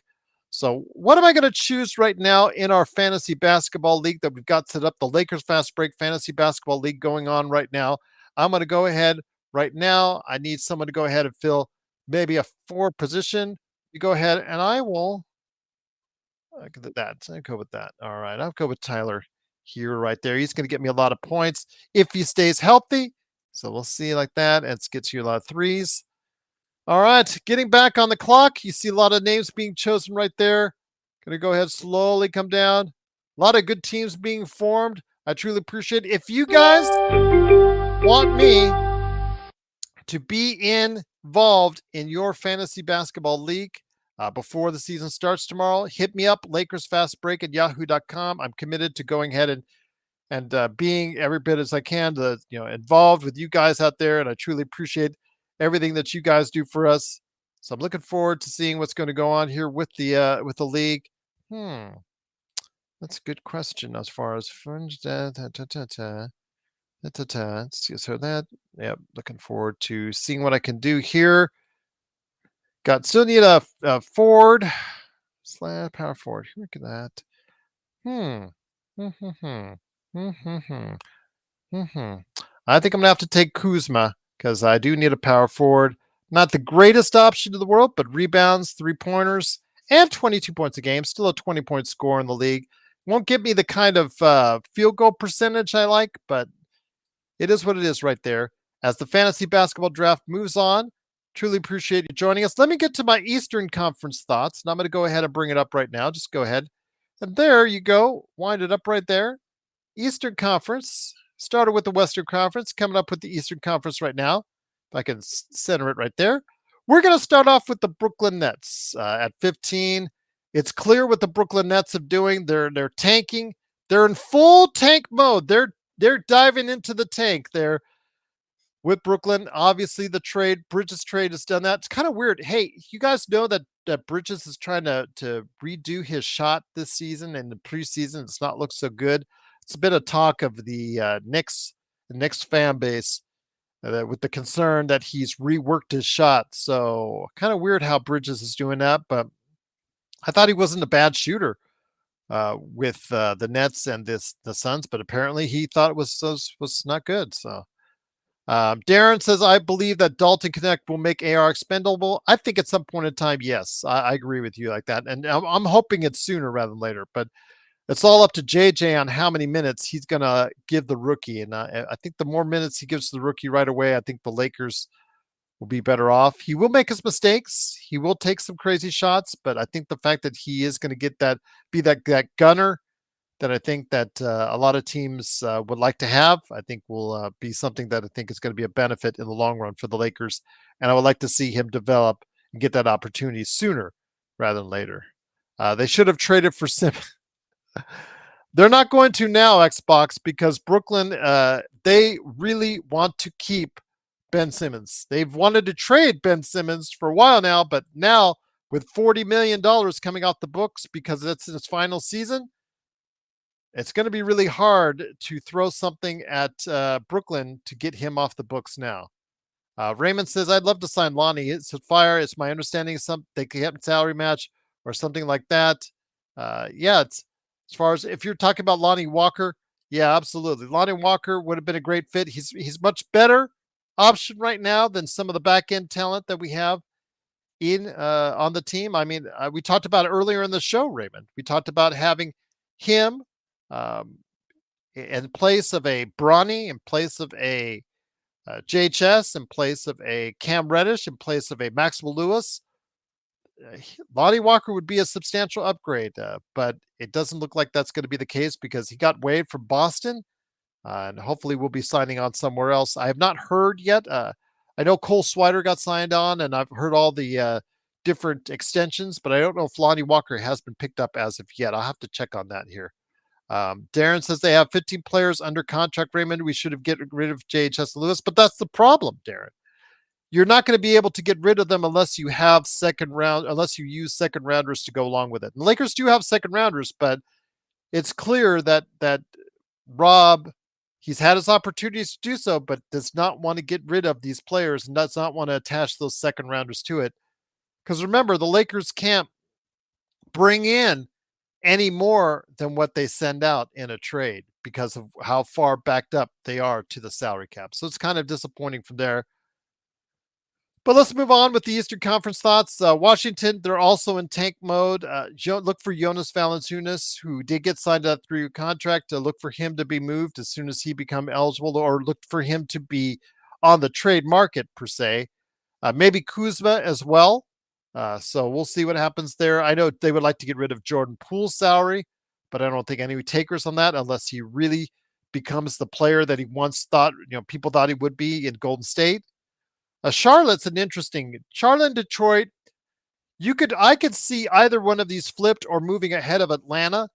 So what am I going to choose right now in our fantasy basketball league that we've got set up, the Lakers Fast Break Fantasy Basketball League going on right now? I'm going to go ahead right now. I need someone to go ahead and fill maybe a 4 position. You go ahead and I will I'll go with that. All right. I'll go with Tyler here right there. He's going to get me a lot of points if he stays healthy. So we'll see like that. And it gets you a lot of threes. All right, getting back on the clock. You see a lot of names being chosen right there. Going to go ahead, slowly come down. A lot of good teams being formed. I truly appreciate it. If you guys want me to be involved in your fantasy basketball league before the season starts tomorrow, hit me up, LakersFastBreak@yahoo.com. I'm committed to going ahead and being every bit as I can to involved with you guys out there, and I truly appreciate everything that you guys do for us. So I'm looking forward to seeing what's going to go on here with the league. That's a good question as far as fringe. So that, yeah, looking forward to seeing what I can do here. Still need a forward Power forward. Look at that. Hmm. Hmm. Hmm. Hmm. I think I'm gonna have to take Kuzma because I do need a power forward. Not the greatest option in the world, but rebounds, 3-pointers, and 22 points a game. Still a 20-point score in the league. Won't give me the kind of field goal percentage I like, but it is what it is right there. As the fantasy basketball draft moves on, truly appreciate you joining us. Let me get to my Eastern Conference thoughts, and I'm going to go ahead and bring it up right now. Just go ahead. And there you go. Wind it up right there. Eastern Conference. Started with the Western Conference, coming up with the Eastern Conference right now. If I can center it right there. We're going to start off with the Brooklyn Nets at 15. It's clear what the Brooklyn Nets are doing. They're tanking. They're in full tank mode. They're diving into the tank. They're with Brooklyn. Obviously, the Bridges trade has done that. It's kind of weird. Hey, you guys know that Bridges is trying to redo his shot this season and the preseason. It's not looked so good. It's been a talk of the Knicks fan base with the concern that he's reworked his shot. So kind of weird how Bridges is doing that, but I thought he wasn't a bad shooter with the Nets and the Suns, but apparently he thought it was not good. So Darren says, I believe that Dalton Connect will make AR expendable. I think at some point in time, yes, I agree with you like that. And I'm hoping it's sooner rather than later, but it's all up to JJ on how many minutes he's going to give the rookie. And I think the more minutes he gives the rookie right away, I think the Lakers will be better off. He will make his mistakes. He will take some crazy shots, but I think the fact that he is going to get be that gunner that I think that a lot of teams would like to have, I think will be something that I think is going to be a benefit in the long run for the Lakers. And I would like to see him develop and get that opportunity sooner rather than later. They should have traded for Simmons. They're not going to now, Xbox, because Brooklyn, they really want to keep Ben Simmons. They've wanted to trade Ben Simmons for a while now, but now with $40 million coming off the books because it's his final season, it's going to be really hard to throw something at Brooklyn to get him off the books now. Raymond says, I'd love to sign Lonnie. It's a fire. It's my understanding they could get a salary match or something like that. Yeah, it's as far as if you're talking about Lonnie Walker, yeah, absolutely. Lonnie Walker would have been a great fit. He's much better option right now than some of the back end talent that we have in on the team. I mean, we talked about it earlier in the show, Raymond. We talked about having him in place of a Bronny, in place of a JHS, in place of a Cam Reddish, in place of a Maxwell Lewis. Lonnie Walker would be a substantial upgrade, but it doesn't look like that's going to be the case because he got waived from Boston, and hopefully we'll be signing on somewhere else. I have not heard yet. I know Cole Swider got signed on, and I've heard all the different extensions, but I don't know if Lonnie Walker has been picked up as of yet. I'll have to check on that here. Darren says they have 15 players under contract, Raymond. We should have get rid of JHS Lewis, but that's the problem, Darren. You're not going to be able to get rid of them unless you have unless you use second rounders to go along with it. And the Lakers do have second rounders, but it's clear that Rob, he's had his opportunities to do so, but does not want to get rid of these players and does not want to attach those second rounders to it. Because remember, the Lakers can't bring in any more than what they send out in a trade because of how far backed up they are to the salary cap. So it's kind of disappointing from there. But let's move on with the Eastern Conference thoughts. Washington, they're also in tank mode. Look for Jonas Valanciunas, who did get signed up through contract. Look for him to be moved as soon as he become eligible, or look for him to be on the trade market per se. Maybe Kuzma as well. So we'll see what happens there. I know they would like to get rid of Jordan Poole's salary, but I don't think any takers on that unless he really becomes the player that he once thought, people thought he would be in Golden State. Charlotte's an interesting. Charlotte and Detroit. I could see either one of these flipped or moving ahead of Atlanta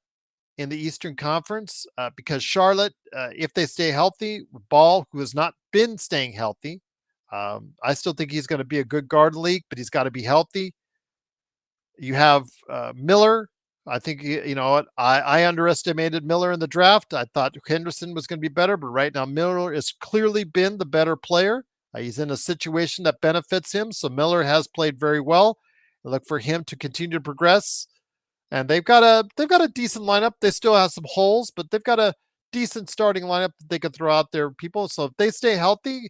in the Eastern Conference because Charlotte, if they stay healthy, Ball, who has not been staying healthy, I still think he's going to be a good guard in the league, but he's got to be healthy. You have Miller. I think, I underestimated Miller in the draft. I thought Henderson was going to be better, but right now Miller has clearly been the better player. He's in a situation that benefits him. So Miller has played very well. I look for him to continue to progress. and they've got a decent lineup. They still have some holes, but they've got a decent starting lineup that they could throw out there, people. So if they stay healthy,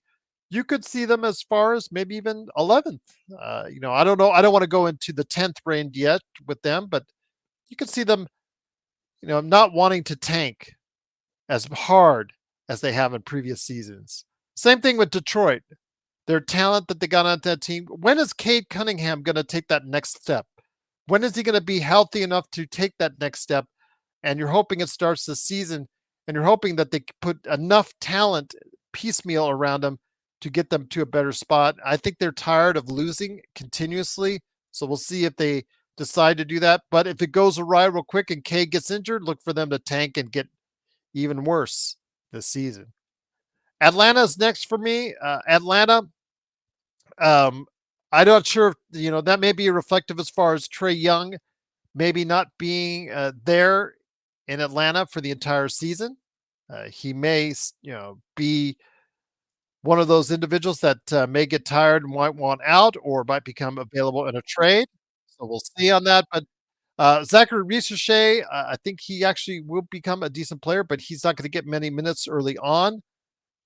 you could see them as far as maybe even 11th. I don't know. I don't want to go into the 10th range yet with them, but you could see them, not wanting to tank as hard as they have in previous seasons. Same thing with Detroit. Their talent that they got on that team. When is Cade Cunningham going to take that next step? When is he going to be healthy enough to take that next step? And you're hoping it starts this season, and you're hoping that they put enough talent piecemeal around them to get them to a better spot. I think they're tired of losing continuously. So we'll see if they decide to do that. But if it goes awry real quick and Cade gets injured, look for them to tank and get even worse this season. Atlanta's next for me. Atlanta, um, I'm not sure. That may be reflective as far as Trae Young maybe not being there in Atlanta for the entire season. He may, be one of those individuals that may get tired and might want out, or might become available in a trade. So we'll see on that. But Zachary Ricochet, I think he actually will become a decent player, but he's not going to get many minutes early on.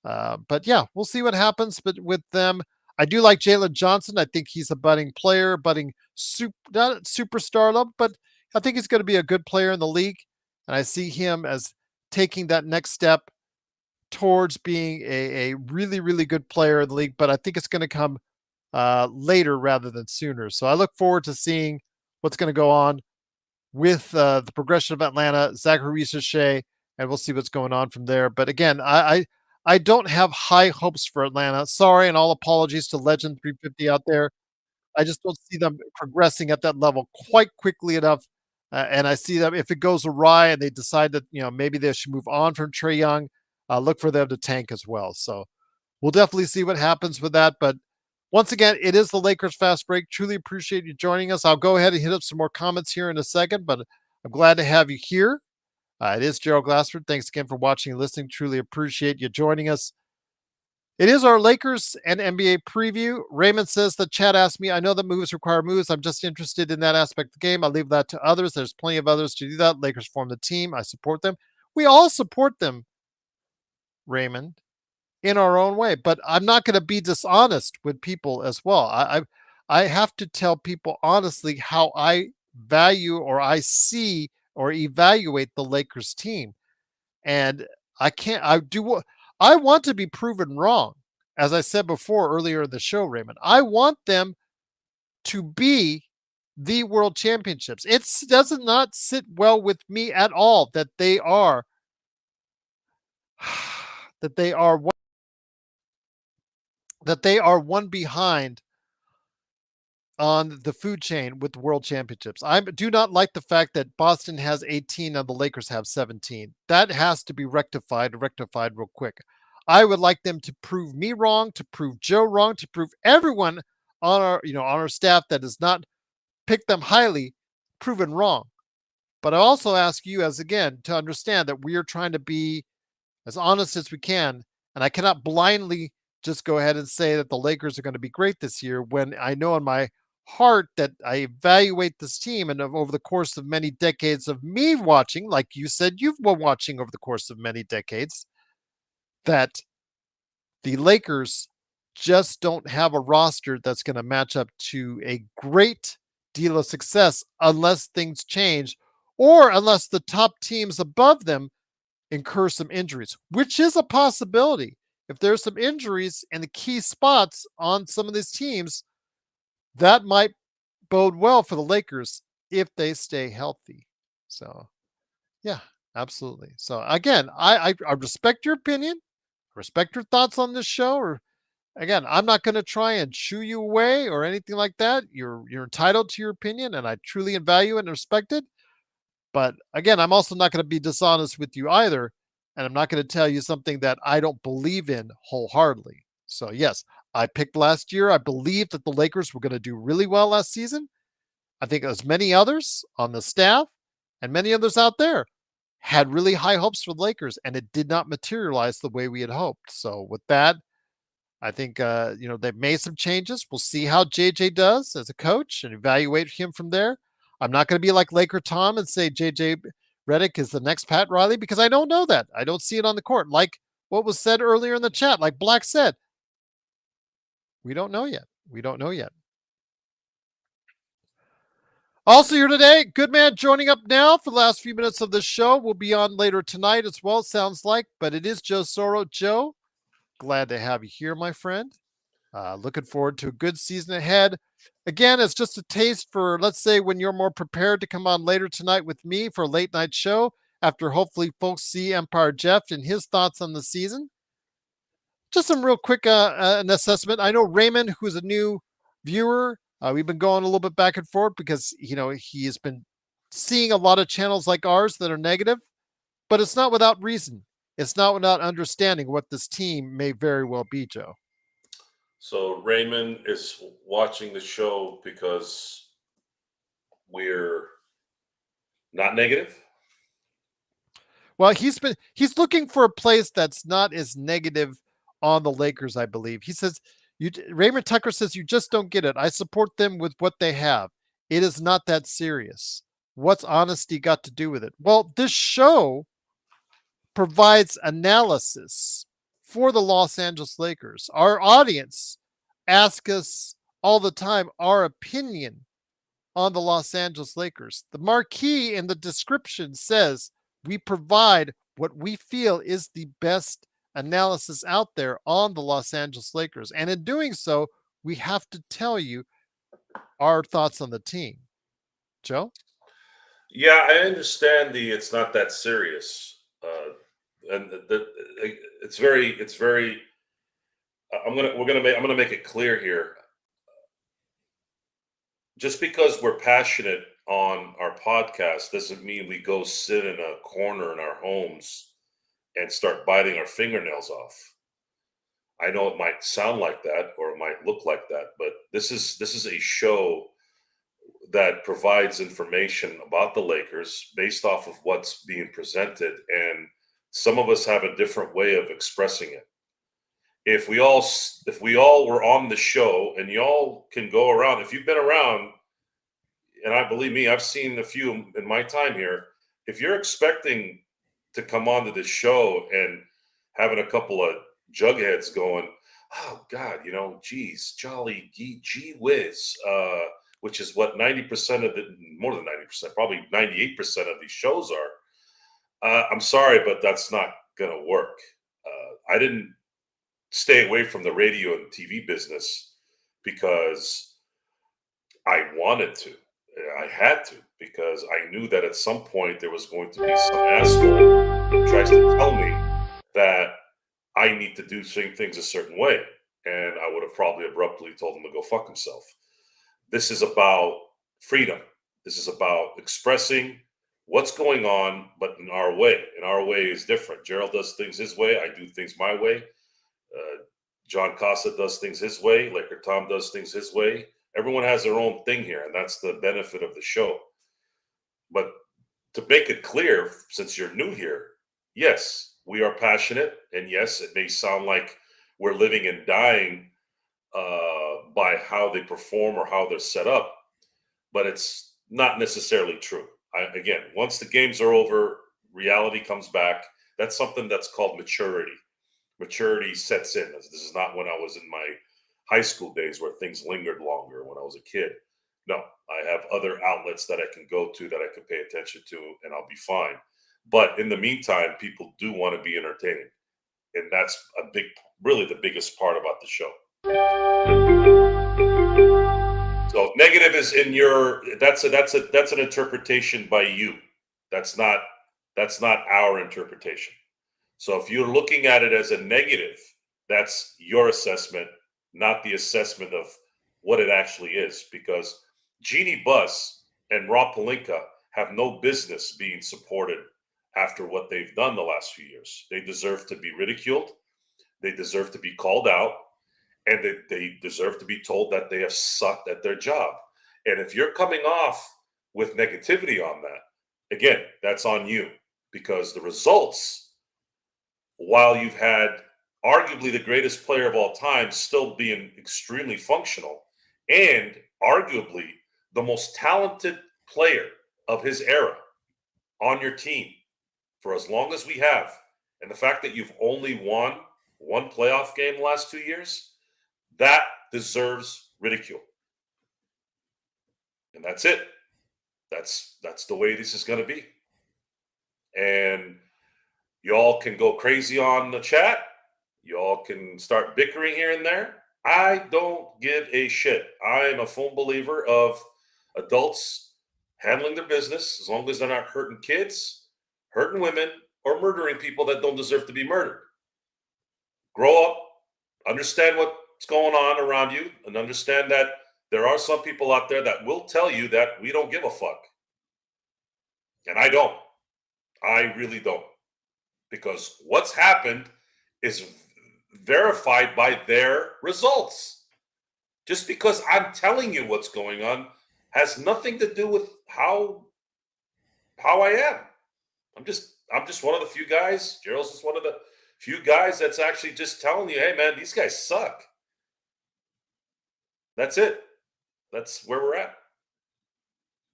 But yeah, we'll see what happens. But with them, I do like Jalen Johnson. I think he's a budding player, not superstar level, but I think he's going to be a good player in the league. And I see him as taking that next step towards being a really, really good player in the league. But I think it's going to come later rather than sooner. So I look forward to seeing what's going to go on with the progression of Atlanta, Zachary Ricochet, and we'll see what's going on from there. But again, I don't have high hopes for Atlanta. Sorry, and all apologies to Legend 350 out there. I just don't see them progressing at that level quite quickly enough. And I see them, if it goes awry and they decide that maybe they should move on from Trae Young, look for them to tank as well. So we'll definitely see what happens with that. But once again, it is the Lakers Fast Break. Truly appreciate you joining us. I'll go ahead and hit up some more comments here in a second, but I'm glad to have you here. It is Gerald Glassford. Thanks again for watching and listening. Truly appreciate you joining us. It is our Lakers and NBA preview. Raymond says the chat asked me, I know that moves require moves. I'm just interested in that aspect of the game. I leave that to others. There's plenty of others to do that. Lakers form the team. I support them. We all support them, Raymond, in our own way. But I'm not going to be dishonest with people as well. I have to tell people honestly how I value or I see or evaluate the Lakers team. And I want to be proven wrong. As I said before earlier in the show, Raymond, I want them to be the world championships. It does not sit well with me at all that they are that they are one behind on the food chain with the world championships. I do not like the fact that Boston has 18 and the Lakers have 17. That has to be rectified real quick. I would like them to prove me wrong, to prove Joe wrong, to prove everyone on our staff that does not pick them highly proven wrong. But I also ask you to understand that we are trying to be as honest as we can, and I cannot blindly just go ahead and say that the Lakers are going to be great this year when I know in my heart that I evaluate this team, and over the course of many decades of me watching, like you said, you've been watching over the course of many decades, that the Lakers just don't have a roster that's going to match up to a great deal of success unless things change or unless the top teams above them incur some injuries, which is a possibility. If there's some injuries in the key spots on some of these teams, that might bode well for the Lakers if they stay healthy. So, yeah, absolutely. So, again, I respect your opinion, respect your thoughts on this show. Or again, I'm not going to try and shoo you away or anything like that. You're entitled to your opinion, and I truly value it and respect it. But again, I'm also not going to be dishonest with you either. And I'm not going to tell you something that I don't believe in wholeheartedly. So, yes, I picked last year. I believed that the Lakers were going to do really well last season. I think as many others on the staff and many others out there had really high hopes for the Lakers, and it did not materialize the way we had hoped. So, with that, I think, they've made some changes. We'll see how JJ does as a coach and evaluate him from there. I'm not going to be like Laker Tom and say JJ Redick is the next Pat Riley because I don't know that. I don't see it on the court. Like what was said earlier in the chat, like Black said, we don't know yet. We don't know yet. Also here today, good man joining up now for the last few minutes of the show. We'll be on later tonight as well, sounds like, but it is Joe Soro. Joe, glad to have you here, my friend. Looking forward to a good season ahead. Again, it's just a taste for, let's say, when you're more prepared to come on later tonight with me for a late night show after hopefully folks see Empire Jeff and his thoughts on the season. Just some real quick an assessment. I know Raymond, who's a new viewer, we've been going a little bit back and forth because, he has been seeing a lot of channels like ours that are negative, but it's not without reason. It's not without understanding what this team may very well be, Joe. So Raymond is watching the show because we're not negative? Well, he's looking for a place that's not as negative on the Lakers, I believe. He says, Raymond Tucker says, you just don't get it. I support them with what they have. It is not that serious. What's honesty got to do with it? Well, this show provides analysis for the Los Angeles Lakers. Our audience asks us all the time our opinion on the Los Angeles Lakers. The marquee in the description says we provide what we feel is the best analysis out there on the Los Angeles Lakers. And in doing so, we have to tell you our thoughts on the team. Joe? Yeah, I understand it's not that serious. And it's very I'm gonna make it clear here. Just because we're passionate on our podcast doesn't mean we go sit in a corner in our homes and start biting our fingernails off. I know it might sound like that or it might look like that, but this is a show that provides information about the Lakers based off of what's being presented, and some of us have a different way of expressing it. If we all were on the show, and y'all can go around, if you've been around, and I believe me, I've seen a few in my time here. If you're expecting to come onto this show and having a couple of jugheads going, oh God, geez, jolly gee whiz, which is what 90% of more than 90%, probably 98% of these shows are. I'm sorry, but that's not gonna work. I didn't stay away from the radio and TV business because I wanted to. I had to, because I knew that at some point there was going to be some asshole who tries to tell me that I need to do things a certain way. And I would have probably abruptly told him to go fuck himself. This is about freedom. This is about expressing what's going on, but in our way. And our way is different. Gerald does things his way. I do things my way. John Costa does things his way. Laker Tom does things his way. Everyone has their own thing here, and that's the benefit of the show. But to make it clear, since you're new here, yes, we are passionate, and yes, it may sound like we're living and dying by how they perform or how they're set up, but it's not necessarily true. Again, once the games are over, reality comes back. That's something that's called maturity. Maturity sets in. This is not when I was in my high school days where things lingered longer when I was a kid. No, I have other outlets that I can go to that I can pay attention to, and I'll be fine. But in the meantime, people do want to be entertained, and that's really the biggest part about the show. So negative is in that's an interpretation by you. That's not our interpretation. So if you're looking at it as a negative, that's your assessment, not the assessment of what it actually is, because Jeannie Buss and Rob Pelinka have no business being supported after what they've done the last few years. They deserve to be ridiculed. They deserve to be called out, and they deserve to be told that they have sucked at their job. And if you're coming off with negativity on that, again, that's on you, because the results, while you've had arguably the greatest player of all time still being extremely functional, and arguably the most talented player of his era on your team for as long as we have, and the fact that you've only won one playoff game the last 2 years, that deserves ridicule. And that's it. That's the way this is going to be. And y'all can go crazy on the chat. Y'all can start bickering here and there. I don't give a shit. I am a full believer of adults handling their business as long as they're not hurting kids, hurting women, or murdering people that don't deserve to be murdered. Grow up, understand what's going on around you, and understand that there are some people out there that will tell you that we don't give a fuck. And I don't. I really don't. Because what's happened is verified by their results. Just because I'm telling you what's going on has nothing to do with how I am. I'm just one of the few guys. Gerald's just one of the few guys that's actually just telling you, hey man, these guys suck. That's it. That's where we're at.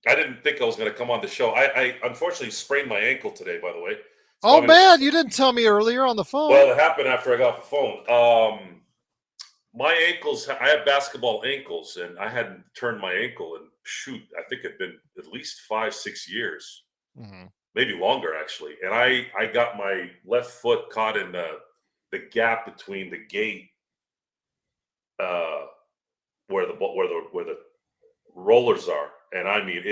I didn't think I was going to come on the show. I unfortunately sprained my ankle today, by the way. Oh man, you didn't tell me earlier on the phone. Well, it happened after I got off the phone. My ankles, I have basketball ankles, and I hadn't turned my ankle in, I think it'd been at least 5-6 years, maybe longer actually. And I got my left foot caught in the gap between the gate, where the rollers are, and I mean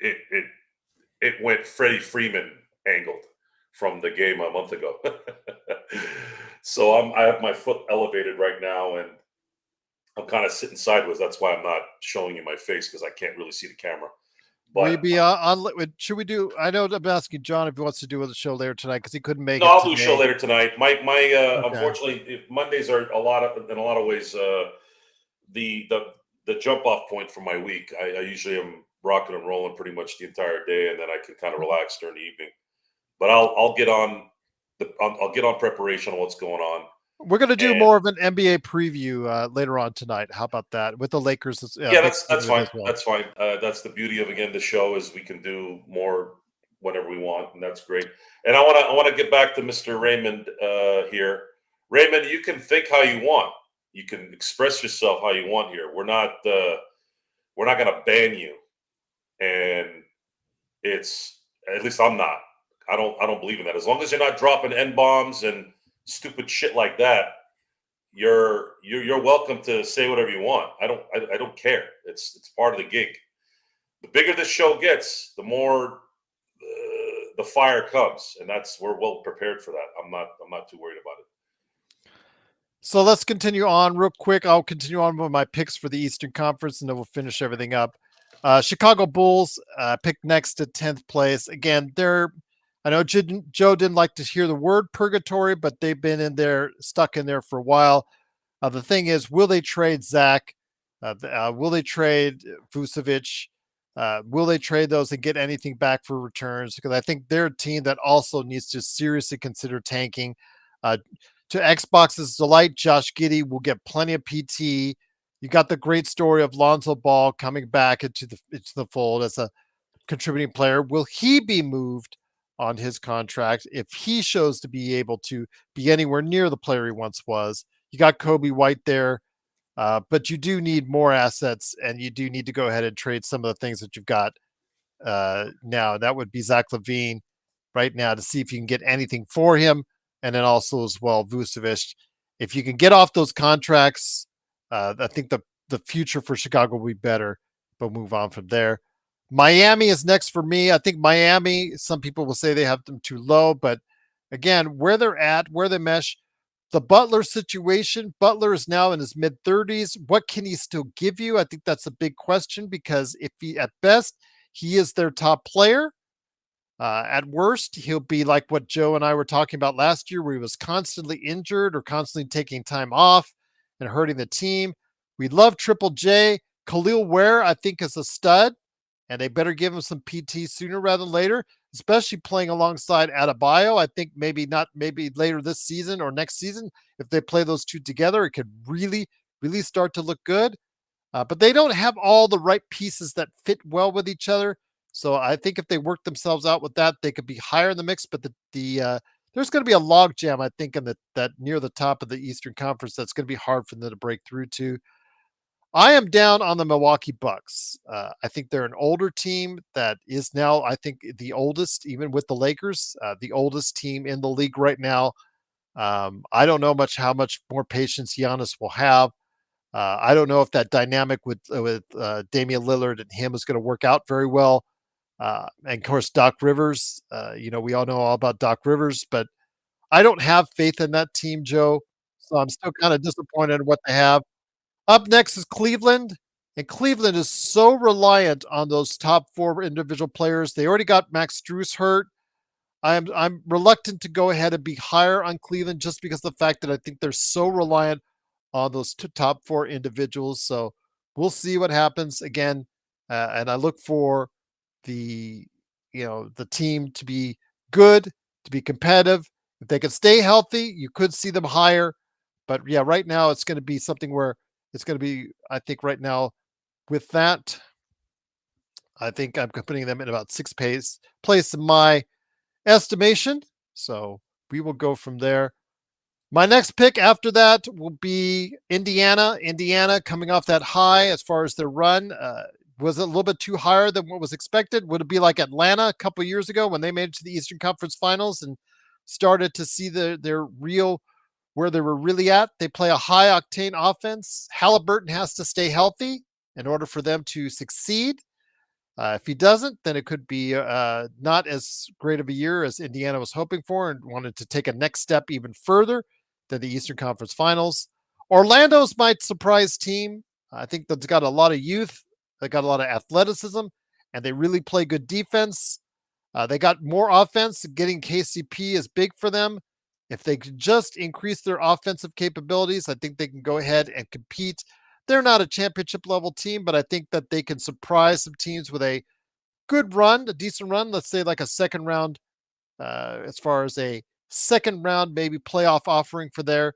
it went Freddie Freeman angled from the game a month ago. So I have my foot elevated right now, and I'm kind of sitting sideways. That's why I'm not showing you my face, because I can't really see the camera. But will you be on? Should we do? I know I'm asking John if he wants to do a show later tonight because he couldn't make it. No, I'll today. do a show later tonight. Okay. Unfortunately, Mondays are in a lot of ways the jump off point for my week. I usually am rocking and rolling pretty much the entire day, and then I can kind of relax during the evening. But I'll get on preparation on what's going on. We're going to do more of an NBA preview later on tonight. How about that with the Lakers? Yeah, that's fine. Well. That's fine. That's the beauty of, again, the show is we can do more whenever we want, and that's great. And I want to get back to Mr. Raymond here. Raymond, you can think how you want. You can express yourself how you want here. We're not going to ban you, and it's, at least I'm not. I don't believe in that. As long as you're not dropping N-bombs and stupid shit like that, you're welcome to say whatever you want. I don't care. It's part of the gig. The bigger this show gets, the more the fire comes, and we're well prepared for that. I'm not too worried about it. So let's continue on real quick. I'll continue on with my picks for the Eastern Conference, and then we'll finish everything up. Chicago Bulls picked next to 10th place. Again, I know Joe didn't like to hear the word purgatory, but they've been stuck in there for a while. The thing is, will they trade Zach? Will they trade Vucevic? Will they trade those and get anything back for returns? Because I think they're a team that also needs to seriously consider tanking. To Xbox's delight, Josh Giddey will get plenty of PT. You got the great story of Lonzo Ball coming back into the fold as a contributing player. Will he be moved on his contract if he shows to be able to be anywhere near the player he once was? You got Kobe White there, but you do need more assets, and you do need to go ahead and trade some of the things that you've got now. That would be Zach LaVine right now, to see if you can get anything for him, and then also as well Vucevic. If you can get off those contracts, I think the future for Chicago will be better, but move on from there. Miami is next for me. I think Miami, some people will say they have them too low, but again, where they're at, where they mesh, the Butler situation, Butler is now in his mid-30s. What can he still give you? I think that's a big question, because if at best, he is their top player. At worst, he'll be like what Joe and I were talking about last year, where he was constantly injured or constantly taking time off and hurting the team. We love Triple J. Khalil Ware, I think, is a stud, and they better give him some PT sooner rather than later, especially playing alongside Adebayo. I think maybe later this season or next season, if they play those two together, it could really, really start to look good. But they don't have all the right pieces that fit well with each other. So I think if they work themselves out with that, they could be higher in the mix. But there's going to be a log jam, I think, in that near the top of the Eastern Conference. That's going to be hard for them to break through to. I am down on the Milwaukee Bucks. I think they're an older team that is now, I think, the oldest, even with the Lakers, the oldest team in the league right now. I don't know how much more patience Giannis will have. I don't know if that dynamic with Damian Lillard and him is going to work out very well. And of course, Doc Rivers. We all know all about Doc Rivers, but I don't have faith in that team, Joe. So I'm still kind of disappointed in what they have. Up next is Cleveland, and Cleveland is so reliant on those top four individual players. They already got Max Strus hurt. I'm reluctant to go ahead and be higher on Cleveland just because of the fact that I think they're so reliant on those top four individuals. So we'll see what happens again, and I look for the the team to be good, to be competitive. If they can stay healthy, you could see them higher. But yeah, right now it's going to be something where it's going to be. I think right now with that, I think I'm putting them in about sixth place in my estimation. So we will go from there. My next pick after that will be Indiana. Indiana coming off that high as far as their run. Was it a little bit too higher than what was expected? Would it be like Atlanta a couple years ago when they made it to the Eastern Conference Finals and started to see their real where they were really at? They play a high octane offense. Halliburton has to stay healthy in order for them to succeed. If he doesn't, then it could be not as great of a year as Indiana was hoping for and wanted to take a next step even further than the Eastern Conference Finals. Orlando's my surprise team. I think they've got a lot of youth, they got a lot of athleticism, and they really play good defense. They got more offense. Getting KCP is big for them. If they could just increase their offensive capabilities, I think they can go ahead and compete. They're not a championship level team, but I think that they can surprise some teams with a good run, a decent run. Let's say like a second round, as far as a second round, maybe playoff offering for their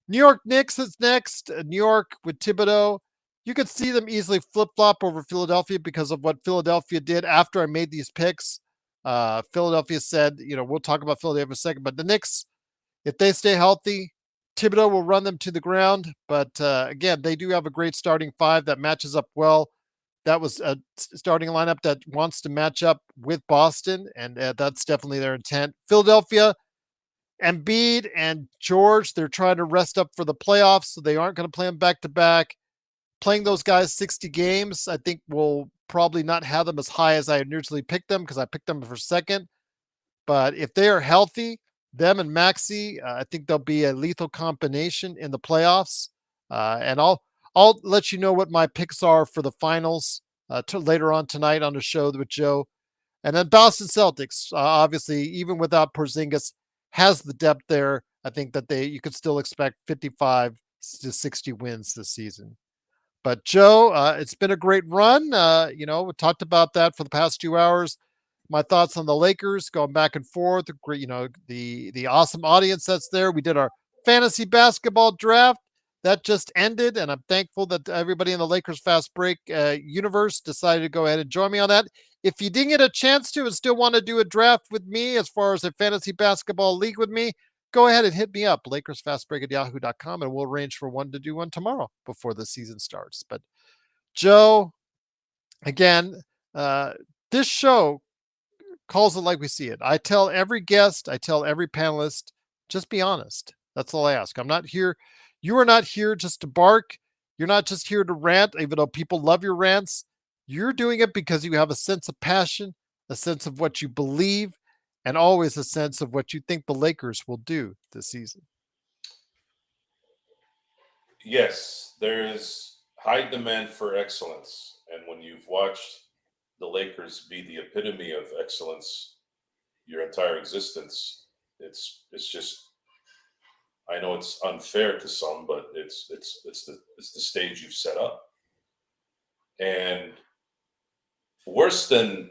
New York Knicks is next. New York with Thibodeau. You could see them easily flip flop over Philadelphia because of what Philadelphia did after I made these picks. Philadelphia said, we'll talk about Philadelphia in a second, but the Knicks, if they stay healthy, Thibodeau will run them to the ground. But again, they do have a great starting five that matches up well. That was a starting lineup that wants to match up with Boston, and that's definitely their intent. Philadelphia, Embiid and George, they're trying to rest up for the playoffs, so they aren't going to play them back to back. Playing those guys 60 games, I think will probably not have them as high as I originally picked them because I picked them for second. But if they are healthy, them and Maxi, I think they'll be a lethal combination in the playoffs. And I'll let you know what my picks are for the finals later on tonight on the show with Joe. And then Boston Celtics, obviously, even without Porzingis, has the depth there. I think that you could still expect 55 to 60 wins this season. But Joe, it's been a great run. We talked about that for the past 2 hours. My thoughts on the Lakers, going back and forth. The awesome audience that's there. We did our fantasy basketball draft that just ended, and I'm thankful that everybody in the Lakers Fast Break universe decided to go ahead and join me on that. If you didn't get a chance to and still want to do a draft with me as far as a fantasy basketball league with me, go ahead and hit me up, LakersFastBreak@yahoo.com, and we'll arrange for one to do one tomorrow before the season starts. But Joe, again, this show calls it like we see it. I tell every guest, I tell every panelist, just be honest. That's all I ask. I'm not here. You are not here just to bark. You're not just here to rant, even though people love your rants. You're doing it because you have a sense of passion, a sense of what you believe, and always a sense of what you think the Lakers will do this season. Yes, there is high demand for excellence. And when you've watched the Lakers be the epitome of excellence your entire existence, it's just, I know it's unfair to some, but it's the stage you've set up. And worse than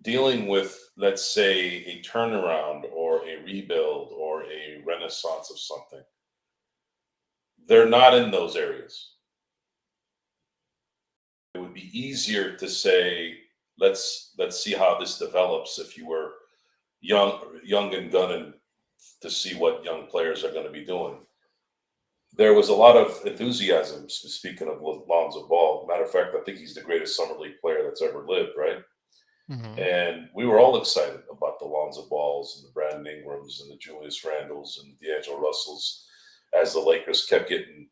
dealing with, let's say, a turnaround or a rebuild or a renaissance of something, they're not in those areas. It would be easier to say, let's see how this develops. If you were young and gunning to see what young players are going to be doing, there was a lot of enthusiasm. Speaking of Lonzo Ball, matter of fact, I think he's the greatest summer league player that's ever lived, right? Mhm. And we were all excited about the Lonzo Balls and the Brandon Ingrams and the Julius Randles and D'Angelo Russells as the Lakers kept getting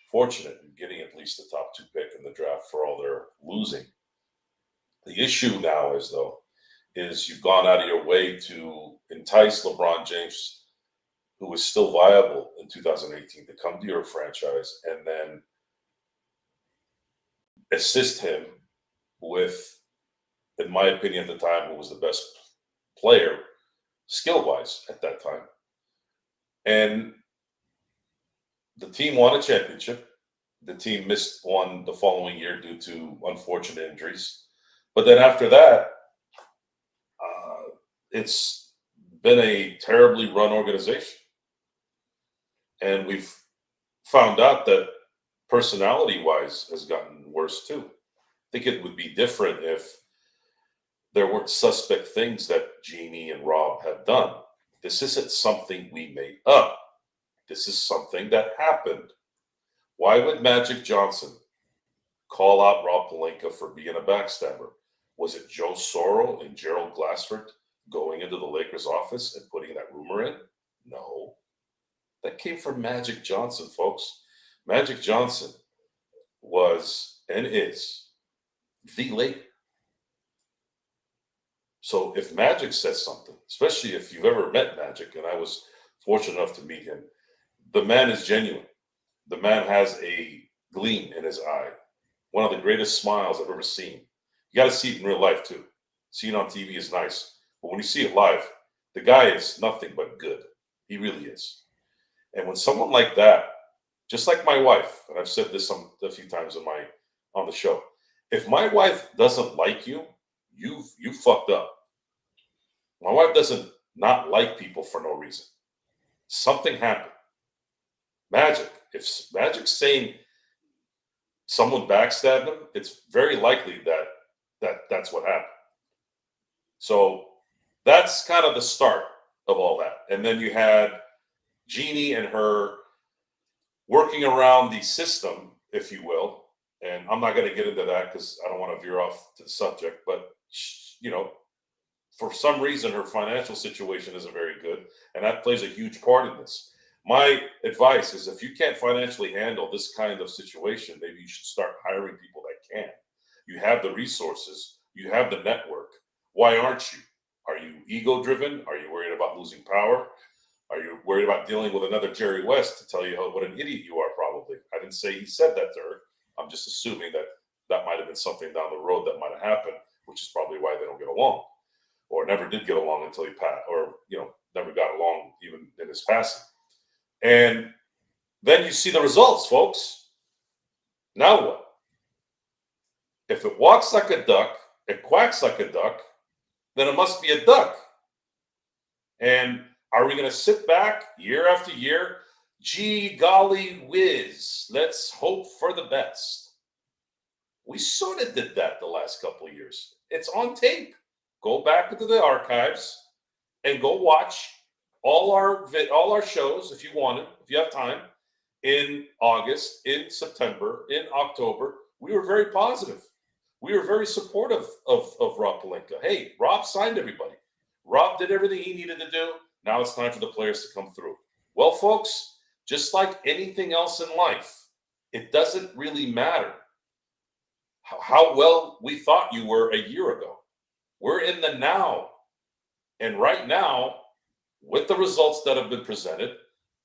fortunate and getting at least the top 2 pick in the draft for all their losing. The issue now is you've gone out of your way to entice LeBron James, who was still viable in 2018, to come to your franchise and then assist him with, in my opinion, at the time, who was the best player skill-wise at that time. And the team won a championship. The team missed one the following year due to unfortunate injuries. But then after that, it's been a terribly run organization. And we've found out that personality-wise has gotten worse too. I think it would be different if there weren't suspect things that Jeannie and Rob have done. This isn't something we made up. This is something that happened. Why would Magic Johnson call out Rob Pelinka for being a backstabber? Was it Joe Soro and Gerald Glassford going into the Lakers office and putting that rumor in? No. That came from Magic Johnson, folks. Magic Johnson was and is the Laker. So if Magic says something, especially if you've ever met Magic, and I was fortunate enough to meet him, the man is genuine. The man has a gleam in his eye. One of the greatest smiles I've ever seen. You got to see it in real life too. Seeing it on TV is nice, but when you see it live, the guy is nothing but good. He really is. And when someone like that, just like my wife, and I've said this a few times on the show, if my wife doesn't like you, you fucked up. My wife doesn't not like people for no reason. Something happened. Magic. If Magic's saying someone backstabbed him, it's very likely that's what happened. So that's kind of the start of all that. And then you had Jeannie and her working around the system, if you will. And I'm not going to get into that because I don't want to veer off to the subject. But, for some reason, her financial situation isn't very good. And that plays a huge part in this. My advice is if you can't financially handle this kind of situation, maybe you should start hiring people that can. You have the resources. You have the network. Why aren't you? Are you ego-driven? Are you worried about losing power? Are you worried about dealing with another Jerry West to tell you what an idiot you are, probably? I didn't say he said that to her. I'm just assuming that might have been something down the road that might have happened, which is probably why they don't get along or never did get along until he passed or, never got along even in his passing. And then you see the results, folks. Now what? If it walks like a duck, it quacks like a duck, then it must be a duck. And are we going to sit back year after year? Gee, golly whiz, let's hope for the best. We sort of did that the last couple of years. It's on tape. Go back into the archives and go watch all our shows if you want it, if you have time, in August, in September, in October. We were very positive. We were very supportive of Rob Pelinka. Hey, Rob signed everybody. Rob did everything he needed to do. Now it's time for the players to come through. Well, folks, just like anything else in life, it doesn't really matter how well we thought you were a year ago. We're in the now. And right now, with the results that have been presented,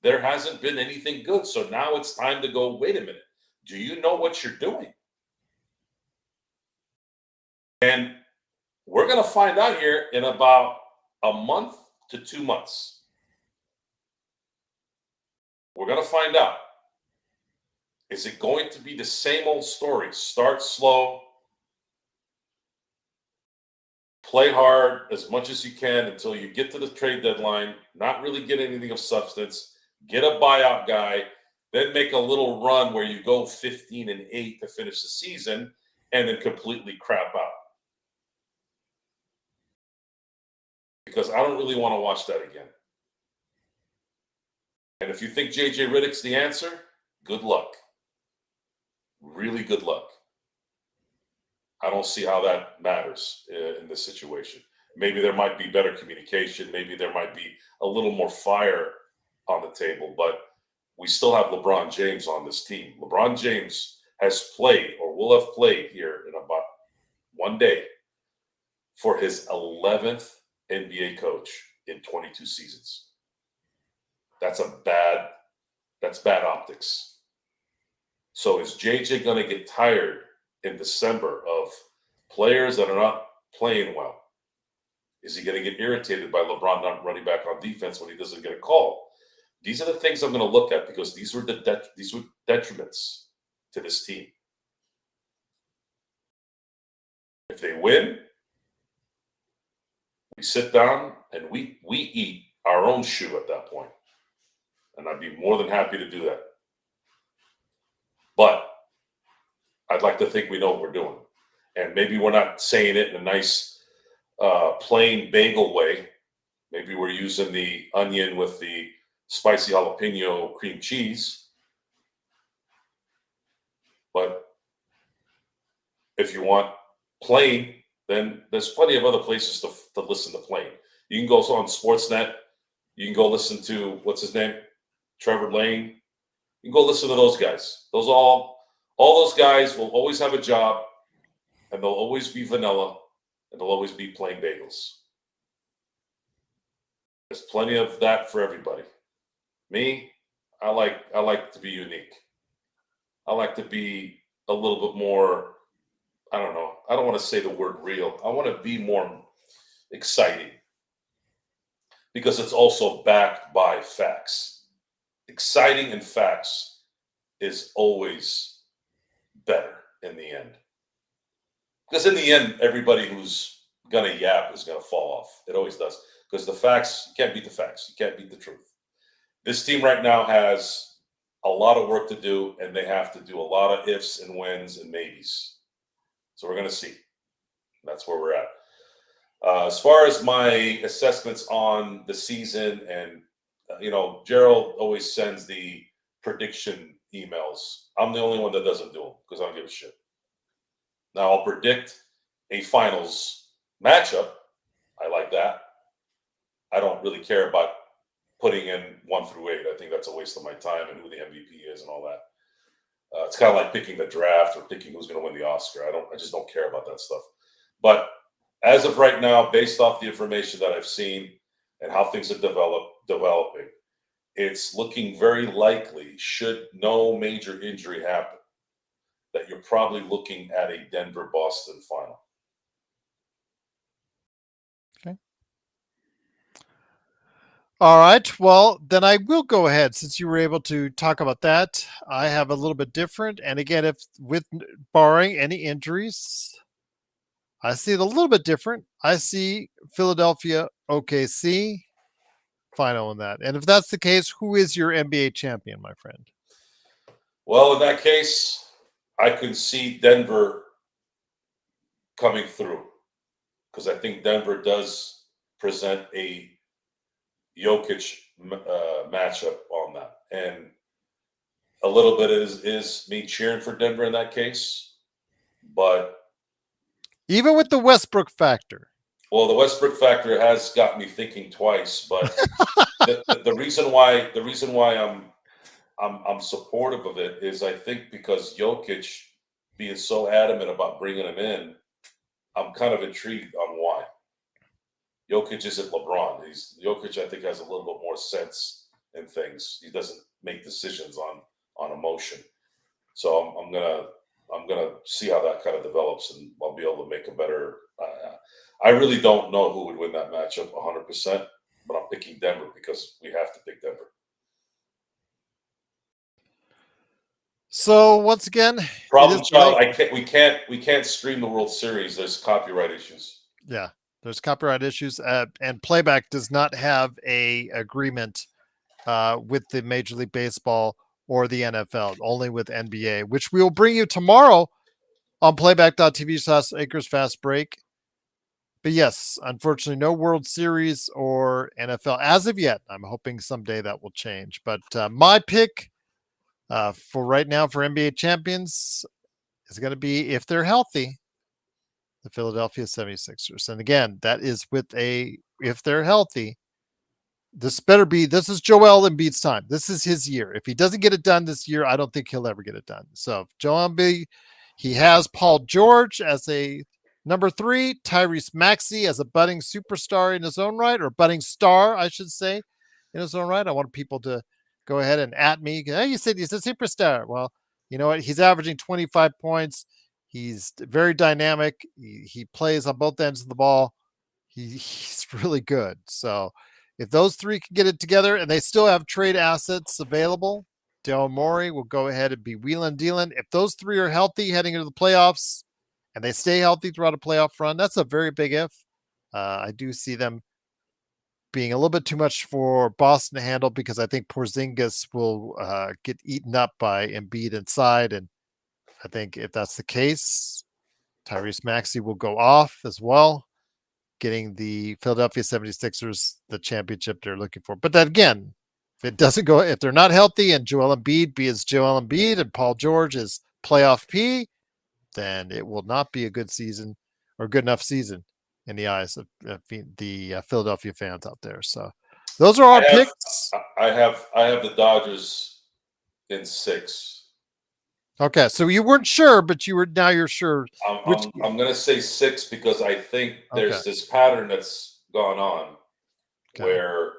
there hasn't been anything good. So now it's time to go, wait a minute. Do you know what you're doing? And we're going to find out here in about a month to 2 months. We're going to find out. Is it going to be the same old story? Start slow, play hard as much as you can until you get to the trade deadline, not really get anything of substance, get a buyout guy, then make a little run where you go 15-8 to finish the season, and then completely crap out. because I don't really want to watch that again. And if you think JJ Redick's the answer, good luck. Really good luck. I don't see how that matters in this situation. Maybe there might be better communication. Maybe there might be a little more fire on the table, but we still have LeBron James on this team. LeBron James has played or will have played here in about one day for his 11th NBA coach in 22 seasons. That's bad optics. So is JJ going to get tired in December of players that are not playing well? Is he going to get irritated by LeBron not running back on defense when he doesn't get a call? These are the things I'm going to look at because these were detriments to this team. If they win, we sit down and we eat our own shoe at that point. And I'd be more than happy to do that. But I'd like to think we know what we're doing. And maybe we're not saying it in a nice plain bagel way. Maybe we're using the onion with the spicy jalapeno cream cheese. But if you want plain, then there's plenty of other places to listen to plain. You can go on Sportsnet. You can go listen to, what's his name? Trevor Lane. You can go listen to those guys. All those guys will always have a job, and they'll always be vanilla, and they'll always be plain bagels. There's plenty of that for everybody. Me, I like to be unique. I like to be a little bit more, I don't know. I don't want to say the word real. I want to be more exciting because it's also backed by facts. Exciting and facts is always better in the end. Because in the end, everybody who's going to yap is going to fall off. It always does. Because the facts, you can't beat the facts. You can't beat the truth. This team right now has a lot of work to do, and they have to do a lot of ifs and whens and maybes. So we're going to see. That's where we're at. As far as my assessments on the season, and Gerald always sends the prediction emails. I'm the only one that doesn't do them because I don't give a shit. Now I'll predict a finals matchup. I like that. I don't really care about putting in 1 through 8. I think that's a waste of my time and who the MVP is and all that. It's kind of like picking the draft or picking who's going to win the Oscar. I just don't care about that stuff. But as of right now, based off the information that I've seen and how things are developing, it's looking very likely, should no major injury happen, that you're probably looking at a Denver-Boston final. Okay. All right. Well, then I will go ahead since you were able to talk about that. I have a little bit different. And again, if with barring any injuries, I see it a little bit different. I see Philadelphia OKC final in that. And if that's the case, who is your NBA champion, my friend? Well, in that case, I could see Denver coming through because I think Denver does present a Jokic matchup on that. And a little bit is me cheering for Denver in that case. But even with the Westbrook factor. Well, the Westbrook factor has got me thinking twice, but the reason why I'm supportive of it is I think because Jokic being so adamant about bringing him in, I'm kind of intrigued on why. Jokic isn't LeBron. Jokic, I think, has a little bit more sense in things. He doesn't make decisions on emotion. So I'm gonna see how that kind of develops, and I'll be able to make a better. I really don't know who would win that matchup 100%, but I'm picking Denver because we have to pick Denver. So once again, problem child. We can't stream the World Series. There's copyright issues. Yeah, there's copyright issues, and Playback does not have a agreement with the Major League Baseball or the NFL, only with NBA, which we will bring you tomorrow on playback.tv/Acres Fast Break. But yes, unfortunately, no World Series or NFL as of yet. I'm hoping someday that will change. But my pick for right now for NBA champions is going to be, if they're healthy, the Philadelphia 76ers. And again, that is with a, if they're healthy, this is Joel Embiid's time. This is his year. If he doesn't get it done this year, I don't think he'll ever get it done. So Joel Embiid, he has Paul George as a number 3, Tyrese Maxey as a budding superstar in his own right, or budding star, I should say, in his own right. I want people to go ahead and at me. Hey, you said he's a superstar. Well, you know what? He's averaging 25 points. He's very dynamic. He plays on both ends of the ball. He's really good. So if those three can get it together and they still have trade assets available, Daryl Morey will go ahead and be wheeling dealing. If those three are healthy heading into the playoffs and they stay healthy throughout a playoff run, that's a very big if. I do see them being a little bit too much for Boston to handle, because I think Porzingis will get eaten up by Embiid inside. And I think if that's the case, Tyrese Maxey will go off as well, getting the Philadelphia 76ers the championship they're looking for. But then again, if it doesn't go, if they're not healthy and Joel Embiid be as Joel Embiid and Paul George is playoff P, then it will not be a good season or good enough season in the eyes of the Philadelphia fans out there. So those are our picks. I have the Dodgers in 6. Okay, so you weren't sure, but you're sure. I'm going to say 6 because I think there's this pattern that's gone on where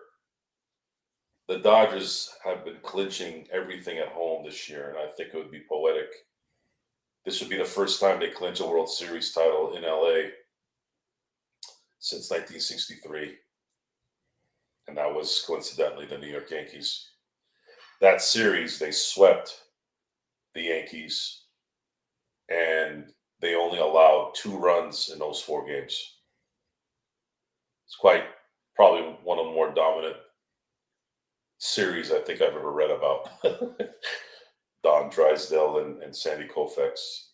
the Dodgers have been clinching everything at home this year, and I think it would be poetic. This would be the first time they clinch a World Series title in LA since 1963, and that was coincidentally the New York Yankees. That series, they swept the Yankees, and they only allowed 2 runs in those 4 games. It's probably one of the more dominant series I think I've ever read about. Don Drysdale and Sandy Koufax.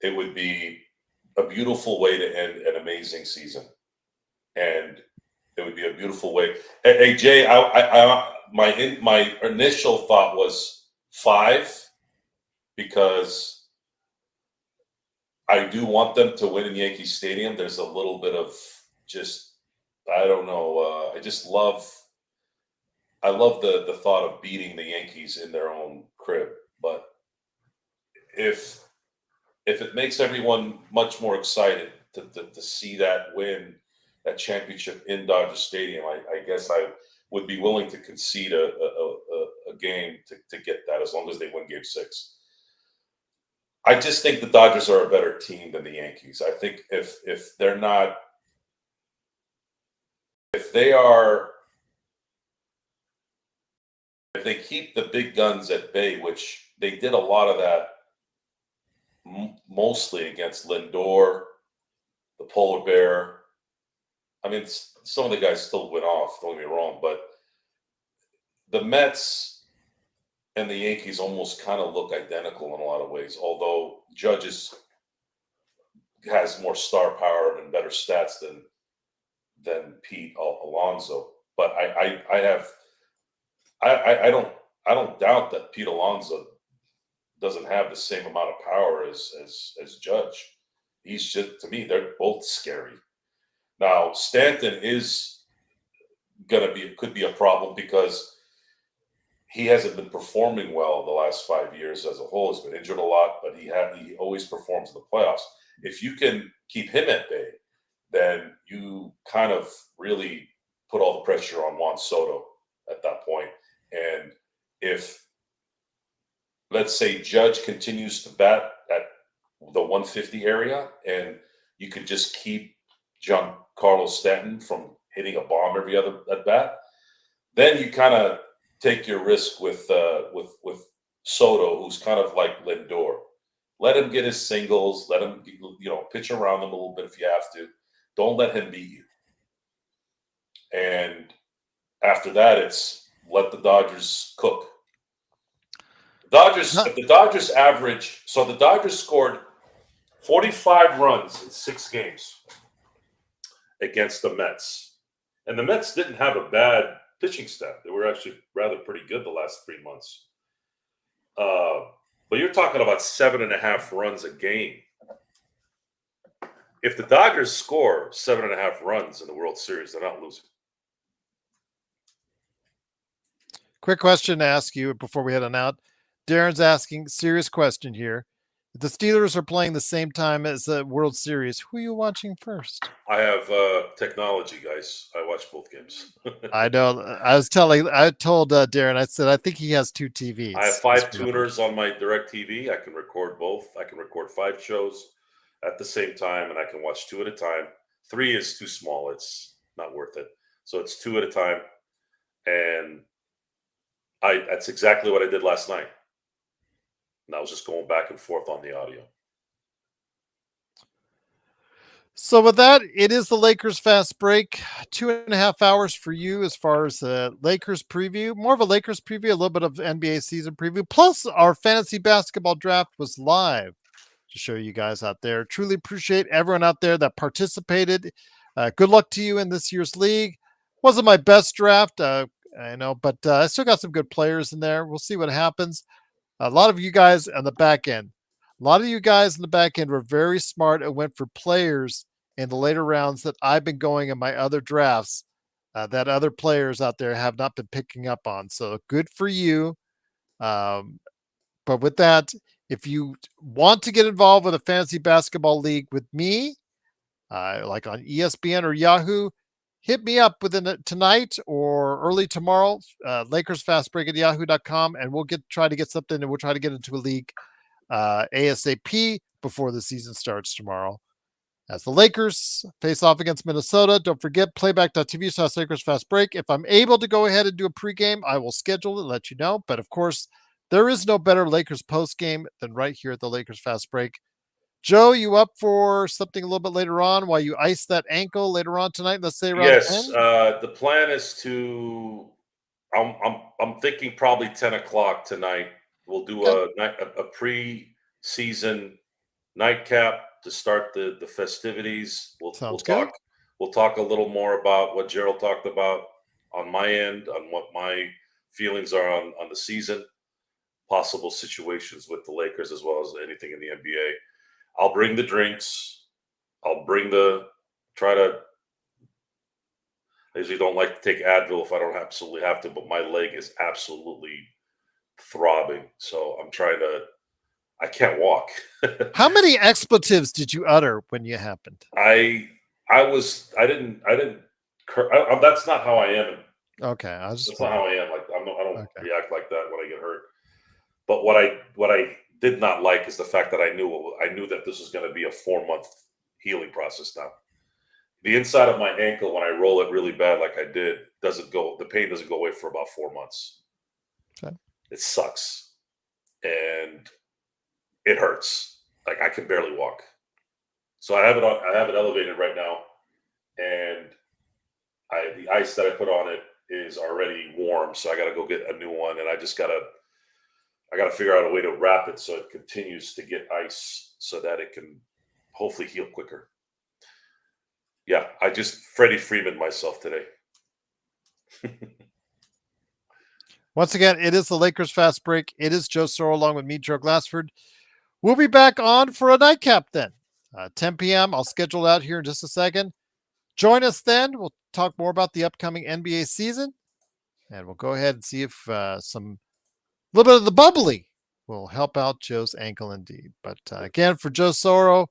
It would be a beautiful way to end an amazing season, and it would be a beautiful way. Hey Jay, my initial thought was 5 because I do want them to win in Yankee Stadium. There's a little bit of just, I don't know. I love the thought of beating the Yankees in their own crib. But if it makes everyone much more excited to see that win, that championship in Dodger Stadium, I guess I would be willing to concede a game to get that, as long as they win Game 6. I just think the Dodgers are a better team than the Yankees. I think if they keep the big guns at bay, which they did a lot of that mostly against Lindor, the Polar Bear. I mean, some of the guys still went off, don't get me wrong, but the Mets and the Yankees almost kind of look identical in a lot of ways, although Judge has more star power and better stats than Pete Alonso. But I don't doubt that Pete Alonso doesn't have the same amount of power as Judge. He's just, to me, they're both scary. Now, Stanton could be a problem because he hasn't been performing well the last 5 years as a whole. He's been injured a lot, but he always performs in the playoffs. If you can keep him at bay, then you kind of really put all the pressure on Juan Soto at that point. And if, let's say, Judge continues to bat at the 150 area, and you could just keep Giancarlo Stanton from hitting a bomb every other at bat, then you kind of take your risk with Soto, who's kind of like Lindor. Let him get his singles. Let him, pitch around him a little bit if you have to. Don't let him beat you. And after that, it's let the Dodgers cook. If the Dodgers scored 45 runs in 6 games against the Mets. And the Mets didn't have a bad pitching staff. They were actually rather pretty good the last 3 months. But you're talking about 7.5 runs a game. If the Dodgers score 7.5 runs in the World Series, they're not losing. Quick question to ask you before we head on out. Darren's asking, serious question here. If the Steelers are playing the same time as the World Series, who are you watching first? I have technology, guys. I watch both games. I know. I told Darren, I said, I think he has 2 TVs. I have 5 tuners on my direct TV. I can record both. I can record 5 shows at the same time, and I can watch 2 at a time. 3 is too small. It's not worth it. So it's 2 at a time. And that's exactly what I did last night. And I was just going back and forth on the audio. So with that, it is the Lakers fast break. 2.5 hours for you as far as the Lakers preview. More of a Lakers preview, a little bit of NBA season preview. Plus, our fantasy basketball draft was live to show you guys out there. Truly appreciate everyone out there that participated. Good luck to you in this year's league. Wasn't my best draft, I know, but I still got some good players in there. We'll see what happens. A lot of you guys on the back end. A lot of you guys in the back end were very smart and went for players in the later rounds that I've been going in my other drafts that other players out there have not been picking up on. So good for you. But with that, if you want to get involved with a fantasy basketball league with me, like on ESPN or Yahoo, hit me up within tonight or early tomorrow, Lakers Fast Break at yahoo.com, and we'll try to get something, and we'll try to get into a league ASAP before the season starts tomorrow. As the Lakers face off against Minnesota, don't forget playback.tv/Lakers Fast Break. If I'm able to go ahead and do a pregame, I will schedule it, let you know. But of course, there is no better Lakers postgame than right here at the Lakers Fast Break. Joe, you up for something a little bit later on while you ice that ankle later on tonight? Let's say around Yes, 10? the plan is to. I'm thinking probably 10 o'clock tonight. We'll do a pre-season nightcap to start the festivities. Sounds good. We'll talk a little more about what Gerald talked about on my end, on what my feelings are on the season, possible situations with the Lakers as well as anything in the NBA. I'll bring the drinks. I'll bring try to. I usually don't like to take Advil if I don't absolutely have to, but my leg is absolutely throbbing. So I'm trying to. I can't walk. How many expletives did you utter when you happened? I didn't. That's not how I am. Okay, That's not how I am. Like I don't Okay. react like that when I get hurt. But what I did not like is the fact that I knew that this was going to be a 4-month healing process now. The inside of my ankle, when I roll it really bad, like I did, the pain doesn't go away for about 4 months. Okay. It sucks. And it hurts. Like I can barely walk. So I have it elevated right now. And the ice that I put on it is already warm. So I got to go get a new one. And I got to figure out a way to wrap it so it continues to get ice so that it can hopefully heal quicker. Yeah, I just Freddie Freeman myself today. Once again, it is the Lakers Fast Break. It is Joe Sorrell along with me, Joe Glassford. We'll be back on for a nightcap then. 10 p.m. I'll schedule it out here in just a second. Join us then. We'll talk more about the upcoming NBA season. And we'll go ahead and see if a little bit of the bubbly will help out Joe's ankle indeed. But again, for Joe Sorrell,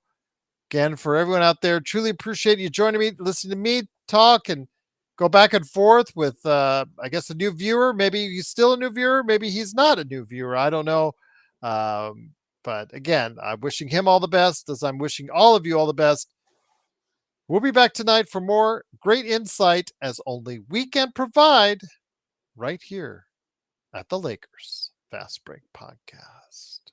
again, for everyone out there, truly appreciate you joining me, listening to me talk and go back and forth with, I guess, a new viewer. Maybe he's still a new viewer. Maybe he's not a new viewer. I don't know. But again, I'm wishing him all the best as I'm wishing all of you all the best. We'll be back tonight for more great insight as only we can provide right here at the Lakers Fast Break Podcast.